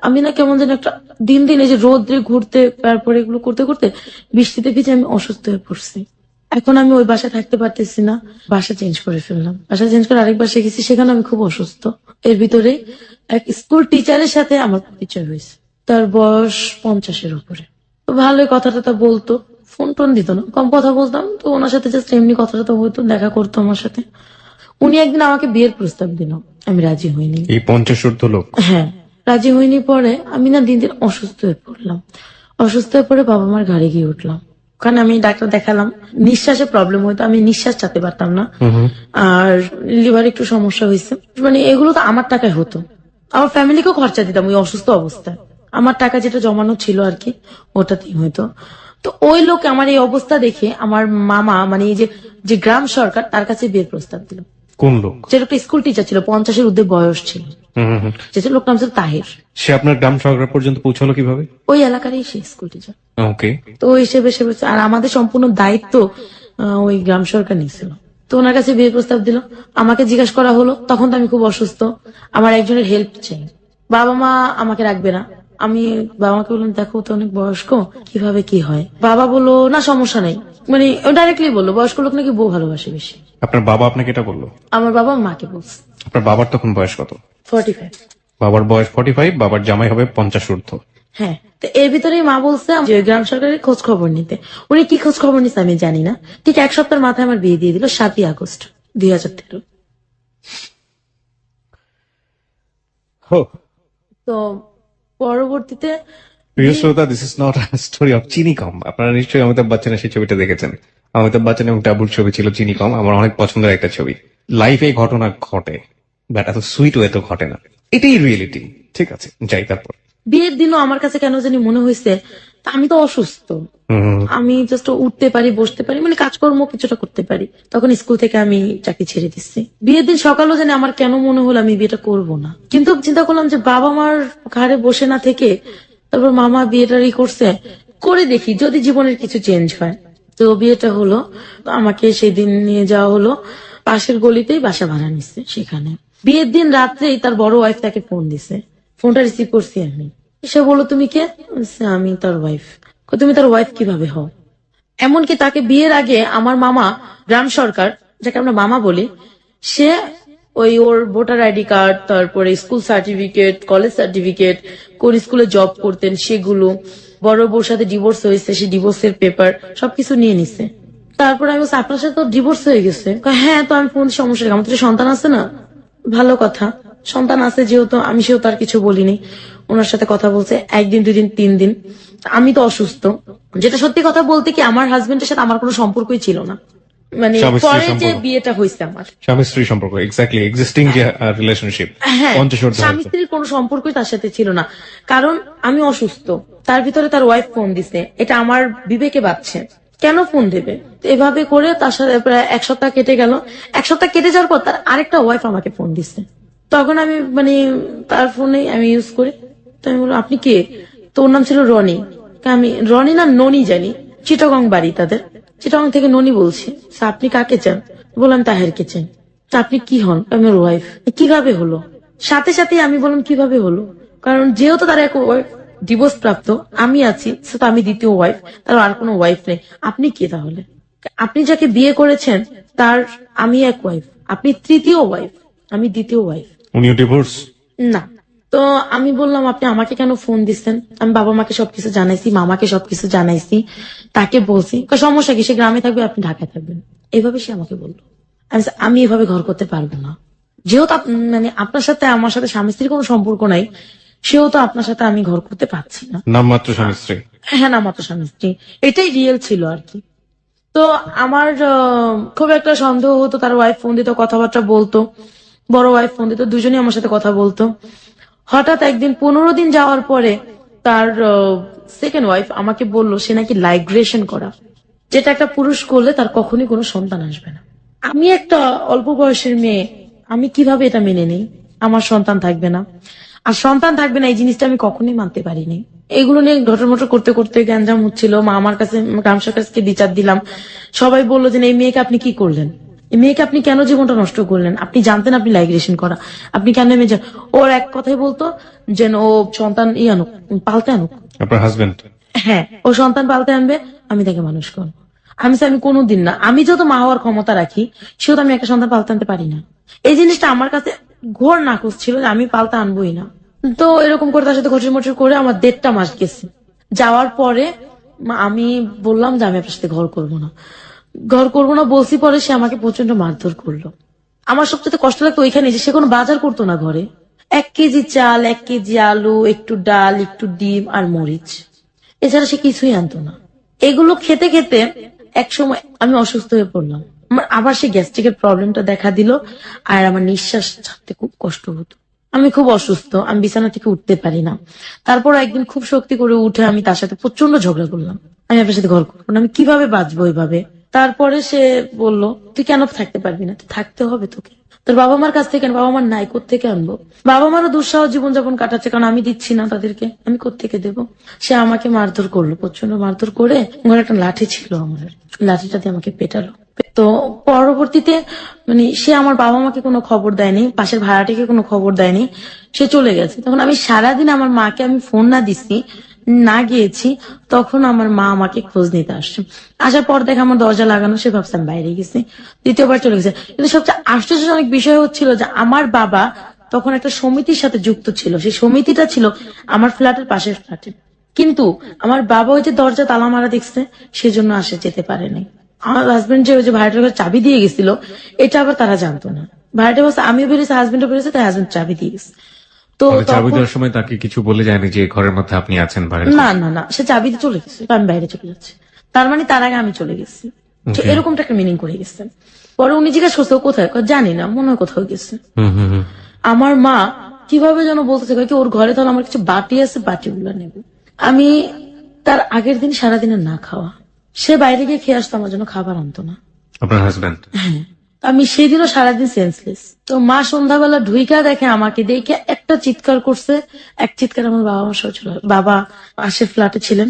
আমি না কেমন যেন একটা দিন দিন এই যে রোদ্রে ঘুরতে, তারপরে এগুলো করতে করতে বৃষ্টিতে ভিজে আমি অসুস্থ হয়ে পড়ছি। এখন আমি ওই বাসায় থাকতে পারতেছি না, বাসা চেঞ্জ করে ফেললাম। বাসা চেঞ্জ করে আরেক বাসায় গেছি, সেখানে আমি খুব অসুস্থ। এর ভিতরে এক স্কুল টিচারের সাথে আমার পরিচয় হয়েছে, তার বয়স 50-এর উপরে। তো ভালোই কথা টথা বলতো, ফোন টোন দিত না, কম কথা বলতাম। তো ওনার সাথে জাস্ট এমনি কথা টথা হইতো, দেখা করতো আমার সাথে। উনি একদিন আমাকে বিয়ের প্রস্তাব দিল, আমি রাজি হইনি। এই 50 ঊর্ধ্ব লোক? হ্যাঁ, রাজি হইনি। পরে আমি না দিন দিন অসুস্থ হয়ে পড়লাম। অসুস্থ হয়ে পড়ে বাবা মার গাড়ি গিয়ে উঠলাম। ওখানে আমি ডাক্তার দেখালাম, নিঃশ্বাসে প্রবলেম হইতো, আমি নিঃশ্বাস চাতে পারতাম না, আর লিভার একটু সমস্যা হয়েছে। মানে এগুলো তো আমার টাকায় হতো, আমার ফ্যামিলিকেও খরচা দিতাম ওই অসুস্থ অবস্থায়। আমার টাকা যেটা জমানো ছিল আর কি, ওটাতেই হইতো। তো ওই লোক আমার এই অবস্থা দেখে আমার মামা, মানে এই যে গ্রাম সরকার, তার কাছে বিয়ের প্রস্তাব দিল। কোন লোক? যে লোকটা স্কুল টিচার ছিল, 50-এর ঊর্ধ্বে বয়স ছিল, যে লোকটা নাম ছিল তাহির। সে আপনার গ্রাম সরকার পর্যন্ত পৌঁছালো কিভাবে? ওই এলাকারই সে স্কুল টিচার। ওকে। তো ওই হিসেবে সে বলছে, আর আমাদের সম্পূর্ণ দায়িত্ব ওই গ্রাম সরকার নিয়েছিল। তো ওনার কাছে বিয়ের প্রস্তাব দিল। আমাকে জিজ্ঞাসা করা হলো, তখন তো আমি খুব অসুস্থ, আমার একজনের হেল্প চাই, বাবা মা আমাকে রাখবে না। আমি বাবাকে বললাম দেখো তো অনেক বয়স্ক, কিভাবে কি হয়। বাবা বললো না সমস্যা নেই, মানে ডাইরেক্টলি বললো বয়স্ক লোক নাকি বউ ভালোবাসে বেশি। আপনার বাবা আপনাকে এটা বললো? আমার বাবা মাকে বলছে। আপনার বাবার তখন বয়স কত? 45। বাবার বয়স 45, বাবার জামাই হবে 50 ঊর্ধ্ব। হ্যাঁ, তো এর ভিতরে মা বলছে যে গ্রাম সরকারের খোঁজ খবর নিতে। উনি কি খোঁজ খবর নিতে আমি জানি না। ঠিক এক সপ্তাহের মাথায় আমার বিয়ে দিয়ে দিল, 7ই আগস্ট 2013। তো পরবর্তীতে প্রিয় শ্রোতা, this is not story of চিনি কম। আপনারা নিশ্চয়ই অমিতাভ বচ্চনের সেই ছবিটা দেখেছেন। অমিতাভ বচ্চন এবং টাবুর ছবি ছিল চিনি কম, আমার অনেক পছন্দের একটা ছবি। লাইফে ঘটনা ঘটে, বাট এত সুইট ওয়ে তো ঘটে না, এটাই রিয়েলিটি। ঠিক আছে, যাই। তারপর বিয়ের দিনও আমার কাছে কেন জানি মনে হয়েছে আমি তো অসুস্থ, আমি জাস্ট উঠতে পারি, বসতে পারি, মানে কাজকর্ম কিছুটা করতে পারি। তখন স্কুল থেকে আমি চাকরি ছেড়ে দিচ্ছি। বিয়ের দিন সকালও জানি আমার কেন মনে হলো আমি বিয়েটা করব না, কিন্তু চিন্তা করলাম যে বাবা মার ঘাড়ে বসে না থেকে তারপর মামা বিয়েটারই করছে, করে দেখি যদি জীবনের কিছু চেঞ্জ হয়। তো বিয়েটা হলো, আমাকে সেদিন নিয়ে যাওয়া হলো পাশের গলিতেই, বাসা ভাড়া নিচ্ছে সেখানে। বিয়ের দিন রাত্রেই তার বড় ওয়াইফ তাকে ফোন দিছে, ফোনটা রিসিভ করছি আমি। সে বললো তুমি কে? আমি তার ওয়াইফ। তুমি তার ওয়াইফ কিভাবে হও? এমনকি তাকে বিয়ের আগে আমার মামা গ্রাম সরকার, যাকে আমরা মামা বলি, সে ওর ভোটার আইডি কার্ড, তারপরে স্কুল সার্টিফিকেট, কলেজ সার্টিফিকেট, কোন স্কুলে জব করতেন সেগুলো, বড় বউর সাথে ডিভোর্স হয়েছে সে ডিভোর্সের পেপার সবকিছু নিয়ে নিছে। তারপরে আমি বলছি আপনার সাথে তো ডিভোর্স হয়ে গেছে। হ্যাঁ, তো আমি ফোন সমস্যা, আমার তো সন্তান আছে না। ভালো কথা, সন্তান আছে যেহেতু, আমি সেও তার কিছু বলিনি। ওনার সাথে কথা বলছে 1 দিন 2 দিন 3 দিন। আমি তো অসুস্থ, যেটা সত্যি কথা বলতে কি আমার হাজবেন্ডের সাথে আমার কোনো সম্পর্কই ছিল না, মানে স্বামী স্ত্রীর পরে যে সম্পর্ক। বিয়েটা হয়েছে আমার, স্বামী স্ত্রী সম্পর্ক, এক্স্যাক্টলি এক্সিস্টিং যে রিলেশনশিপ হ্যাঁ, পঞ্চশোর্ধ স্বামী স্ত্রীর কোনো সম্পর্কই তার সাথে ছিল না। কারণ আমি অসুস্থ, তার ভিতরে তার ওয়াইফ ফোন দিছে, এটা আমার বিবেকে বাজছে, কেন ফোন দেবে? তো এভাবে করে তার সাথে প্রায় 1 সপ্তাহ কেটে গেল। 1 সপ্তাহ কেটে যাওয়ার পর তার আরেকটা ওয়াইফ আমাকে ফোন দিছে। তখন আমি মানে তার ফোনে আমি ইউজ করি, তো আমি বললাম আপনি কে? তো ওর নাম ছিল রনি। আমি রনি না ননি জানি, চিটাগং বাড়ি তাদের, চিটাগং থেকে ননি বলছি। তো আপনি কাকে চান? বললাম তাহেরকে চাই। তা আপনি কি হন? আমার ওয়াইফ। কিভাবে হলো? সাথে সাথে আমি বললাম কিভাবে হলো, কারণ যেহেতু তার এক ওয়াইফ ডিভোর্স প্রাপ্ত, আমি আছি, সো তো আমি দ্বিতীয় ওয়াইফ, তার আর কোনো ওয়াইফ নেই। আপনি কে তাহলে? আপনি যাকে বিয়ে করেছেন তার আমি এক ওয়াইফ, আপনি তৃতীয় ওয়াইফ, আমি দ্বিতীয় ওয়াইফ। উনিও ডিভোর্স? না। তো আমি বললাম আপনি আমাকে কেন ফোন দিচ্ছেন? আমি বাবা মাকে সবকিছু জানাইছি, মামাকে সবকিছু জানাইছি, তাকে বলছি। সমস্যা কি, সে গ্রামে থাকবে, আপনি ঢাকায় থাকবেন, এইভাবে সে আমাকে বললো। আমি এভাবে ঘর করতে পারবো না, যেহেতু মানে আপনার সাথে আমার সাথে স্বামী স্ত্রীর কোনো সম্পর্ক নাই, সেও তো আপনার সাথে আমি ঘর করতে পারছি না। নামমাত্র স্বামী স্ত্রী? হ্যাঁ, না মাত্র স্বামী স্ত্রী, এটাই রিয়েল ছিল আর কি। তো আমার খুব একটা সন্দেহ হতো, তার ওয়াইফ ফোন দিত, কথাবার্তা বলতো, বড় ওয়াইফ ফোন দিত, দুজনেই আমার সাথে কথা বলতো। হঠাৎ একদিন 15 দিন যাওয়ার পরে তার সেকেন্ড ওয়াইফ আমাকে বলল সে নাকি লাইগ্রেশন করা, যেটা একটা পুরুষ করলে তার কখনই কোনো সন্তান আসবে না। আমি একটা অল্প বয়সের মেয়ে, আমি কিভাবে এটা মেনে নেই? আমার সন্তান থাকবে না, আর সন্তান থাকবে না এই জিনিসটা আমি কখনোই মানতে পারিনি। এগুলো নিয়ে ঘটমট করতে করতে গ্যাঞ্জাম হচ্ছিল। মা আমার কাছে, গ্রাম সরকারকে বিচার দিলাম। সবাই বললো যে এই মেয়েকে আপনি কি করলেন, এই মেয়েকে আপনি কেন জীবনটা নষ্ট করলেন? আপনি জানতেন আপনি লাইগ্রেশন করা, আপনি কেন মেয়ে? ওর এক কথাই বলতো যে ও সন্তান আনুক, পালতে আনুক। আপনার হাজবেন্ড? হ্যাঁ, ও সন্তান পালতে আনবে, আমি তাকে মানুষ করবো। আমি আমি কোনোদিন না, আমি যত মা হওয়ার ক্ষমতা রাখি সেও তো আমি একটা সন্তান পালতে আনতে পারি না। এই জিনিসটা আমার কাছে ঘোর নাকচ ছিল যে আমি পালতে আনবোই না। তো এরকম করে তার সাথে ঘটির মটির করে আমার 1.5 মাস গেছে। যাওয়ার পরে আমি বললাম যে আমি আপনার সাথে ঘর করবো না, ঘর করবো না বলছি। পরে সে আমাকে প্রচন্ড মারধর করলো। আমার সবচেয়ে কষ্ট লাগতো ওইখানে যে সে কোনো বাজার করতো না ঘরে। 1 কেজি চাল, 1 কেজি আলু, একটু ডাল, একটু ডিম আর মরিচ, এছাড়া সে কিছুই আনতো না। এগুলো খেতে খেতে এক সময় আমি অসুস্থ হয়ে পড়লাম। আমার আবার সেই গ্যাস্ট্রিকের প্রবলেমটা দেখা দিল, আর আমার নিঃশ্বাস ছাড়তে খুব কষ্ট হতো। আমি খুব অসুস্থ, আমি বিছানা থেকে উঠতে পারি না। তারপর একদিন খুব শক্তি করে উঠে আমি তার সাথে প্রচন্ড ঝগড়া করলাম, আমি আপনার সাথে ঘর করবো না, আমি কিভাবে বাঁচবো এইভাবে। তারপরে সে বলল তুই কেন থাকতে পারবি না? তুই থাকতে হবে তোকে, তোর বাবা মার কাছ থেকে। বাবা মার নাই, কোত্থেকে আনবো? বাবা মারও দুঃসাহ জীবনযাপন কাটাচ্ছে, কারণ আমি দিচ্ছি না তাদেরকে, আমি কোত্থেকে দেবো? সে আমাকে মারধর করলো, প্রচন্ড মারধর করে। ঘরে একটা লাঠি ছিল আমার, লাঠিটা দিয়ে আমাকে পেটালো। তো পরবর্তীতে মানে সে আমার বাবা মাকে কোনো খবর দেয়নি, পাশের ভাড়াটিকে কোনো খবর দেয়নি, সে চলে গেছে। তখন আমি সারাদিন আমার মাকে আমি ফোন না দিছি, না গিয়েছি, তখন আমার মা আমাকে খোঁজ নিতে আসছে। আসার পর দেখে আমার দরজা লাগানো, সে ভাবছে আমি বাইরে গেছি, দ্বিতীয়বার চলে গেছে। কিন্তু সবচেয়ে আশ্চর্যজনক বিষয় হচ্ছিল যে আমার বাবা তখন একটা সমিতির সাথে যুক্ত ছিল, সেই সমিতিটা ছিল আমার ফ্ল্যাটের পাশের ফ্ল্যাটে। কিন্তু আমার বাবা ওই যে দরজা তালা মারা দেখছে, সেজন্য আসে যেতে পারেনি। আমার হাজবেন্ড যে ওই যে ভাড়াটার ঘরে চাবি দিয়ে গেছিল, এটা আবার তারা জানতো না। ভাড়াটা বলছে আমিও বেরিয়েছি, হাজবেন্ডও বেরিয়েছে, তাই হাজবেন্ড চাবি দিয়ে গেছে। তো চাবি তখন দেওয়ার সময় তাকে কিছু বলে যায়নি যে ঘরের মধ্যে আপনি আছেন বাড়ির? না না না, সে চাবি দিয়ে চলে গেছে, আমি বাইরে চলে যাচ্ছি, তার মানে তার আগে আমি চলে গেছি। তো Okay. এরকমটা একটা মিনিং করে গেছে। পরে উনি জিজ্ঞাসা করছে ও কোথায়, কয়, জানি না, মনে হয় কোথাও গেছে। আমার মা কিভাবে যেন বলতেছে কি ওর ঘরে তাহলে আমার কিছু বাটি আছে, বাটিগুলো নেব। আমি তার আগের দিন সারাদিনের না খাওয়া, সে বাইরে গিয়ে খেয়ে আসতো, আমার জন্য খাবার আনতো না। আপনার হাজবেন্ড? হ্যাঁ, আমি সেদিনও সারাদিন সেন্সলেস। তো মা সন্ধ্যাবেলা ঢুইকা দেখে আমাকে, দেখে একটা চিৎকার করছে। এক চিৎকার আমার বাবা মা সব চলে, বাবা পাশের ফ্ল্যাটে ছিলেন,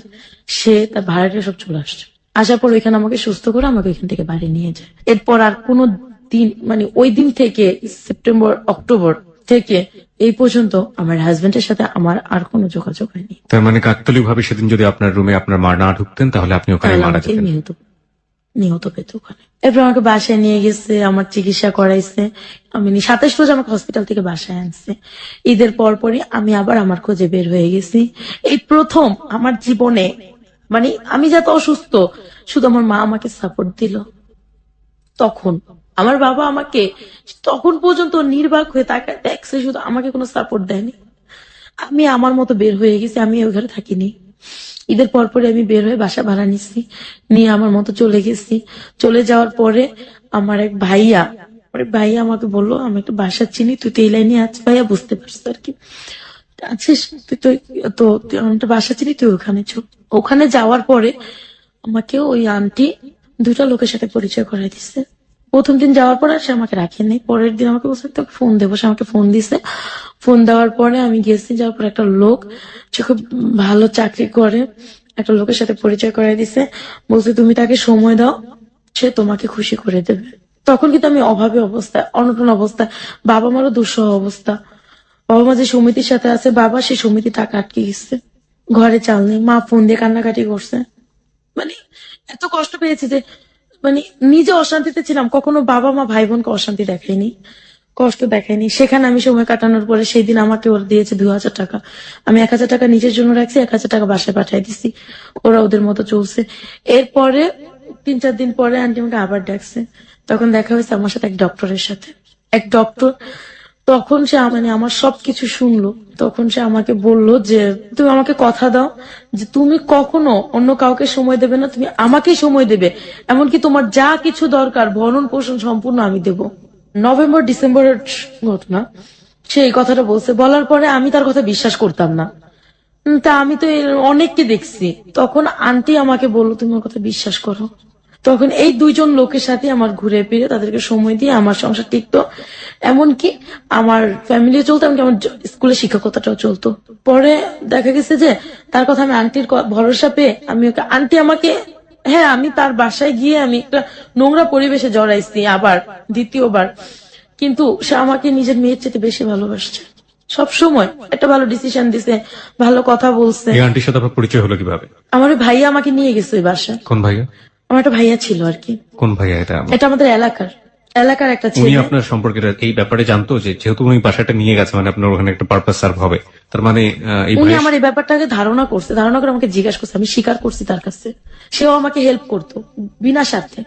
সে তার ভাড়াটা সব চলে আসছে। আসার পর ওইখানে আমাকে সুস্থ করে আমাকে ওইখান থেকে বাড়ি নিয়ে যায়। এরপর আর কোনো দিন মানে ওই দিন থেকে সেপ্টেম্বর অক্টোবর থেকে এই পর্যন্ত আমার হাজবেন্ডের সাথে আমার আর কোনো যোগাযোগ হয়নি। তার মানে কাকতালীয় ভাবে সেদিন যদি আপনার রুমে আপনার মা না ঢুকতেন তাহলে আপনি ওখানে তাহলে মারা আমাকে যেতেন। নিহত পেত ওখানে। এরপর আমাকে বাসায় নিয়ে গেছে, আমার চিকিৎসা করাইছে। আমি 27 রোজ আমাকে হসপিটাল থেকে বাসায় আনছে। ঈদের পরপরই আমি আবার আমার খোঁজে বের হয়ে গেছি। এই প্রথম আমার জীবনে মানে আমি যাতে অসুস্থ, শুধু আমার মা আমাকে সাপোর্ট দিল। তখন আমার বাবা আমাকে তখন পর্যন্ত নির্বাক হয়ে তাকায় দেখছে, শুধু আমাকে কোনো সাপোর্ট দেয়নি। আমি আমার মতো বের হয়ে গেছি, আমি ওই ঘরে থাকিনি। ঈদের পরপরে আমি বের হয়ে বাসা ভাড়া নিচ্ছি, নিয়ে আমার মতো চলে গেছি। চলে যাওয়ার পরে আমার এক ভাইয়া আমাকে বললো, আমি একটা বাসা চিনি, তুই তো এই লাইনে আছিস ভাইয়া, বুঝতে পারছিস আর কি, আছিস তুই তো, তুই আমার একটা বাসা চিনি, তুই ওখানে চল। ওখানে যাওয়ার পরে আমাকে ওই আন্টি দুটা লোকের সাথে পরিচয় করাই দিচ্ছে। প্রথম দিন যাওয়ার পরে সে আমাকে রাখেনি, পরের দিন আমাকে বলছে তোকে ফোন দেবো, সে আমাকে ফোন দিছে। ফোন দেওয়ার পরে আমি গেছি, যাওয়ার পর একটা লোক, সে খুব ভালো চাকরি করে, একটা লোকের সাথে পরিচয় করাই দিছে, বলছে তুমি তাকে সময় দাও, সে তোমাকে খুশি করে দেবে। তখন কিন্তু আমি অভাবে অবস্থা, অনটন অবস্থা, বাবা মারও দুঃসহ অবস্থা। বাবা মা যে সমিতির সাথে আছে, বাবা সেই সমিতি টাকা আটকে গেছে, ঘরে চাল নেই, মা ফোন দিয়ে কান্নাকাটি করছে। মানে এত কষ্ট পেয়েছি যে মানে নিজে অশান্তিতে ছিলাম, কখনো বাবা মা ভাই বোনকে অশান্তি দেখায়নি, কষ্ট দেখায়নি। সেখানে আমি সময় কাটানোর পরে সেই দিন আমাকে ওরা দিয়েছে 2000 টাকা, আমি 1000 টাকা নিজের জন্য রাখছি, 1000 টাকা বাসায় পাঠিয়ে দিছি, ওরা ওদের মতো চলছে। এরপরে 3-4 দিন পরে আন্টি আমাকে আবার ডাকছে, তখন দেখা হয়েছে আমার সাথে এক ডক্টরের সাথে। এক ডক্টর, তখন সে মানে আমার সবকিছু শুনলো। তখন সে আমাকে বলল যে তুমি আমাকে কথা দাও যে তুমি কখনো অন্য কাউকে সময় দেবে না, তুমি আমাকেই সময় দেবে, এমনকি তোমার যা কিছু দরকার ভরণ পোষণ সম্পূর্ণ আমি দেব। নভেম্বর ডিসেম্বরের ঘটনা, সে এই কথাটা বলছে। বলার পরে আমি তার কথা বিশ্বাস করতাম না। তা আমি তো এর অনেককে দেখছি। তখন আন্টি আমাকে বললো তুমি ওর কথা বিশ্বাস করো। তখন এই দুইজন লোকের সাথে আমার ঘুরে ফিরে তাদেরকে সময় দিয়ে আমার সংসার টিকতো, এমনকি আমার ফ্যামিলিও চলতো, এমনকি আমার স্কুলের শিক্ষকতাটাও চলতো। পরে দেখা গেছে যে তার কথা আমি আন্টির ভরসা পেয়ে আমি ওকে, আন্টি আমাকে, হ্যাঁ আমি তার বাসায় গিয়ে আমি একটা নোংরা পরিবেশে জড়াইছি আবার দ্বিতীয়বার, কিন্তু সে আমাকে নিজের মেয়ের চেয়ে বেশি ভালোবাসছে। সব সময় একটা ভালো ডিসিশন দিছে, ভালো কথা বলছে। এই আন্টির সাথে আপনার পরিচয় হলো কিভাবে? আমার ওই ভাইয়া আমাকে নিয়ে গেছে ওই বাসায়। কোন ভাইয়া? আমার একটা ভাইয়া ছিল আর কি। কোন ভাইয়া এটা? এটা আমাদের এলাকার একটা উনি ছেলে। আপনার সম্পর্কে এই ব্যাপারে জানতো যে যেহেতু উনি বাসাটা নিয়ে গেছে, মানে আপনার ওখানে একটা পারপাস সার্ভ হবে, তার মানে এই উনি ভাইয়ের- আমার এই ব্যাপারটাকে ধারণা করছে, ধারণা করে আমাকে জিজ্ঞাসা করছে, আমি স্বীকার করছি তার কাছে। সেও আমাকে হেল্প করতো বিনা স্বার্থে।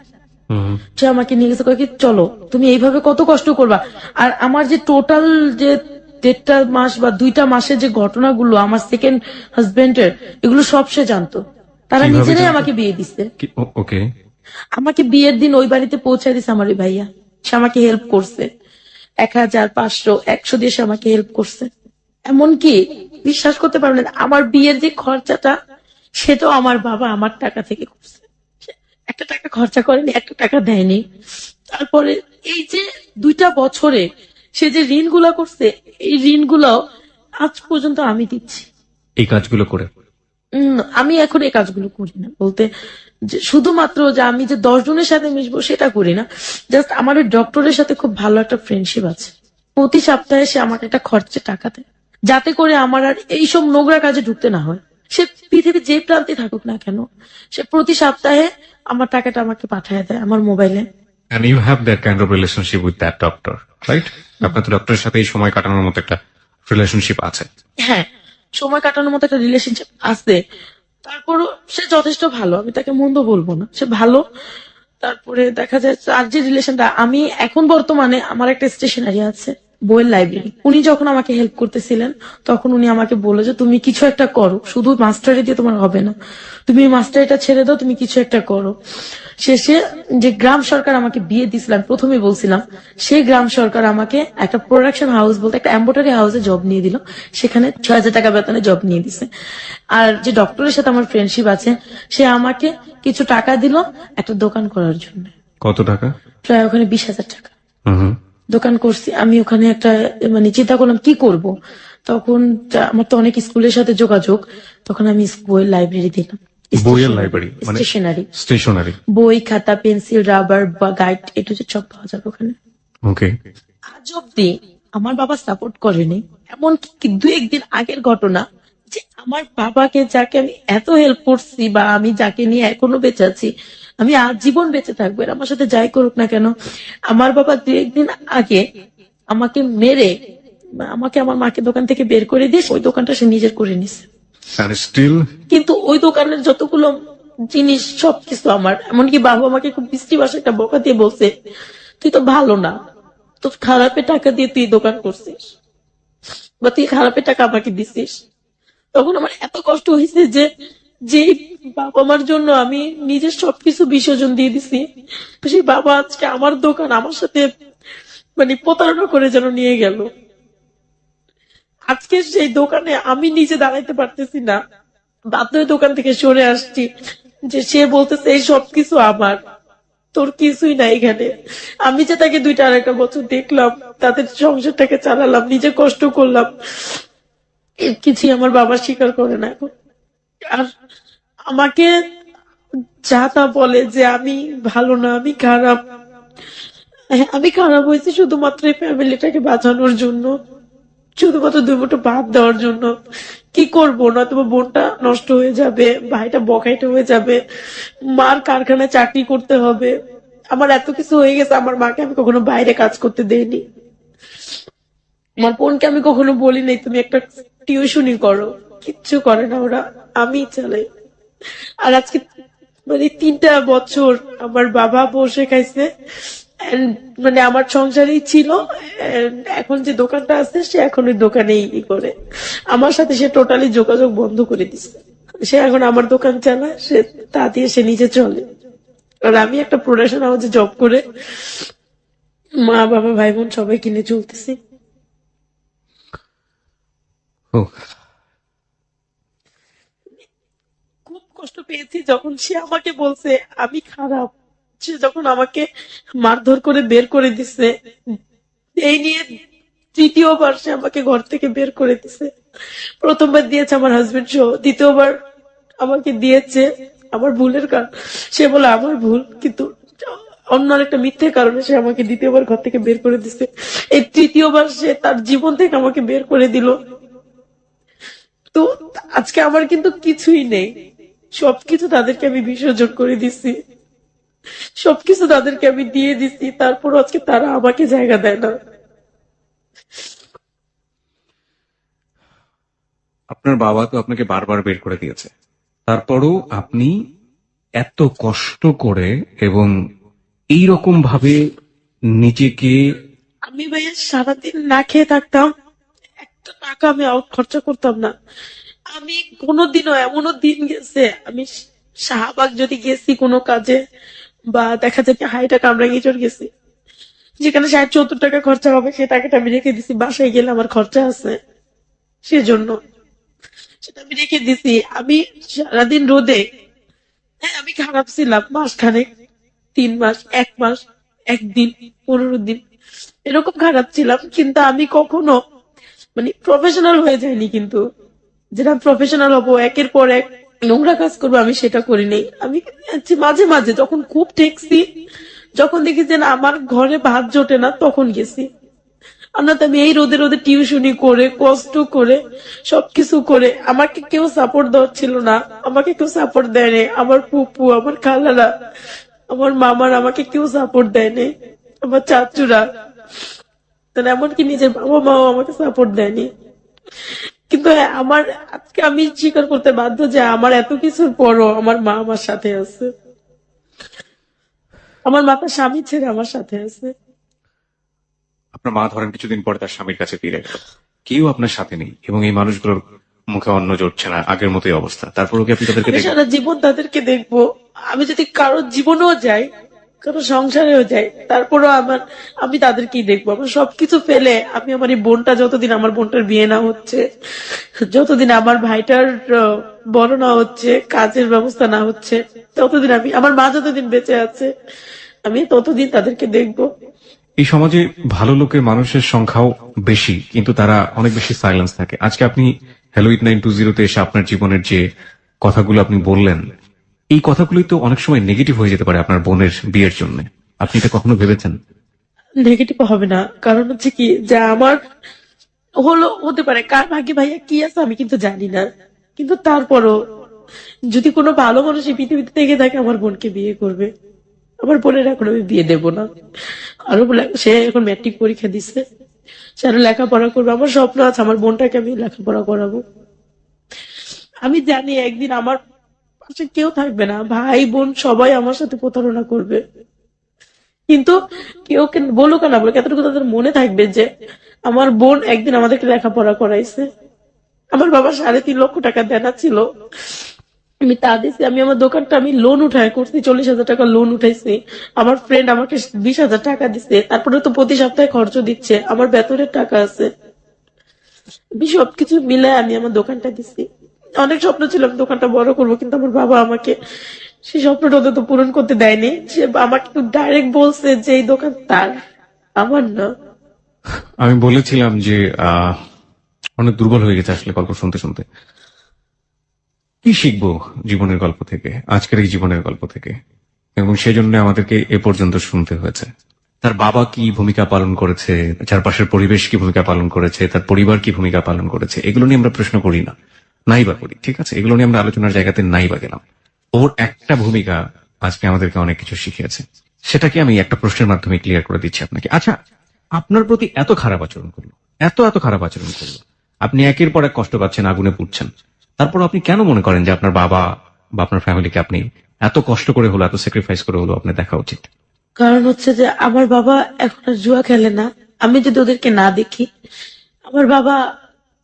হুম। সে আমাকে নিয়ে গেছে, কয়ে কি চলো তুমি এইভাবে কত কষ্ট করবা। আর আমার যে টোটাল যে 1.5 মাস বা 2টা মাসের যে ঘটনাগুলো আমার সেকেন্ড হাজবেন্ডের, এগুলো সব সে জানতো। তারা কিভাবে নিজেরাই জানতো? আমাকে বিয়ে দিছে। ওকে। আমাকে বিয়ের দিন ওই বাড়িতে পৌঁছায় দিছে আমার ওই ভাইয়া। সে আমাকে হেল্প করছে, 1000, 500, 100 দিয়ে সে আমাকে হেল্প করছে। এমনকি বিশ্বাস করতে পারবেন না, আমার বিয়ের যে খরচাটা সেটাও আমার বাবা আমার টাকা থেকে করছে। সে একটা টাকা খরচা করেনি, একটা টাকা দেয়নি। তারপরে এই যে 2টা বছরে সে যে ঋণগুলা করছে, এই ঋণগুলো আজ পর্যন্ত আমি দিচ্ছি। এই কাজগুলো করে আমি এখন এই কাজগুলো করি না, বলতে যে শুধুমাত্র যে আমি যে 10 জনের সাথে মিশবো সেটা করি না, জাস্ট আমার ওই ডক্টরের সাথে খুব ভালো একটা ফ্রেন্ডশিপ আছে। প্রতি সপ্তাহে সে আমাকে একটা খরচে টাকা দেয়, যাতে করে আমার আর এইসব নোংরা কাজে ঢুকতে না হয়। সে পৃথিবীর যে প্রান্তে থাকুক না কেন, সে প্রতি সপ্তাহে আমার টাকাটা আমাকে পাঠিয়ে দেয় আমার মোবাইলে। and you have that kind of relationship with that doctor, right? আপনার তো ডক্টরের সাথে এই সময় কাটানোর মতো একটা রিলেশনশিপ আছে। হ্যাঁ, সময় কাটানোর মতো একটা রিলেশনশিপ আছে। তারপরও সে যথেষ্ট ভালো, আমি তাকে মন্দ বলবো না, সে ভালো। তারপরে দেখা যায় আর যে রিলেশনটা, আমি এখন বর্তমানে আমার একটা স্টেশনারি আছে, বইয়ের লাইব্রেরি। উনি যখন আমাকে হেল্প করতেছিলেন তখন উনি আমাকে বললো যে তুমি কিছু একটা করো, শুধু মাস্টারি দিয়ে তোমার হবে না, তুমি মাস্টারিটা ছেড়ে দাও, তুমি কিছু একটা করো। শেষে যে গ্রাম সরকার আমাকে বিয়ে দিয়েছিলাম, প্রথমে বলছিলাম, সেই গ্রাম সরকার আমাকে একটা প্রোডাকশন হাউস বলতে একটা এম্ব্রয়ডারি হাউসে জব নিয়ে দিল, সেখানে 6000 টাকা বেতনে জব নিয়ে দিছে। আর যে ডক্টরের সাথে আমার ফ্রেন্ডশিপ আছে, সে আমাকে কিছু টাকা দিল একটা দোকান করার জন্য। কত টাকা? প্রায় ওখানে 20,000 টাকা। হুম। দোকান করছি আমি ওখানে, একটা মানে চিন্তা করলাম কি করব। তখন আমার তো অনেক স্কুলের সাথে যোগাযোগ, তখন আমি বইয়ের লাইব্রেরি দিলাম। বইয়ের লাইব্রেরি মানে স্টেশনারি, স্টেশনারি? বই, খাতা, পেন্সিল, রাবার বা গাইড, এটা সব পাওয়া যাবে ওখানে। ওকে। আজ অব্দি আমার বাবা সাপোর্ট করেনি, এমনকি 2-1 দিন আগের ঘটনা, যে আমার বাবাকে যাকে আমি এত হেল্প করছি বা আমি যাকে নিয়ে এখনো বেঁচে আছি, আমি আজীবন বেঁচে থাকবো, এর আমার সাথে যাই করুক না কেন, আমার বাবা 2-1 দিন আগে আমাকে মেরে আমাকে আমার মাকে দোকান থেকে বের করে দিয়ে ওই দোকানটা সে নিজের করে নিছে। and still কিন্তু ওই দোকানের যতগুলো জিনিস সবকিছু আমার, এমনকি বাবা আমাকে খুব বৃষ্টি ভাষায় একটা বকা দিয়ে বলছে, তুই তো ভালো না, তোর খারাপের টাকা দিয়ে তুই দোকান করছিস বা তুই খারাপের টাকা আমাকে দিছিস। তখন আমার এত কষ্ট হয়েছে যে যে বাবা মার জন্য আমি নিজের সবকিছু বিসর্জন দিয়ে দিছি, সেই বাবা আজকে আমার দোকান আমার সাথে মানে প্রতারণা করে যেন নিয়ে গেল। আজকে সেই দোকানে আমি নিজে দাঁড়াইতে পারতেছি না, বাধ্য হয়ে দোকান থেকে সরে আসছি। যে সে বলতেছে এই সবকিছু আমার, তোর কিছুই নাই এখানে। আমি যে তাকে 2-2.5 বছর দেখলাম, তাদের সংসারটাকে চালালাম, নিজে কষ্ট করলাম, এর কিছুই আমার বাবা স্বীকার করে না এখন। আর আমাকে যা তা বলে যে আমি ভালো না, আমি খারাপ। হ্যাঁ, আমি খারাপ হয়েছি শুধুমাত্র এই ফ্যামিলিটাকে বাঁচানোর জন্য, শুধুমাত্র 2 মুঠো ভাত দেওয়ার জন্য। কি করবো, না তোমার বোনটা নষ্ট হয়ে যাবে, ভাইটা বকাইটা হয়ে যাবে, মার কারখানায় চাকরি করতে হবে। আমার এত কিছু হয়ে গেছে, আমার মাকে আমি কখনো বাইরে কাজ করতে দেইনি, আমার বোনকে আমি কখনো বলি নাই তুমি একটা টিউশনি করো, কিচ্ছু করে না ওরা, আমি চালাই। আর আজকে মানে 3টা বছর আমার বাবা বসে খাইছে, and মানে আমার সংসারই ছিল, and এখন যে দোকানটা আছে সে এখন ওই দোকানেই করে, আমার সাথে সে টোটালি যোগাযোগ বন্ধ করে দিছে। সে এখন আমার দোকান চালায়, সে তা দিয়ে সে নিজে চলে। আর আমি একটা প্রোডাকশন হাউসে জব করে মা বাবা ভাই বোন সবাই কিনে চলতেছি। ও, খুব কষ্ট পেয়েছি যখন সে আমাকে বলছে আমি খারাপ, সে যখন আমাকে মারধর করে বের করে দিছে, এই নিয়ে 3য় বার সে আমাকে ঘর থেকে বের করে দিছে। প্রথমবার দিয়েছে আমার হাজবেন্ড সহ, 2য় বার আমাকে দিয়েছে আমার ভুলের কারণ, সে বলে আমার ভুল, কিন্তু অন্য একটা মিথ্যে কারণে সে আমাকে 2য় বার ঘর থেকে বের করে দিছে। এই 3য় বার সে তার জীবন থেকে আমাকে বের করে দিল। তো আজকে আমার কিন্তু কিছুই নেই, সবকিছু তাদেরকে আমি বিসর্জন করে দিছি, সবকিছু তাদেরকে আমি দিয়ে দিছি, তারপর আজকে তারা আমাকে জায়গা দেয় না। আপনার বাবা তো আপনাকে বারবার বের করে দিয়েছে, তারপরও আপনি এত কষ্ট করে এবং এই রকম ভাবে নিজেকে, আমি ভাইয়া সারাদিন না খেয়ে থাকতাম, একটা টাকা আমি আউট খরচা করতাম না। আমি কোনোদিনও, এমনও দিন গেছে আমি শাহবাগ যদি গেছি কোনো কাজে, বা দেখা যায় হাইটা কামরাঙ্গীচর গেছি, যেখানে 60-70 টাকা খরচা হবে, সে টাকাটা আমি রেখে দিছি, বাসায় গেলে আমার খরচা আছে সেজন্য, সেটা আমি রেখে দিছি। আমি সারাদিন রোদে, হ্যাঁ আমি খারাপ ছিলাম মাসখানেক, 3 মাস, 1 মাস, 1 দিন, 15 দিন, এরকম খারাপ ছিলাম, কিন্তু আমি কখনো মানে প্রফেশনাল হয়ে যায়নি। কিন্তু যেটা প্রফেশনাল হবো, একের পর এক নোংরা কাজ করবো, আমি সেটা করিনি। আমি মাঝে মাঝে যখন খুব ঠেকছি, যখন দেখি যে না আমার ঘরে ভাত জোটে না, তখন গেছি। আর না তো আমি এই রোদে রোদে টিউশনি করে কষ্ট করে সবকিছু করে, আমাকে কেউ সাপোর্ট দেওয়ার ছিল না, আমাকে কেউ সাপোর্ট দেয়নি, আমার ফুপু, আমার খালারা, আমার মামার আমাকে কেউ সাপোর্ট দেয়নি, আমার চাচুরা, তাহলে এমনকি নিজের বাবা মাও আমাকে সাপোর্ট দেয়নি। কিন্তু হ্যাঁ, আমার আজকে আমি স্বীকার করতে বাধ্য যে আমার এত কিছুর পরও আমার মা আমার সাথে আছে, আমার মা তার স্বামী ছেড়ে আমার সাথে আছে। আপনার মা ধরেন কিছুদিন পরে তার স্বামীর কাছে ফিরে গেল, কেউ আপনার সাথে নেই এবং এই মানুষগুলোর মুখে অন্ন জড়ছে না, আগের মতোই অবস্থা, তারপরেও কি আপনি তাদেরকে আমি দেখবেন? সারা জীবন তাদেরকে দেখবো। আমি যদি কারো জীবনেও যাই, কারো সংসারেও যাই, তারপরেও আমি তাদেরকেই দেখবো। আমার সবকিছু ফেলে আমি আমার এই বোনটা, যতদিন আমার বোনটার বিয়ে না হচ্ছে, যতদিন আমার ভাইটার বড় না হচ্ছে, কাজের ব্যবস্থা না হচ্ছে, ততদিন আমার মা যতদিন বেঁচে আছে, আমি ততদিন তাদেরকে দেখবো। এই সমাজে ভালো লোকের মানুষের সংখ্যাও বেশি, কিন্তু তারা অনেক বেশি সাইলেন্স থাকে। আজকে আপনি হ্যালো 8920 তে এসে আপনার জীবনের যে কথাগুলো আপনি বললেন, এই কথাগুলোই তো অনেক সময় নেগেটিভ হয়ে যেতে পারে আপনার বোনের বিয়ের জন্য। আপনি এটা কখনো ভেবেছেন? নেগেটিভ হবে না, কারণ হচ্ছে কি যে আমার হতে পারে, কার ভাগ্যে ভাইয়া কি আছে আমি কিন্তু জানি না, কিন্তু তারপরও যদি কোনো ভালো মানুষ এই পৃথিবীতে থেকে থাকে, আমার বোনকে বিয়ে করবে। আমার বোনের এখন আমি বিয়ে দেবো না। আরো সে এখন ম্যাট্রিক পরীক্ষা দিচ্ছে, সে আরো লেখাপড়া করবে। আমার স্বপ্ন আছে আমার বোনটাকে আমি লেখাপড়া করাবো। আমি জানি একদিন আমার পাশে কেউ থাকবে না, ভাই বোন সবাই আমার সাথে প্রতারণা করবে, কিন্তু কেউ বলুক আর না বলুক, এতটুকু তাদের মনে থাকবে যে আমার বোন একদিন আমাদেরকে লেখাপড়া করাইছে। আমার বাবা 3.5 লক্ষ টাকা দেনা ছিল, আমি তা দিছি। আমি আমার দোকানটা আমি লোন উঠায় করছি, 40,000 টাকা লোন উঠাইছি। আমার ফ্রেন্ড আমাকে 20,000 টাকা দিচ্ছে, তারপরে তো প্রতি সপ্তাহে খরচ দিচ্ছে, আমার বেতনের টাকা আছে। আমি সবকিছু মিলে আমি আমার দোকানটা দিছি। অনেক স্বপ্ন ছিল আমি দোকানটা বড় করবো, কিন্তু আমার বাবা আমাকে সেই স্বপ্নটা অন্তত পূরণ করতে দেয়নি। সে আমাকে ডাইরেক্ট বলছে যে এই দোকান তার, আমার না। আমি বলেছিলাম যে অনেক দুর্বল হয়ে গেছে আসলে গল্প শুনতে শুনতে। কি শিখবো জীবনের গল্প থেকে, আজকের এই জীবনের গল্প থেকে, এবং সেজন্য আমাদেরকে এ পর্যন্ত শুনতে হয়েছে। তার বাবা কি ভূমিকা পালন করেছে, চারপাশের পরিবেশ কি ভূমিকা পালন করেছে, তার পরিবার কি ভূমিকা পালন করেছে, এগুলো নিয়ে আমরা প্রশ্ন করি না, নাই বা করি, ঠিক আছে, এগুলো নিয়ে আমরা আলোচনার জায়গাতে নাই বা গেলাম। ওর একটা ভূমিকা আজকে আমাদেরকে অনেক কিছু শিখিয়েছে, সেটাকে আমি একটা প্রশ্নের মাধ্যমে ক্লিয়ার করে দিচ্ছি আপনাকে। আচ্ছা, আপনার প্রতি এত খারাপ আচরণ করলো, এত এত খারাপ আচরণ করলো, আপনি একের পর এক কষ্ট পাচ্ছেন, আগুনে পুড়ছেন, তারপর আপনি কেন মনে করেন যে আপনার বাবা বা আপনার ফ্যামিলিকে আপনি এত কষ্ট করে হলো, এত স্যাক্রিফাইস করে হলো আপনার দেখা উচিত? কারণ হচ্ছে যে আমার বাবা এখন আর জুয়া খেলে না। আমি যদি ওদেরকে না দেখি, আমার বাবা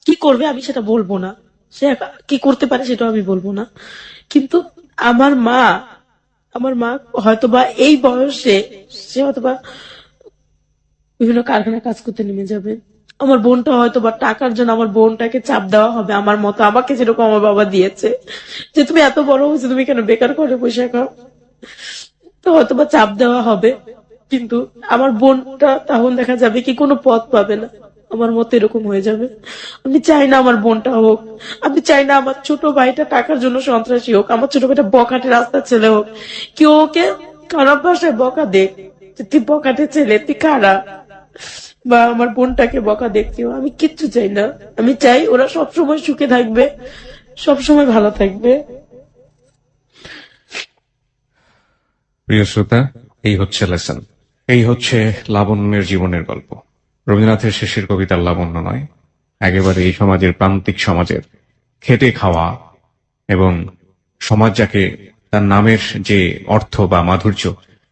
কি করবে আমি সেটা বলবো না, সে কি করতে পারে সেটাও আমি বলবো না। কিন্তু আমার মা, আমার মা হয়তোবা এই বয়সে সে হয়তোবা বিভিন্ন কারখানায় কাজ করতে নেমে যাবে। আমার বোনটা হয়তো বা টাকার জন্য আমার বোনটাকে চাপ দেওয়া হবে আমার মতো, আমাকে যেরকম আমার বাবা দিয়েছে যে তুমি এত বড় হয়েছে, তুমি কেন বেকার করে বসে খাও, তো হয়তো বা চাপ দেওয়া হবে। কিন্তু আমার বোনটা তখন দেখা যাবে কি কোনো পথ পাবে না, আমার মতো এরকম হয়ে যাবে। আমি চাই না আমার বোনটা হোক, আমি চাই না আমার ছোট ভাইটা টাকার জন্য সন্ত্রাসী হোক, আমার ছোট ভাইটা বখাটে রাস্তার ছেলে হোক, কেউ ওকে খারাপ ভাষায় বকা দেখ যে তুই বখাটে ছেলে, তুই খারাপ, বা আমার বোনটাকে বকা দেখতেও আমি কিচ্ছু চাই না। আমি চাই ওরা সবসময় সুখে থাকবে, সবসময় ভালো থাকবে। প্রিয় শ্রোতা, এই হচ্ছে লেসন, এই হচ্ছে লাবণ্যের জীবনের গল্প। রবীন্দ্রনাথের শেষের কবিতার লাবণ্য নয়, একেবারে এই সমাজের প্রান্তিক সমাজের খেটে খাওয়া এবং সমাজ যাকে তার নামের যে অর্থ বা মাধুর্য,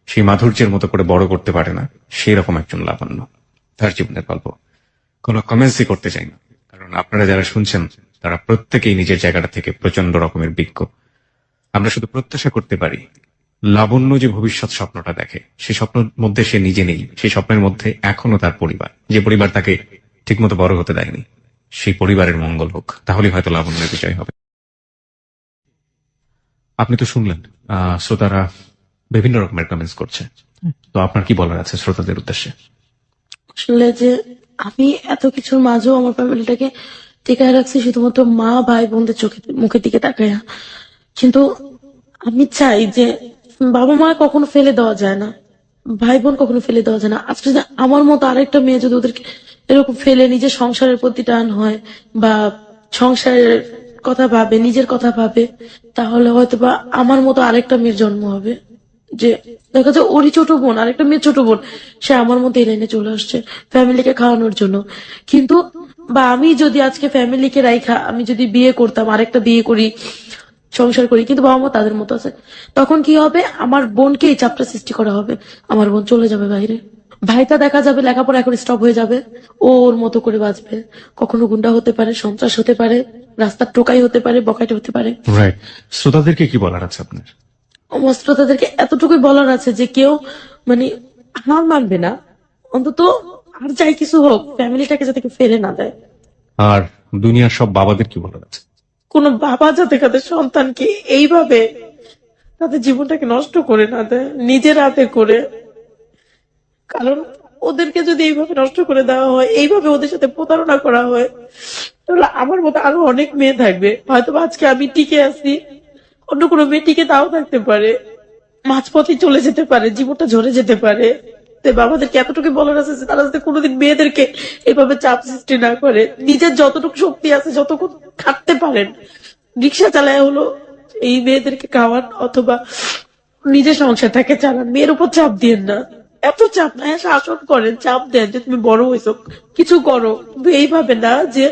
সেই মাধুর্যের মতো করে বড় করতে পারে না, সেই রকম একজন লাবণ্য, তার জীবনের গল্প। কোনো কমেন্টসই করতে চাই না, কারণ আপনারা যারা শুনছেন তারা প্রত্যেকেই নিজের জায়গাটা থেকে প্রচন্ড রকমের বিজ্ঞ। আমরা শুধু প্রত্যাশা করতে পারি লাবণ্য যে ভবিষ্যৎ স্বপ্নটা দেখে, সেই স্বপ্নের মধ্যে সে নিজে নেই, সেই স্বপ্নের মধ্যে এখনো তার পরিবার, যে পরিবার তাকে ঠিকমতো বড় হতে দেয়নি, সেই পরিবারের মঙ্গল হোক, তাহলেই হয়তো লাবণ্যের বিজয় হবে। আপনি তো শুনলেন শ্রোতারা বিভিন্ন রকমের কমেন্টস করছে, তো আপনার কি বলার আছে শ্রোতাদের উদ্দেশ্যে? আসলে যে আমি এত কিছুর মাঝেও আমার ফ্যামিলিটাকে টিকায় রাখছি শুধুমাত্র মা ভাই বোনদের চোখে মুখের দিকে তাকাইয়া। কিন্তু আমি চাই যে বাবা মা কখনো ফেলে দেওয়া যায় না, ভাই বোন কখনো ফেলে দেওয়া যায় না। আজকে যদি আমার মতো আরেকটা মেয়ে যদি ওদেরকে এরকম ফেলে নিজের সংসারের প্রতি টান হয়, বা সংসারের কথা ভাবে, নিজের কথা ভাবে, তাহলে হয়তো বা আমার মতো আরেকটা মেয়ের জন্ম হবে। যে দেখা যায় ওরই ছোট বোন, আরেকটা মেয়ে ছোট বোন, সে আমার মতো এই লাইনে চলে আসছে ফ্যামিলিকে খাওয়ানোর জন্য। কিন্তু বা আমি যদি আজকে ফ্যামিলিকে রাইখা আমি যদি বিয়ে করতাম, আরেকটা বিয়ে করি, সংসার করি, কিন্তু বাবা মা তাদের মতো আছে, তখন কি হবে, আমার বোনকে এই চাপটা সৃষ্টি করা হবে। আমার বোন চলে যাবে বাইরে, ভাইটা দেখা যাবে লেখাপড়া এখন স্টপ হয়ে যাবে, ও ওর মতো করে বাঁচবে। কখনো গুন্ডা হতে পারে, সন্ত্রাস হতে পারে, রাস্তার টোকাই হতে পারে, বকাইটা হতে পারে। রাইট। শ্রোতাদেরকে কি বলার আছে আপনার? অমস্ত্র তাদেরকে এতটুকুই বলার আছে যে কেউ মানে হার মানবে না, অন্তত আর যাই কিছু হোক ফ্যামিলিটাকে যাতে কেউ ফেলে না দেয়। আর দুনিয়ার সব বাবাদের কি বলার আছে? কোন বাবা যাতে তাদের সন্তানকে এইভাবে তাদের জীবনটাকে নষ্ট করে না দেয় নিজের হাতে করে। কারণ ওদেরকে যদি এইভাবে নষ্ট করে দেওয়া হয়, এইভাবে ওদের সাথে প্রতারণা করা হয়, তাহলে আমার মতো আরো অনেক মেয়ে থাকবে, হয়তো বা আজকে আমি টিকে আছি, অন্য কোনো মেয়ে টিকে তাও থাকতে পারে, মাঝপথে চলে যেতে পারে, জীবনটা ঝরে যেতে পারে। তাই বাবাদেরকে এতটুকু বলার আছে যে তারা যাতে কোনোদিন মেয়েদেরকে এভাবে চাপ সৃষ্টি না করে, নিজের যতটুকু শক্তি আছে যতক্ষণ খাটতে পারেন, রিক্সা চালায় হলো এই মেয়েদেরকে খাওয়ান, অথবা নিজের সংসারটাকে চালান, মেয়ের উপর চাপ দিয়েন না। এত চাপ না, শাসন করেন, চাপ দেন যে তুমি বড় হয়েছো কিছু করো, কিন্তু এইভাবে না যে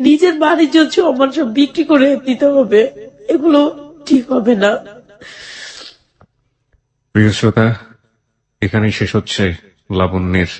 নিজের বাণিজ্য সম্মান সব বিক্রি করে দিতে হবে, এগুলো ঠিক হবে না। প্রিয় শ্রোতা, এখানেই শেষ হচ্ছে লাবণ্যের